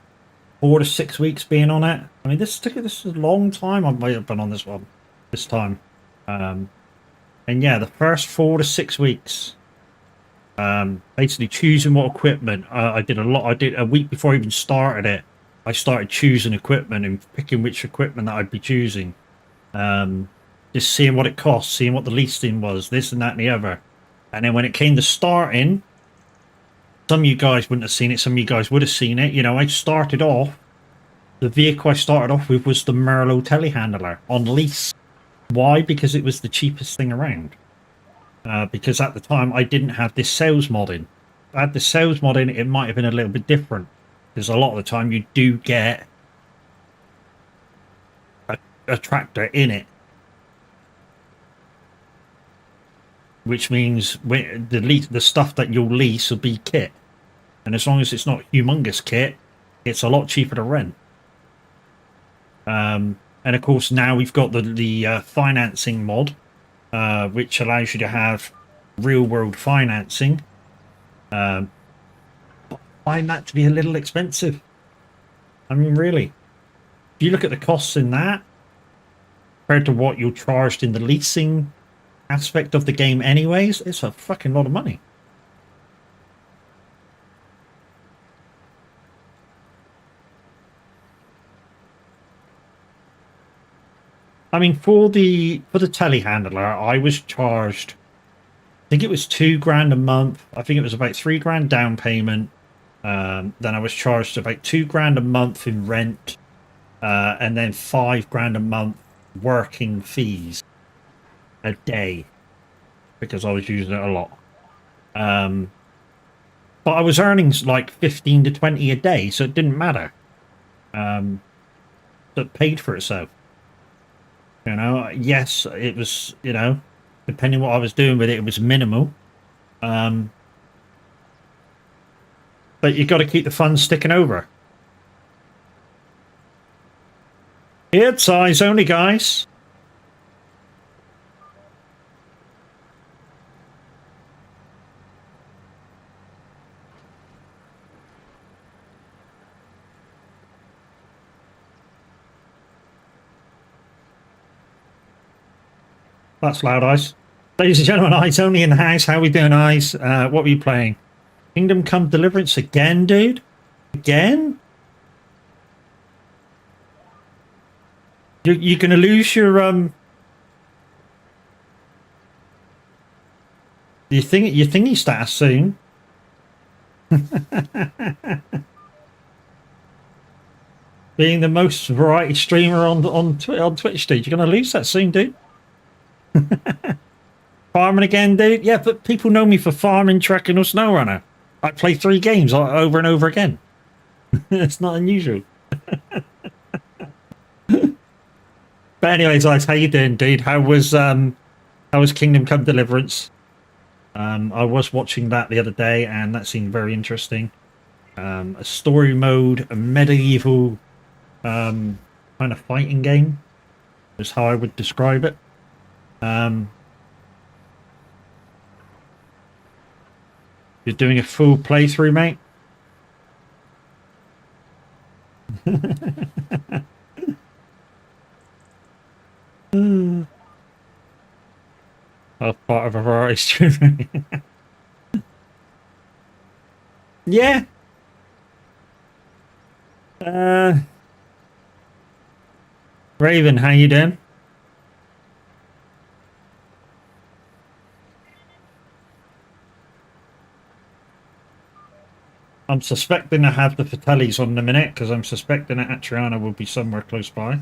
4 to 6 weeks being on it. I mean, this is a long time I might have been on this one this time. And yeah, the first 4 to 6 weeks, basically choosing what equipment. I did a lot. I did a week before I even started it. I started choosing equipment and picking which equipment that I'd be choosing. Just seeing what it cost, seeing what the leasing was, this and that and the other. And then when it came to starting, some of you guys wouldn't have seen it, some of you guys would have seen it. You know, I started off, the vehicle I started off with was the Merlot telehandler on lease. Why? Because it was the cheapest thing around. Because at the time I didn't have this sales modding. If I had the sales modding, it might have been a little bit different. Because a lot of the time you do get a tractor in it. Which means the stuff that you'll lease will be kit. And as long as it's not humongous kit, it's a lot cheaper to rent. And of course, now we've got the financing mod, which allows you to have real world financing. I find that to be a little expensive. I mean, really, if you look at the costs in that compared to what you're charged in the leasing aspect of the game anyways, it's a fucking lot of money. I mean, for the telehandler, I was charged, I think it was $2,000 a month. I think it was about $3,000 down payment. Then I was charged about $2,000 a month in rent, and then $5,000 a month working fees a day because I was using it a lot. But I was earning like 15 to 20 a day, so it didn't matter. So it paid for itself. You know, yes, it was, you know, depending what I was doing with it, it was minimal. But you got to keep the funds sticking over. It's eyes only, guys. That's loud, eyes. Ladies and gentlemen, eyes only in the house. How we doing, eyes? What were you playing? Kingdom Come Deliverance again, dude? Again? You're gonna lose your your thingy status soon. Being the most variety streamer on Twitch, dude, you're gonna lose that soon, dude. Farming again, dude. Yeah, but people know me for farming, trekking, or SnowRunner. I play 3 games over and over again. It's not unusual. But anyways, guys, how you doing, dude? How was Kingdom Come Deliverance? I was watching that the other day, and that seemed very interesting. A story mode, a medieval kind of fighting game is how I would describe it. You're doing a full playthrough, mate? Oh, part of a variety stream. Yeah. Raven, how you doing? I'm suspecting I have the Fatales on in a minute, because I'm suspecting that Atriana will be somewhere close by.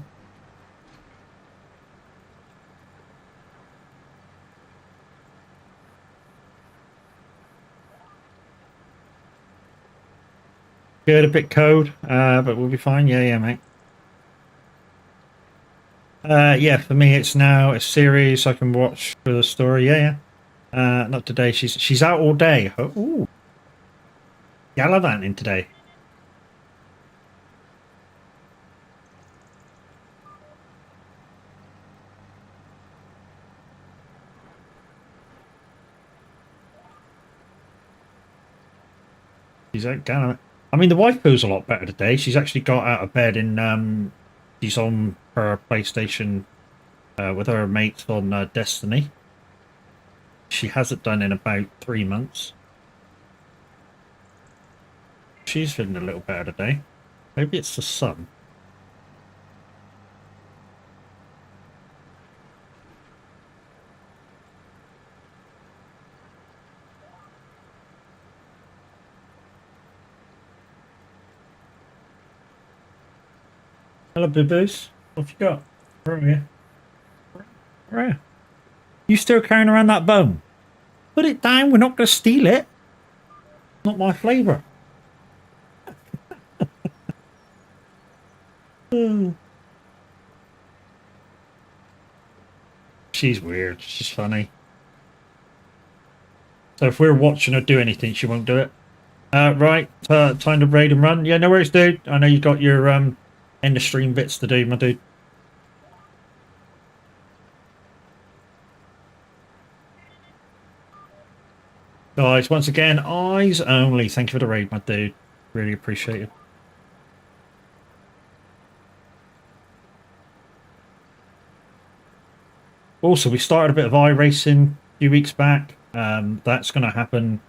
Good, a bit cold, but we'll be fine. Yeah, mate. Yeah, for me, it's now a series I can watch for the story. Yeah. Not today. She's out all day. Ooh, gallivanting today. She's out gallivanting. I mean, the wife feels a lot better today. She's actually got out of bed and she's on her PlayStation with her mates on Destiny. She hasn't done in about 3 months. She's feeling a little better today. Maybe it's the sun. Hello, boo-boos. What have you got? Where are you? Where are you? You still carrying around that bone? Put it down. We're not going to steal it. Not my flavour. She's weird. She's funny. So if we're watching her do anything, she won't do it. Right. Time to raid and run. Yeah, no worries, dude. I know you got your end of stream bits to do, my dude. Guys, once again, eyes only. Thank you for the raid, my dude. Really appreciate it. Also, we started a bit of iRacing a few weeks back. That's going to happen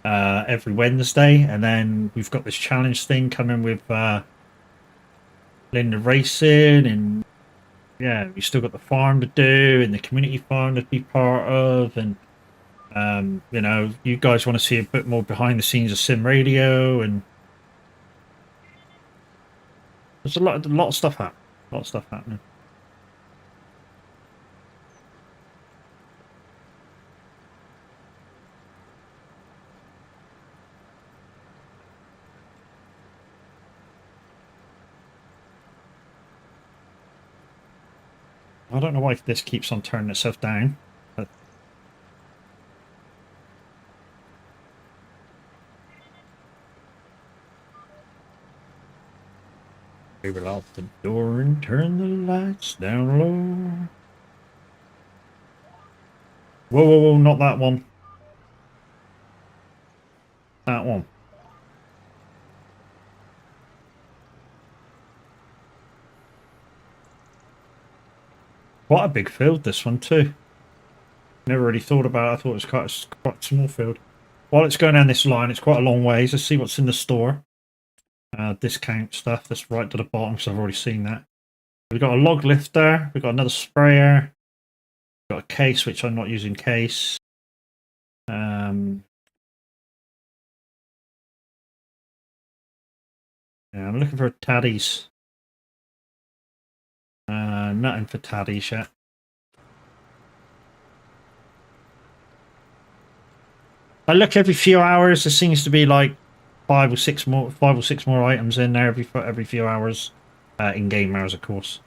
every Wednesday, and then we've got this challenge thing coming with Linda Racing, and yeah, we still got the farm to do and the community farm to be part of, and you know, you guys want to see a bit more behind the scenes of Sim Radio, and there's a lot of stuff happening. A lot of stuff happening. I don't know why this keeps on turning itself down. But Cable out the door and turn the lights down low. Whoa, whoa, whoa, not that one. That one. Quite a big field, this one, too. Never really thought about it. I thought it was quite a small field. While it's going down this line, it's quite a long ways. Let's see what's in the store. Discount stuff. That's right to the bottom, because I've already seen that. We've got a log lift there. We've got another sprayer. We've got a case, which I'm not using case. Yeah, I'm looking for taddies. Nothing for taddies yet. I look every few hours. There seems to be like five or six more items in there every few hours, in game hours, of course.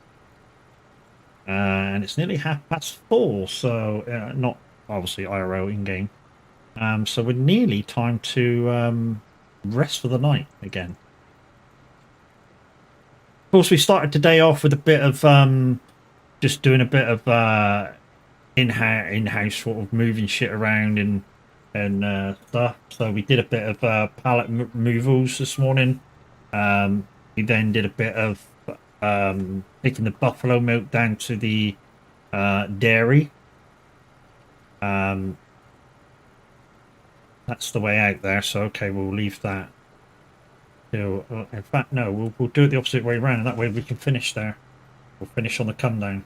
And it's nearly 4:30, so not obviously IRL in game. So we're nearly time to rest for the night again. Of course, we started today off with a bit of just doing a bit of in-house sort of moving shit around and stuff. So we did a bit of pallet movals this morning. We then did a bit of taking the buffalo milk down to the dairy. That's the way out there. So okay, we'll leave that. In fact, no, we'll do it the opposite way around, and that way we can finish there. We'll finish on the come down.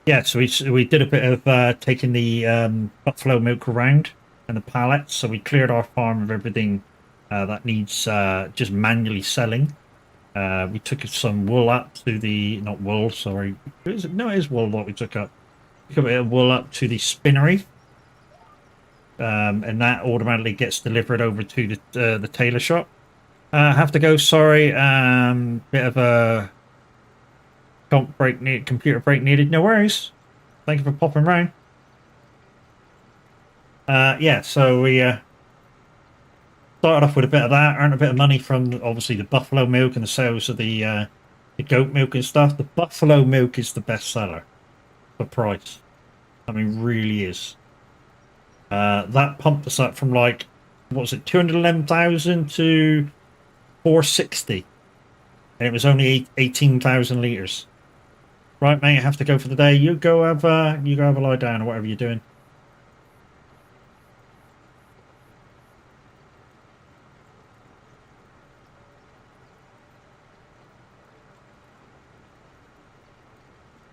Yeah, so we did a bit of taking the buffalo milk around and the pallets. So we cleared our farm of everything that needs just manually selling. We took some wool up to the not wool, sorry. Is it? No, it is wool what we took up. We took a bit of wool up to the spinnery, and that automatically gets delivered over to the tailor shop. Have to go. Sorry, bit of a computer break needed. No worries. Thank you for popping round. Yeah, so we started off with a bit of that, earned a bit of money from obviously the buffalo milk and the sales of the goat milk and stuff. The buffalo milk is the best seller for price. I mean, really is. That pumped us up from like, what was it, 211,000 to 460, and it was only 18,000 liters. Right, mate, I have to go for the day. You go have a lie down or whatever you're doing.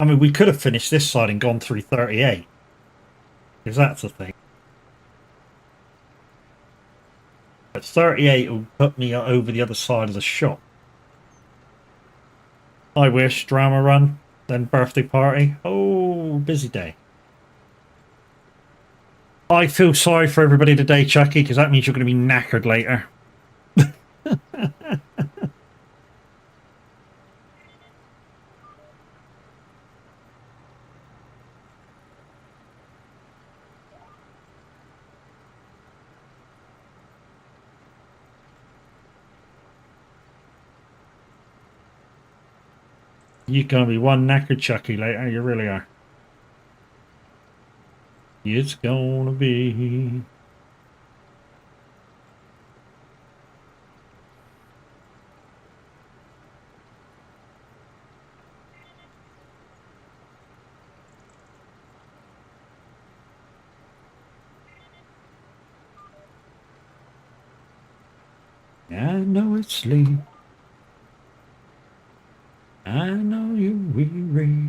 I mean, we could have finished this side and gone through 38, because that's the thing. But 38 will put me over the other side of the shop. I wish. Drama run, then birthday party. Oh, busy day. I feel sorry for everybody today, Chucky, because that means you're going to be knackered later. You're going to be one knackered Chucky later. You really are. It's going to be. I know it's sleep. I know you're weary.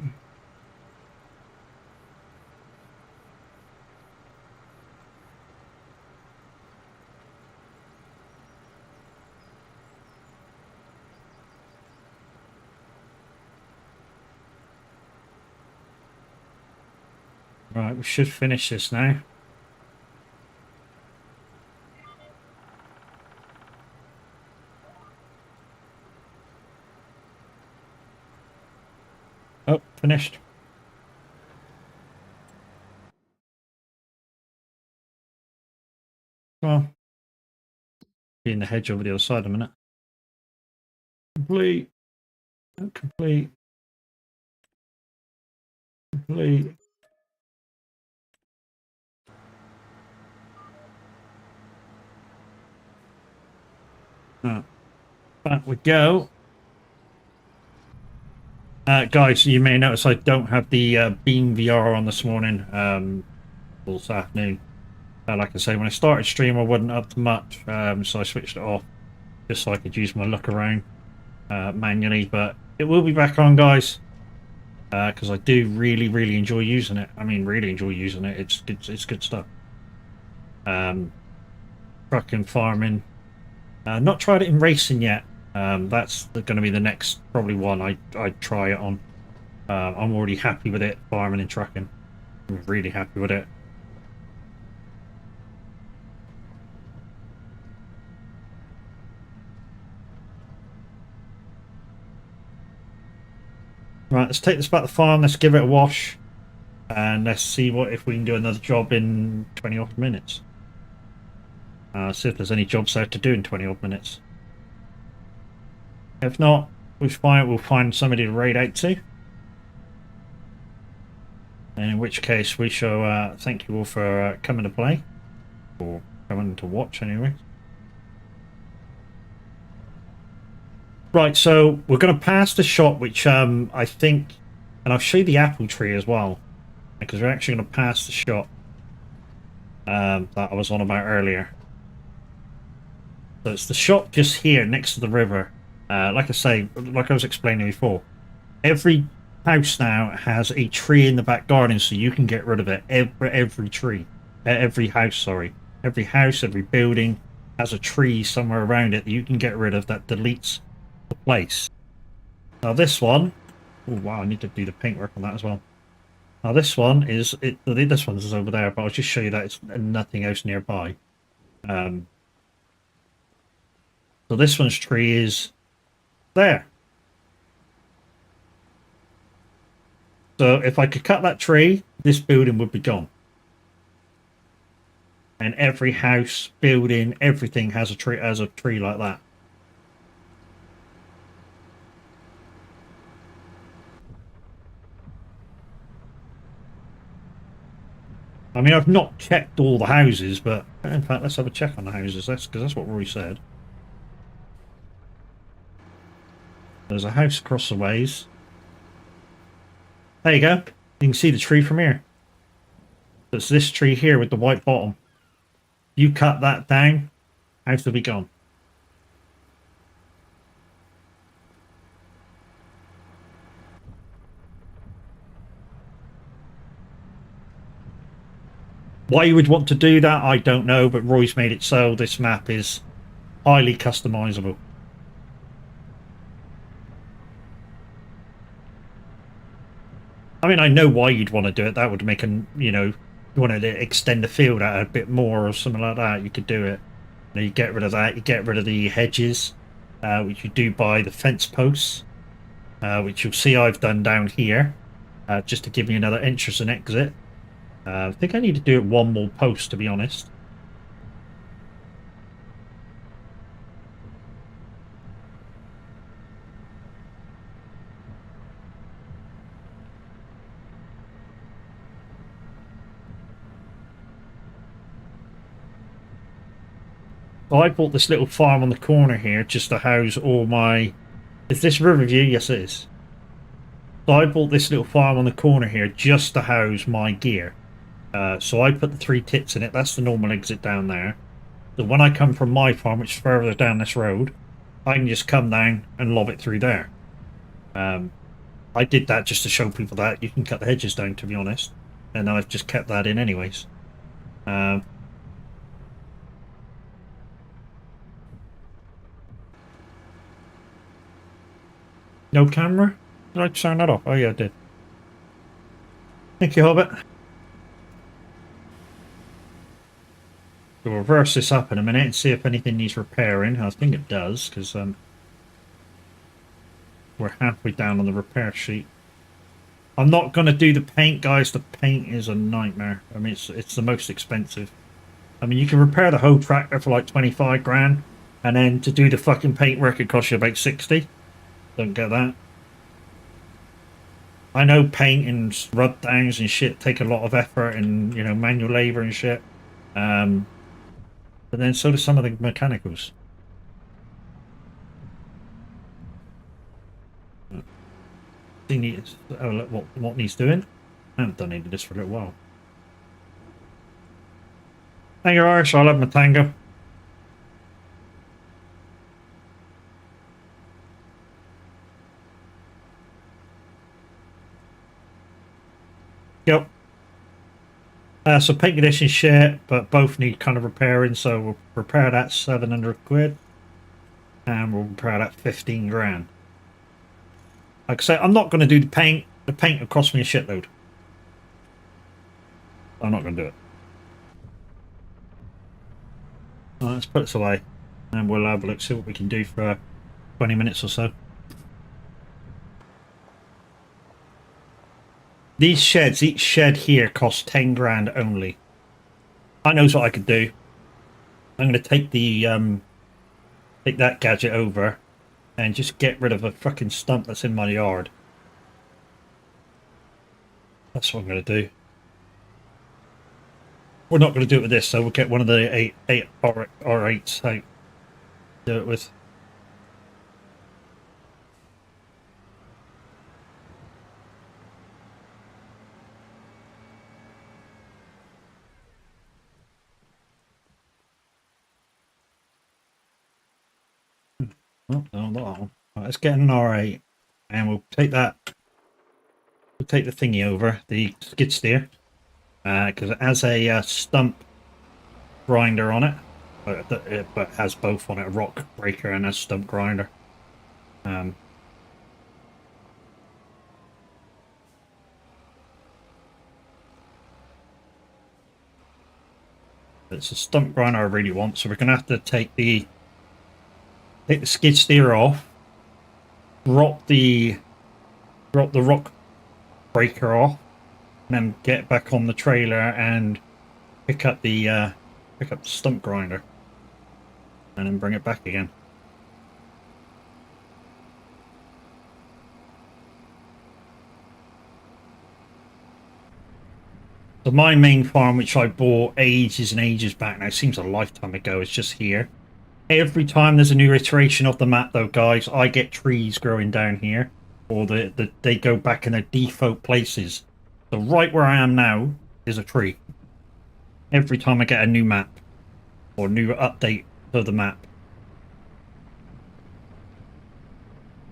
Right, we should finish this now. Oh, finished. Well, Be in the hedge over the other side in a minute. Complete. Complete. Complete. Back we go. Guys, you may notice I don't have the Beam VR on this morning, this afternoon. Like I say, when I started stream, I wasn't up to much, so I switched it off just so I could use my look around manually. But it will be back on, guys, because I do really enjoy using it. I mean, really enjoy using it. It's good stuff. Trucking, farming. Not tried it in racing yet. That's going to be the next probably one I'd try it on. I'm already happy with it, farming and trucking. I'm really happy with it. Right, let's take this back to the farm, let's give it a wash, and let's see if we can do another job in 20 odd minutes. See if there's any jobs there to do in 20 odd minutes. If not, we'll find somebody to raid out to. And in which case we shall thank you all for coming to play, or coming to watch anyway. Right, so we're going to pass the shop, which I think, and I'll show you the apple tree as well, because we're actually going to pass the shop that I was on about earlier. So it's the shop just here next to the river. Like I say, like I was explaining before, every house now has a tree in the back garden, so you can get rid of it. Every tree, every house, sorry, every house, every building has a tree somewhere around it that you can get rid of that deletes the place. Now this one, oh wow, I need to do the paintwork on that as well. Now this one is this one's over there, but I'll just show you that it's nothing else nearby. So this one's tree is there. So if I could cut that tree, this building would be gone. And every house, building, everything has a tree like that. I mean, I've not checked all the houses, but in fact, let's have a check on the houses. Because that's what Roy said. There's a house across the ways. There you go. You can see the tree from here. So it's this tree here with the white bottom. You cut that down, house will be gone. Why you would want to do that, I don't know, but Roy's made it so this map is highly customizable. I mean, I know why you'd want to do it. That would make you want to extend the field out a bit more or something like that. You could do it. You get rid of that. You get rid of the hedges, which you do by the fence posts, which you'll see I've done down here, just to give me another entrance and exit. I think I need to do it one more post, to be honest. So I bought this little farm on the corner here just to house all my... Is this Riverview? Yes, it is. So I bought this little farm on the corner here just to house my gear. So I put the 3 tits in it. That's the normal exit down there. So when I come from my farm, which is further down this road, I can just come down and lob it through there. I did that just to show people that you can cut the hedges down, to be honest. And I've just kept that in anyways. No camera? Did I turn that off? Oh yeah, I did. Thank you, Hobbit. We'll reverse this up in a minute and see if anything needs repairing. I think it does, because we're halfway down on the repair sheet. I'm not going to do the paint, guys. The paint is a nightmare. I mean, it's the most expensive. I mean, you can repair the whole tractor for like 25 grand, And then to do the fucking paintwork, it costs you about 60. Don't get that. I know paint and rub downs and shit take a lot of effort and, you know, manual labor and shit. But then so do some of the mechanicals. He needs, oh, look, what needs doing? I haven't done any of this for a little while. Thank you, Irish. I'll have my tango. Yep. So paint condition shit, but both need kind of repairing. So we'll repair that 700 quid, and we'll repair that 15 grand. Like I say, I'm not going to do the paint. The paint will cost me a shitload. I'm not going to do it. Right, let's put this away, and we'll have a look, see what we can do for 20 minutes or so. These sheds, each shed here costs 10 grand only. I knows what I could do. I'm going to take the take that gadget over and just get rid of a fucking stump that's in my yard. That's what I'm going to do. We're not going to do it with this, so we'll get one of the 8 R8s out. Do it with. Oh, no, not that one. Right, let's get an R8, and we'll take that. We'll take the thingy over, the skid steer, because it has a stump grinder on it, but has both on it, a rock breaker and a stump grinder. It's a stump grinder I really want, so we're gonna have to take the skid steer off, drop the rock breaker off, and then get back on the trailer and pick up the stump grinder, and then bring it back again. So my main farm, which I bought ages and ages back now, seems a lifetime ago, is just here. Every time there's a new iteration of the map, though, guys, I get trees growing down here, or they go back in their default places. So right where I am now is a tree. Every time I get a new map or new update of the map.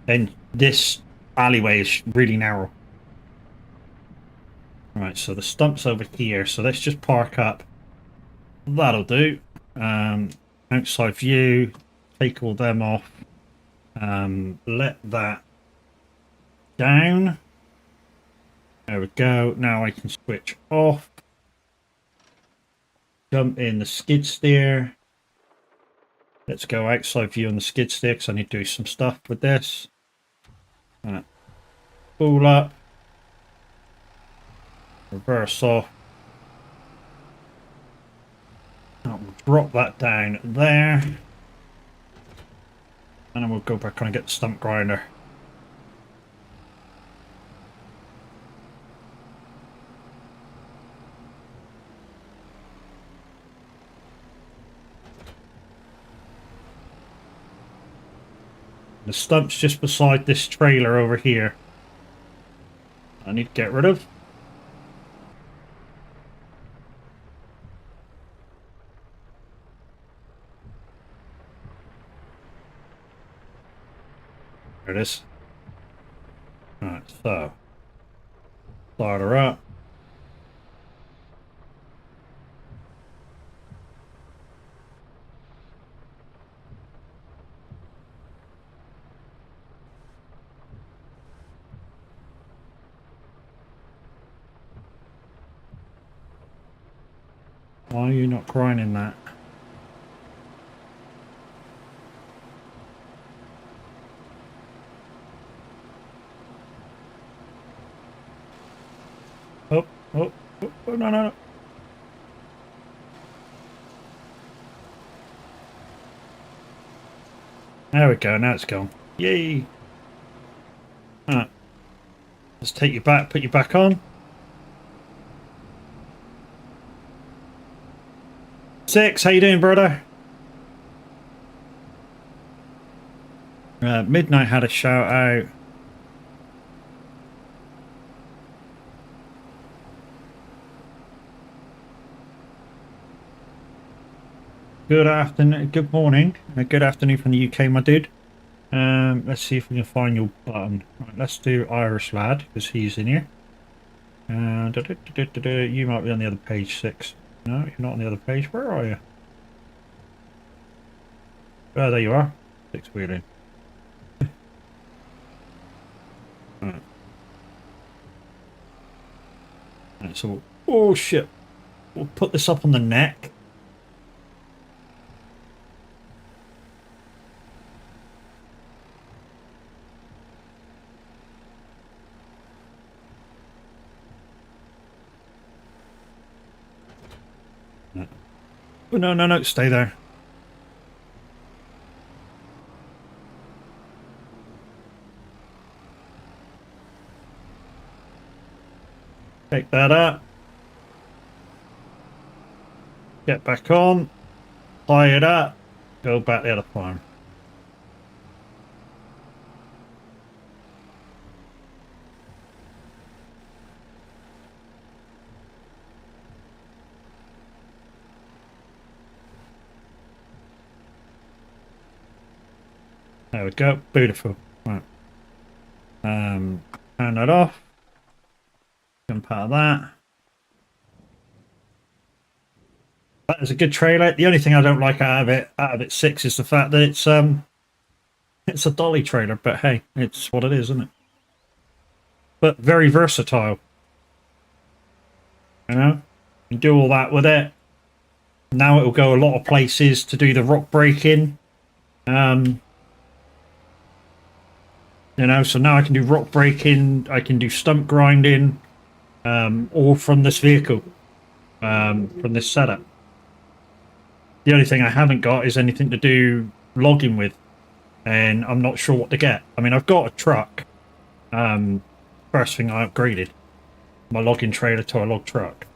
And this alleyway is really narrow. Right, so the stump's over here, so let's just park up. That'll do. Outside view, take all them off. Let that down. There we go. Now I can switch off. Jump in the skid steer. Let's go outside view on the skid steer because I need to do some stuff with this. Pull up. Reverse off. I'll drop that down there. And then we'll go back on and get the stump grinder. The stump's just beside this trailer over here. I need to get rid of. There it is. Alright, so start her up. Why are you not grinding that? Oh, oh, oh, oh, no, no, no. There we go. Now it's gone. Yay! Alright. Let's take you back. Put you back on. Six, how you doing, brother? Midnight had a shout out. Good afternoon, good morning, good afternoon from the UK, my dude. Let's see if we can find your button. Right, let's do Irish lad because he's in here. You might be on the other page, 6. No, you're not on the other page. Where are you? Oh, there you are. 6 wheeling. Right. Right, so, oh shit. We'll put this up on the neck. No. Oh, no, no, no, stay there. Take that up. Get back on. Tie it up. Go back the other farm. There we go. Beautiful. Right. Turn that off. Jump out of that. That is a good trailer. The only thing I don't like out of it 6 is the fact that it's a dolly trailer, but hey, it's what it is, isn't it? But very versatile. You know? You can do all that with it. Now it will go a lot of places to do the rock breaking. You know, so now I can do rock breaking, I can do stump grinding, all from this vehicle, from this setup. The only thing I haven't got is anything to do logging with, and I'm not sure what to get. I mean, I've got a truck. First thing I upgraded my logging trailer to a log truck.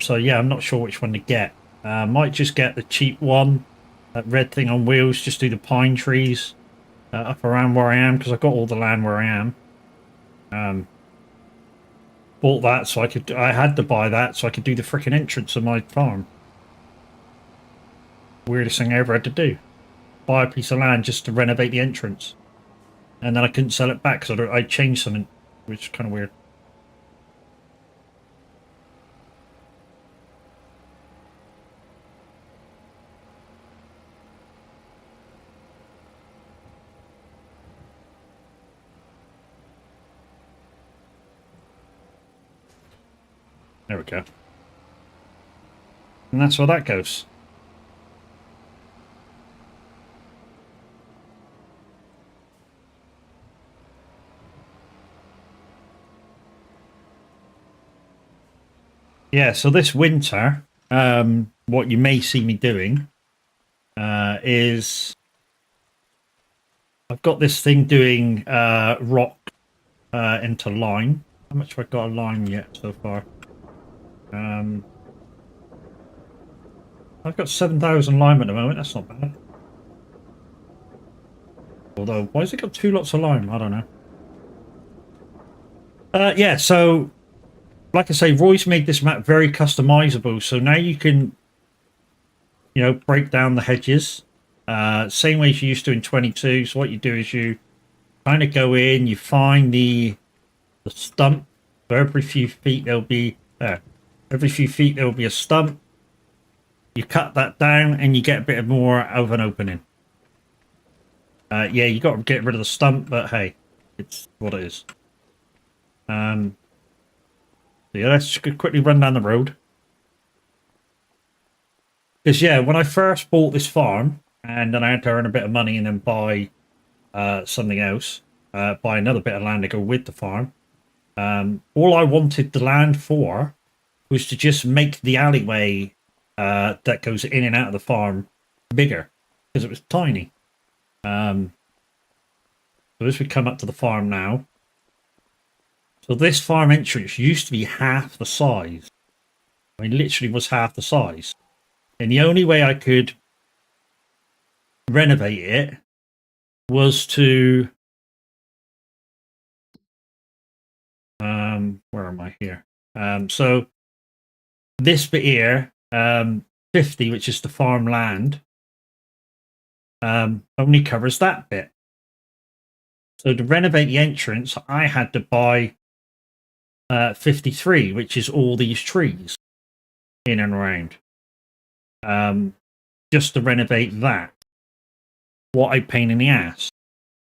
So yeah, I'm not sure which one to get. Might just get the cheap one. That red thing on wheels, just do the pine trees up around where I am, because I've got all the land where I am. Bought that so I had to buy that so I could do the freaking entrance of my farm. Weirdest thing I ever had to do. Buy a piece of land just to renovate the entrance. And then I couldn't sell it back because I changed something, which is kind of weird. There we go. And that's where that goes. Yeah, so this winter, what you may see me doing is I've got this thing doing rock into lime. How much have I got of lime yet so far? I've got 7,000 lime at the moment. That's not bad. Although, why has it got 2 lots of lime? I don't know. Yeah, so like I say, Roy's made this map very customizable. So now you can, you know, break down the hedges. Same way as you used to in 22. So what you do is you kind of go in, you find the stump. So every few feet there'll be every few feet there'll be a stump. You cut that down and you get a bit more of an opening. Yeah, you got to get rid of the stump, but hey, it's what it is. So yeah, let's quickly run down the road. Because yeah, when I first bought this farm, and then I had to earn a bit of money and then buy something else, buy another bit of land to go with the farm. All I wanted the land for was to just make the alleyway that goes in and out of the farm bigger because it was tiny. So as we come up to the farm now, so this farm entrance used to be half the size. I mean, literally was half the size. And the only way I could renovate it was to where am I here? So this bit here, 50, which is the farmland, only covers that bit. So to renovate the entrance, I had to buy 53, which is all these trees in and around, just to renovate that. What a pain in the ass.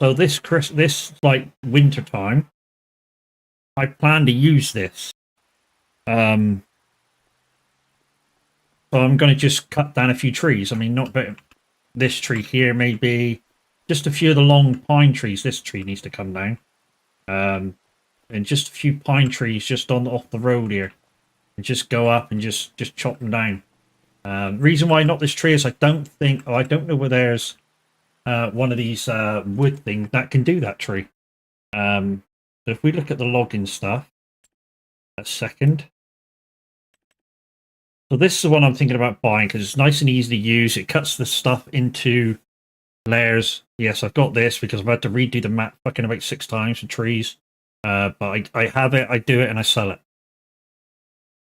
So this like winter time, I plan to use this. So I'm going to just cut down a few trees. I mean, not but this tree here, maybe just a few of the long pine trees. This tree needs to come down, and just a few pine trees just off the road here, and just go up and just chop them down. Reason why not this tree is I don't know where there's one of these wood things that can do that tree. So if we look at the logging stuff, a second. So this is the one I'm thinking about buying because it's nice and easy to use. It cuts the stuff into layers. Yes, I've got this because I've had to redo the map fucking about 6 times for trees. But I have it, I do it, and I sell it.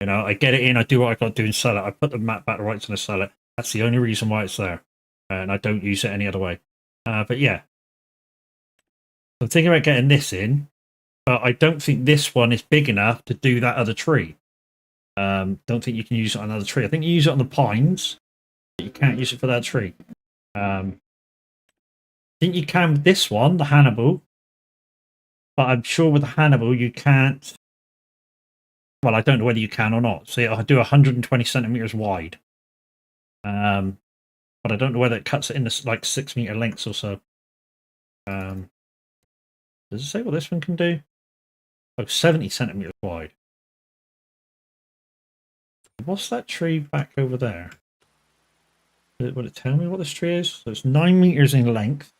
You know, I get it in, I do what I got to do and sell it. I put the map back to rights and I sell it. That's the only reason why it's there. And I don't use it any other way. But yeah. I'm thinking about getting this in. But I don't think this one is big enough to do that other tree. Don't think you can use it on another tree. I think you use it on the pines, but you can't use it for that tree. I think you can with this one, the Hannibal, but I'm sure with the Hannibal you can't. Well, I don't know whether you can or not. So I'll do 120 centimeters wide, but I don't know whether it cuts it in this like 6 meter lengths or so. Does it say what this one can do? Oh, 70 centimeters wide. What's that tree back over there? Will it tell me what this tree is? So it's 9 meters in length.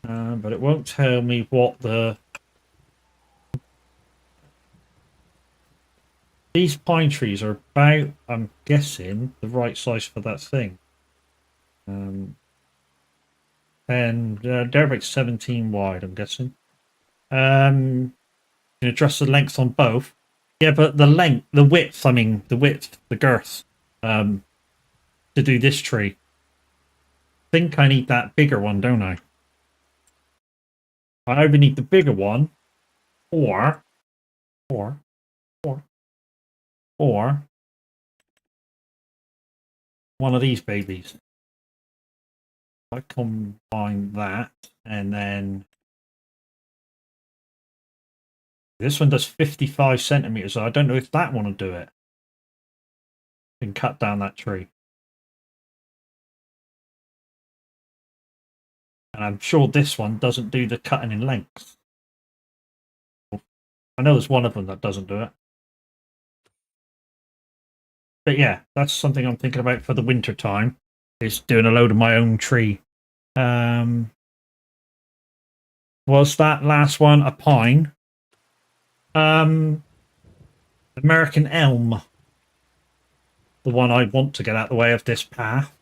But it won't tell me what the... These pine trees are about, I'm guessing, the right size for that thing. And they're about 17 wide, I'm guessing. You can adjust the length on both. Yeah, but the length, the width, the girth, to do this tree. I think I need that bigger one, don't I? I either need the bigger one, or one of these babies. I combine that, and then this one does 55 centimeters, so I don't know if that one will do it. And cut down that tree. And I'm sure this one doesn't do the cutting in length. I know there's one of them that doesn't do it. But yeah, that's something I'm thinking about for the winter time, is doing a load of my own tree. Was that last one a pine? American elm. The one I want to get out of the way of this path.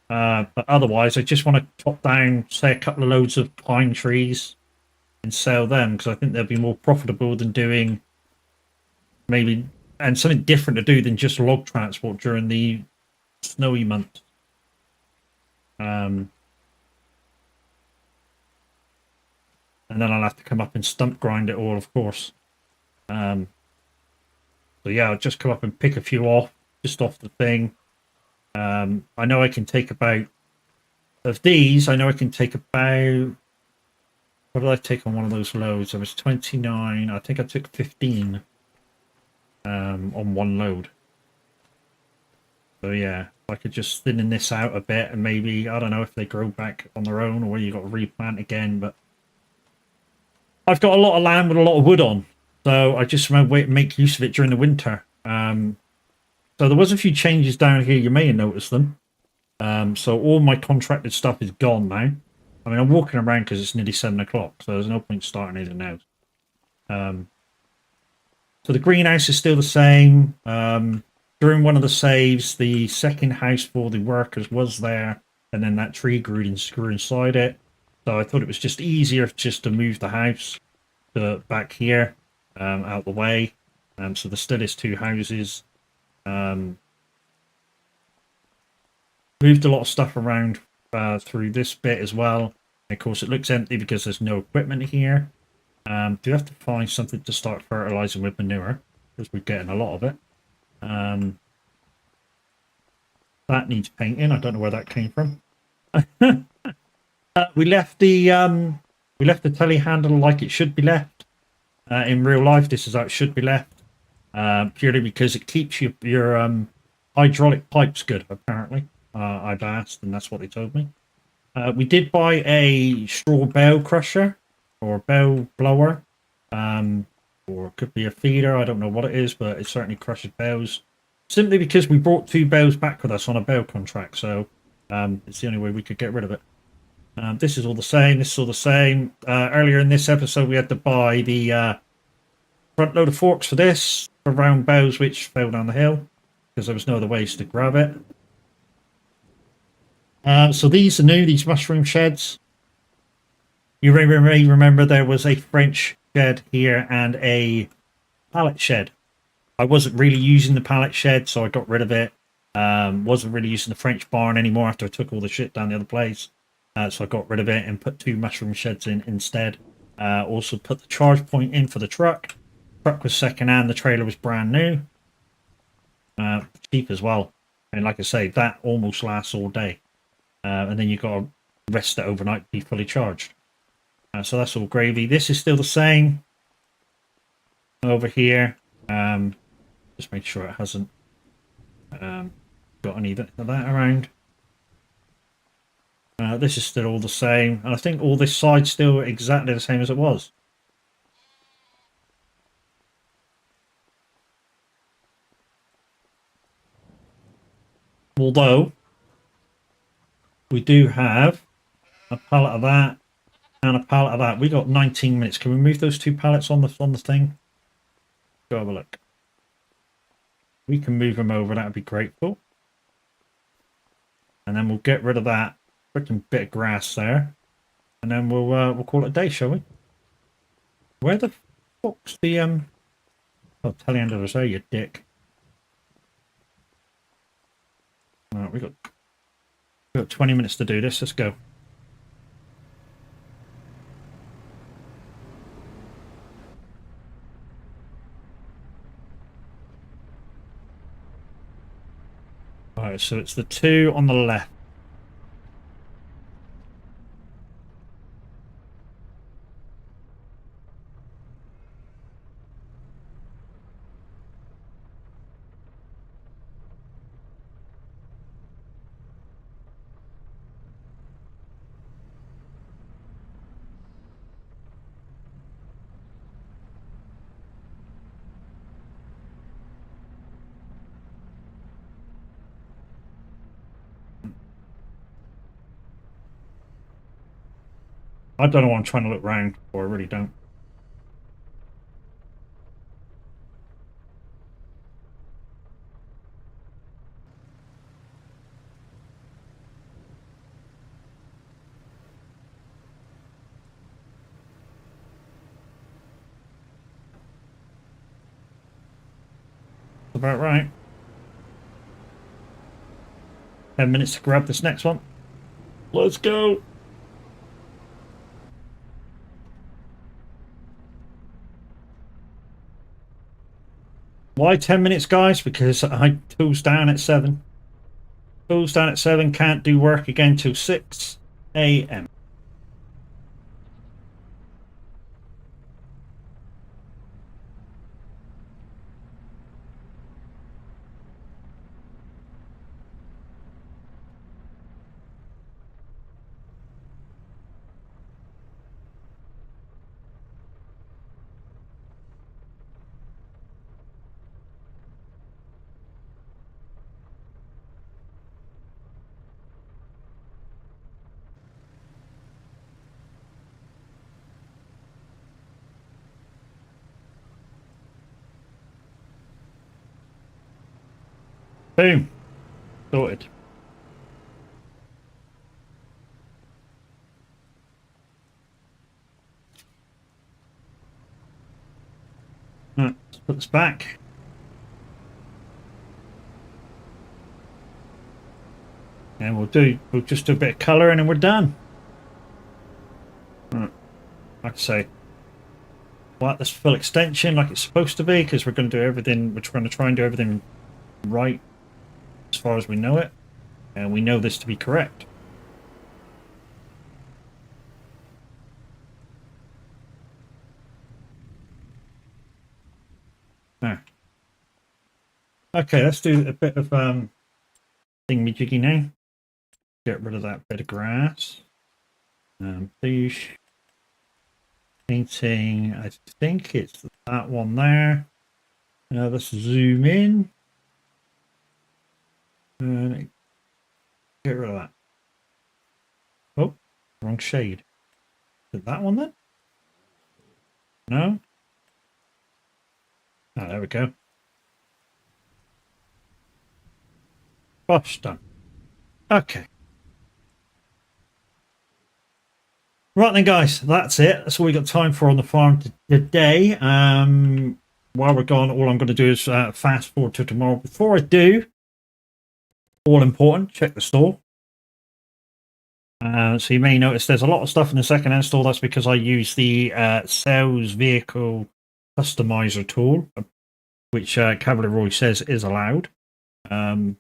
But otherwise, I just want to chop down, say, a couple of loads of pine trees and sell them, because I think they'll be more profitable than doing maybe, and something different to do than just log transport during the snowy months. And then I'll have to come up and stump grind it all, of course. So yeah, I'll just come up and pick a few off, just off the thing. I know I can take about, of these, I know I can take about, what did I take on one of those loads? I was 29, I think I took 15 on one load. So yeah, I could just thin this out a bit, and maybe, I don't know if they grow back on their own or you got to replant again, but I've got a lot of land with a lot of wood on, so I just want to make use of it during the winter. So there was a few changes down here. You may have noticed them. So all my contracted stuff is gone now. I mean, I'm walking around because it's nearly 7 o'clock, so there's no point starting anything now. So the greenhouse is still the same. During one of the saves, the second house for the workers was there, and then that tree grew inside it. So I thought it was just easier just to move the house back here, out the way. So there still is 2 houses. Moved a lot of stuff around through this bit as well. And of course, it looks empty because there's no equipment here. Do have to find something to start fertilizing with manure because we're getting a lot of it. That needs painting. I don't know where that came from. We left the telehandler like it should be left. In real life, this is how it should be left. Purely because it keeps your hydraulic pipes good. Apparently, I've asked, and that's what they told me. We did buy a straw bale crusher or bale blower, or it could be a feeder. I don't know what it is, but it certainly crushes bales. Simply because we brought 2 bales back with us on a bale contract, so it's the only way we could get rid of it. This is all the same. This is all the same. Earlier in this episode, we had to buy the front load of forks for this, for round bales which fell down the hill, because there was no other ways to grab it. So these are new, these mushroom sheds. You may remember there was a French shed here and a pallet shed. I wasn't really using the pallet shed, so I got rid of it. Wasn't really using the French barn anymore after I took all the shit down the other place. So I got rid of it and put 2 mushroom sheds in instead. Also put the charge point in for the truck. Truck was second hand, the trailer was brand new. Cheap as well. And like I say, that almost lasts all day. And then you've got to rest it overnight to be fully charged. So that's all gravy. This is still the same. Over here. Just make sure it hasn't got any of that around. This is still all the same. And I think all this side's still exactly the same as it was. Although, we do have a pallet of that and a pallet of that. We got 19 minutes. Can we move those 2 pallets on the thing? Go have a look. We can move them over. That would be grateful. And then we'll get rid of that freaking bit of grass there, and then we'll call it a day, shall we? Where the fuck's the oh, telehandler there, you dick. Alright, we got 20 minutes to do this. Let's go. Alright, so it's the 2 on the left. I don't know what I'm trying to look round for, I really don't. About right. 10 minutes to grab this next one. Let's go. Why 10 minutes, guys? Because I tools down at 7. Tools down at 7, can't do work again till 6 a.m. Boom. Sorted. Right, let's put this back. And we'll just do a bit of colour and then we're done. Right. Like I say, like this full extension like it's supposed to be, because we're going to do everything, we're going to try and do everything right as far as we know it. And we know this to be correct. Now, okay, let's do a bit of thingy-jiggy now. Get rid of that bit of grass. Please. Painting, I think it's that one there. Now let's zoom in. And get rid of that. Oh, wrong shade. Is it that one then? No? Oh, there we go. Bosh, done. Okay. Right then, guys, that's it. That's all we got time for on the farm today. While we're gone, all I'm going to do is fast forward to tomorrow. Before I do, all important, check the store. So you may notice there's a lot of stuff in the second-hand store. That's because I use the sales vehicle customizer tool, which Cavalier Roy says is allowed. So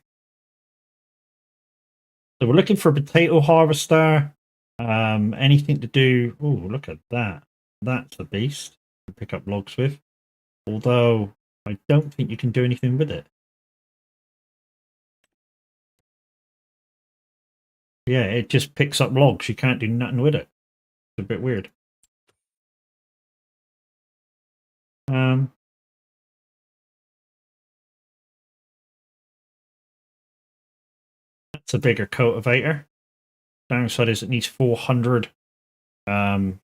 we're looking for a potato harvester. Anything to do... Oh, look at that. That's a beast to pick up logs with. Although, I don't think you can do anything with it. Yeah, it just picks up logs. You can't do nothing with it. It's a bit weird. That's a bigger cultivator. Downside is it needs 400 400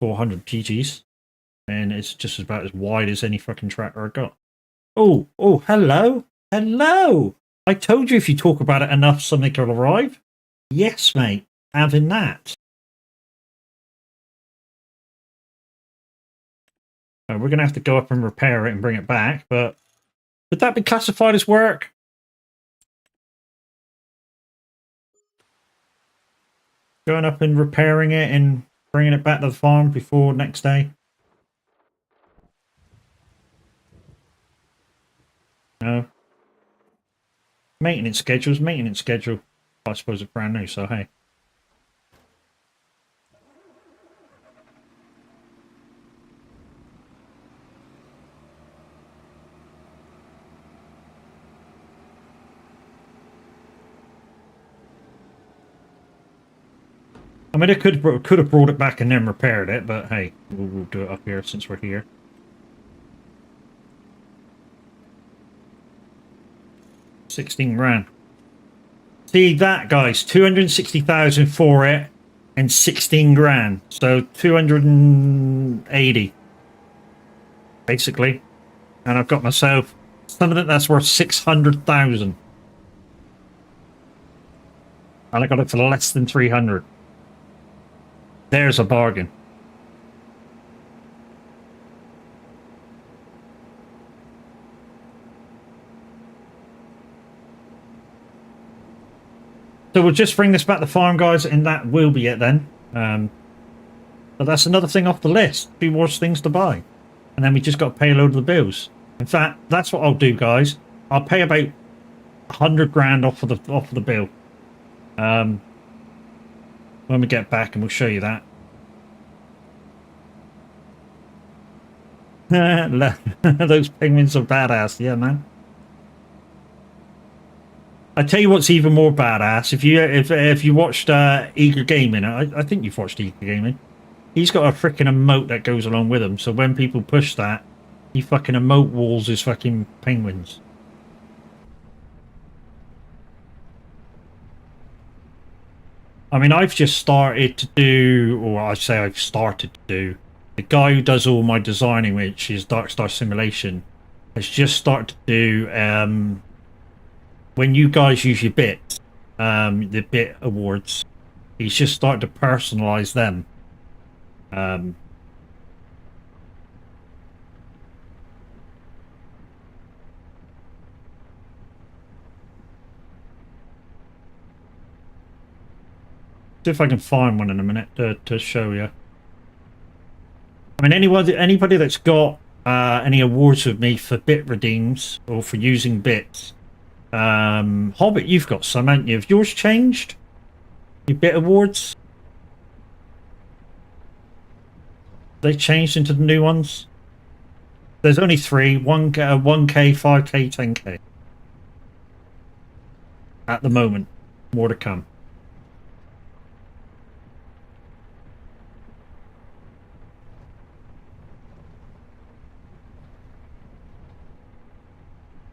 GGs, and it's just about as wide as any fucking tractor I got. Oh, hello. I told you if you talk about it enough, something will arrive. Yes, mate, having that. We're going to have to go up and repair it and bring it back, but would that be classified as work? Going up and repairing it and bringing it back to the farm before next day? No. Maintenance schedule. I suppose it's brand new, so hey. I mean, it could have brought it back and then repaired it, but hey, we'll do it up here since we're here. $16,000. See that, guys? 260,000 for it, and $16,000. So 280, basically. And I've got myself something that's worth 600,000, and I got it for less than 300. There's a bargain. So we'll just bring this back to the farm, guys, and that will be it then. But that's another thing off the list. 2 more things to buy. And then we just got to pay a load of the bills. In fact, that's what I'll do, guys. I'll pay about 100 grand off of the bill. When we get back, and we'll show you that. Those penguins are badass, yeah, man. I tell you what's even more badass. If you watched Eager Gaming, I think you've watched Eager Gaming. He's got a freaking emote that goes along with him. So when people push that, he fucking emote walls his fucking penguins. I mean, I've just started to do, or I say I've started to do, the guy who does all my designing, which is Dark Star Simulation. has just started to do when you guys use your bits, the bit awards. He's just started to personalize them. See if I can find one in a minute to show you. I mean, anybody that's got any awards with me for bit redeems or for using bits. Hobbit, you've got some, haven't you? Have yours changed? Your bit awards? They changed into the new ones? There's only 3, 1K, 5K, 10K. At the moment. More to come.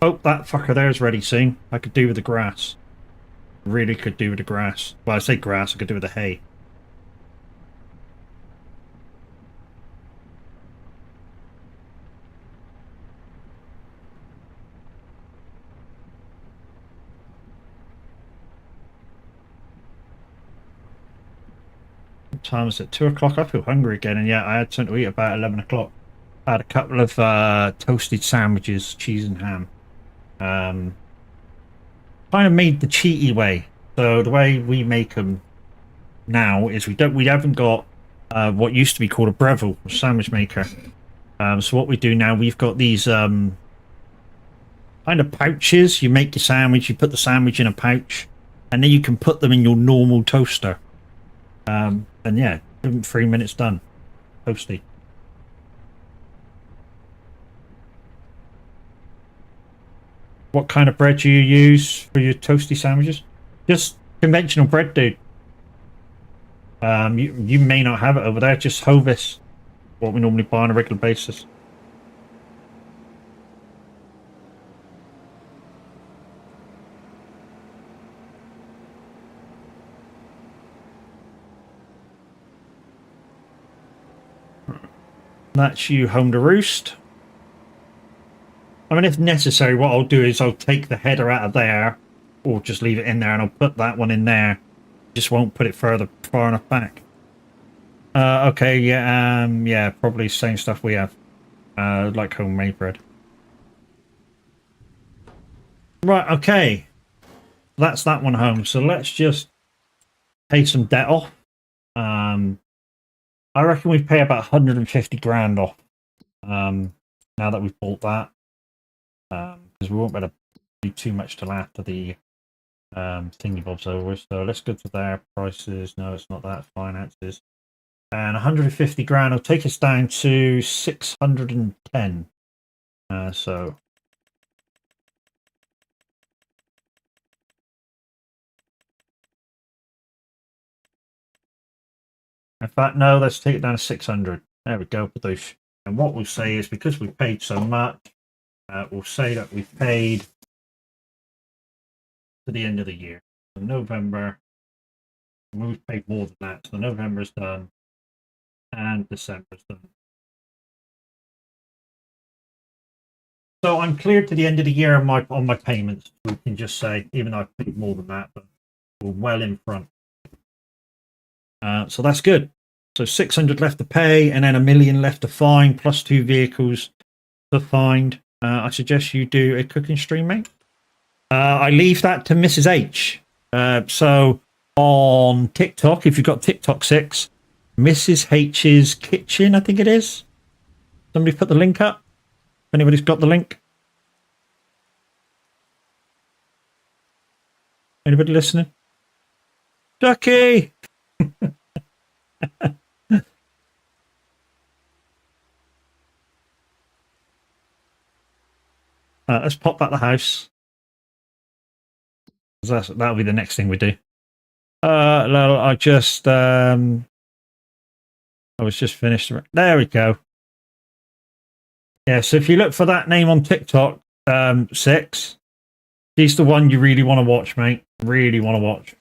Oh, that fucker there's ready soon. I could do with the grass. Really could do with the grass. Well, I say grass, I could do with the hay. What time is it? 2 o'clock? I feel hungry again, and yeah, I had something to eat about 11 o'clock. I had a couple of toasted sandwiches, cheese and ham. Kind of made the cheaty way. So the way we make them now is we haven't got what used to be called a Breville, a sandwich maker. So what we do now, we've got these kind of pouches. You make your sandwich, you put the sandwich in a pouch, and then you can put them in your normal toaster. And yeah, 3 minutes done. Toasty. What kind of bread do you use for your toasty sandwiches? Just conventional bread, dude. You may not have it over there. Just Hovis, what we normally buy on a regular basis. That's you home to roost. I mean, if necessary, what I'll do is I'll take the header out of there, or just leave it in there, and I'll put that one in there. Just won't put it far enough back. Okay, yeah, yeah, probably same stuff we have, like homemade bread. Right, okay, that's that one home. So let's just pay some debt off. I reckon we pay about 150 grand off. Now that we've bought that. Because we won't be able to do too much till after the thingy bob's over. So let's go to their prices. No, it's not that. Finances. And 150 grand will take us down to 610. So in fact, no, let's take it down to 600. There we go, Padoosh. And what we'll say is, because we paid so much, we'll say that we've paid to the end of the year. So November, we've paid more than that. So November's done, and December's done. So I'm cleared to the end of the year on my payments. We can just say, even though I've paid more than that, but we're well in front. So that's good. So 600 left to pay, and then 1 million left to find, plus 2 vehicles to find. I suggest you do a cooking stream, mate. I leave that to Mrs. H. So on TikTok, if you've got TikTok 6, Mrs. H's Kitchen, I think it is. Somebody put the link up. If anybody's got the link. Anybody listening? Ducky! Let's pop back the house. That'll be the next thing we do. I just I was just finished. There we go. Yeah, so if you look for that name on TikTok, 6, she's the one you really want to watch, mate. Really want to watch.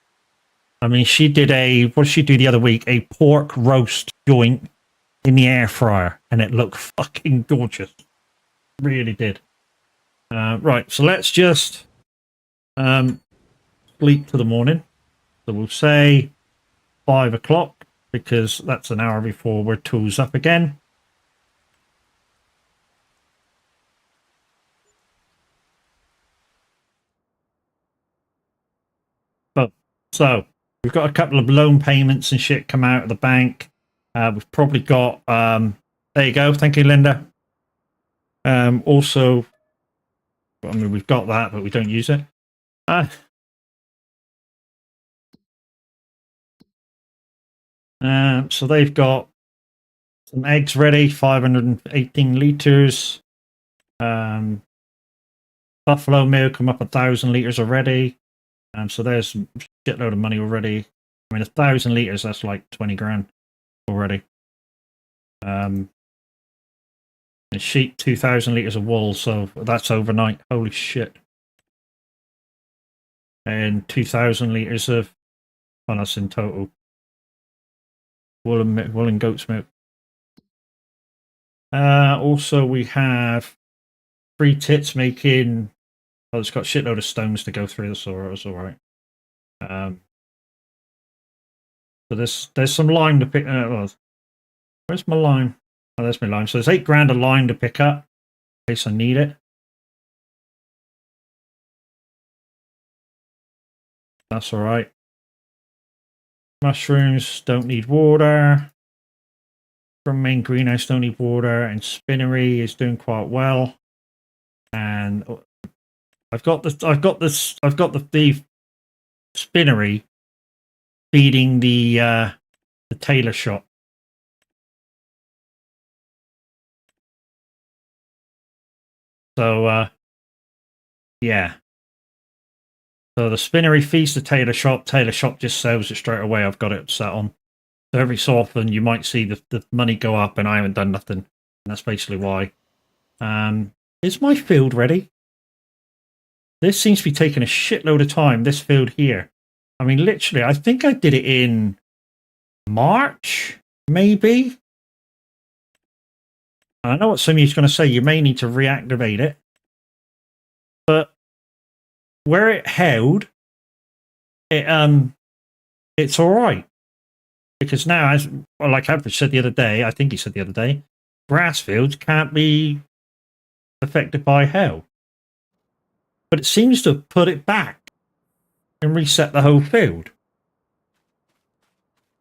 I mean, she did what did she do the other week? A pork roast joint in the air fryer, and it looked fucking gorgeous. Really did. Right, so let's just sleep to the morning. So we'll say 5 o'clock, because that's an hour before we're tools up again. So we've got a couple of loan payments and shit come out of the bank. We've probably got there you go. Thank you, Linda. Also, I mean, we've got that, but we don't use it. So they've got some eggs ready, 518 liters. Buffalo milk come up 1,000 liters already. So there's a shitload of money already. I mean, 1,000 liters, that's like 20 grand already. And sheep, 2,000 liters of wool, so that's overnight. Holy shit. And 2,000 liters of, oh, that's in total. Wool and goat's milk. Also, we have 3 tits making. Oh, it's got a shitload of stones to go through. That's all right. So there's some lime to pick. Where's my lime? Oh, there's my lime. So there's 8 grand of lime to pick up in case I need it. That's all right. Mushrooms don't need water. From main greenhouse don't need water, and spinnery is doing quite well. And I've got the spinnery feeding the tailor shop. So yeah. So the spinnery feeds the tailor shop just sells it straight away. I've got it set on. So every so often you might see the money go up and I haven't done nothing. And that's basically why. Is my field ready? This seems to be taking a shitload of time, this field here. I mean, literally, I think I did it in March, maybe? I know what somebody's going to say. You may need to reactivate it. But where it held, it's all right. Because now, as like Average said the other day, I think he said the other day, grass fields can't be affected by hail. But it seems to have put it back and reset the whole field.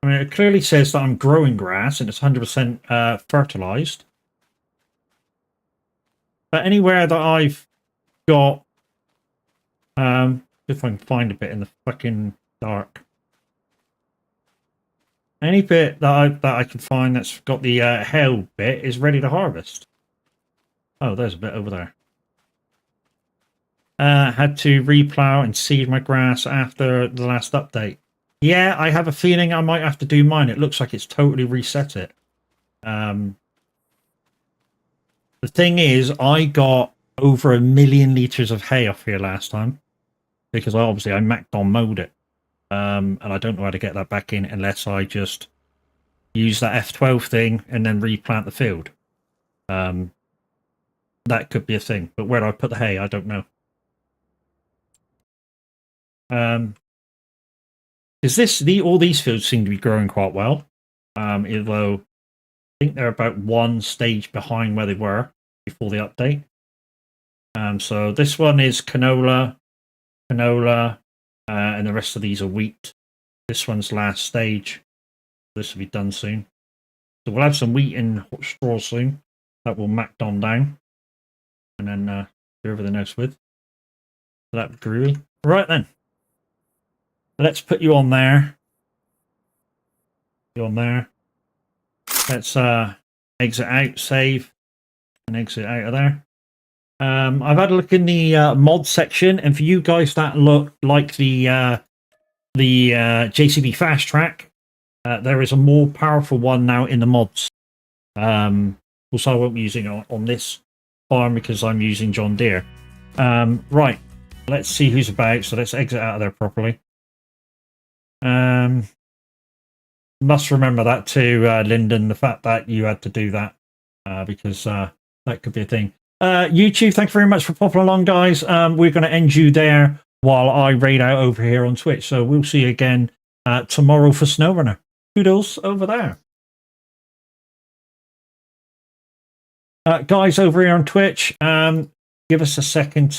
I mean, it clearly says that I'm growing grass and it's 100% fertilized. But anywhere that I've got, if I can find a bit in the fucking dark, any bit that I can find that's got the hail bit is ready to harvest. Oh, there's a bit over there. Had to replow and seed my grass after the last update. Yeah, I have a feeling I might have to do mine. It looks like it's totally reset it. The thing is, I got over 1 million liters of hay off here last time because obviously I macked on mowed it. And I don't know how to get that back in unless I just use that F12 thing and then replant the field. That could be a thing, but where do I put the hay? I don't know. Is all these fields seem to be growing quite well, although I think they're about 1 stage behind where they were before the update. So this one is canola, and the rest of these are wheat. This one's last stage. This will be done soon. So we'll have some wheat in straw soon. That will macked on down, and then do everything else with. So that groovy. Right then. Let's put you on there. You on there. Let's exit out, save, and exit out of there. I've had a look in the mod section, and for you guys that look like the JCB Fast Track, there is a more powerful one now in the mods. Also, I won't be using it on this farm because I'm using John Deere. Right, let's see who's about. So let's exit out of there properly. Must remember that too, Lyndon, the fact that you had to do that because that could be a thing. YouTube, thank you very much for popping along, guys. We're going to end you there while I raid out over here on Twitch. So we'll see you again tomorrow for SnowRunner. Kudos over there. Guys over here on Twitch, give us a second to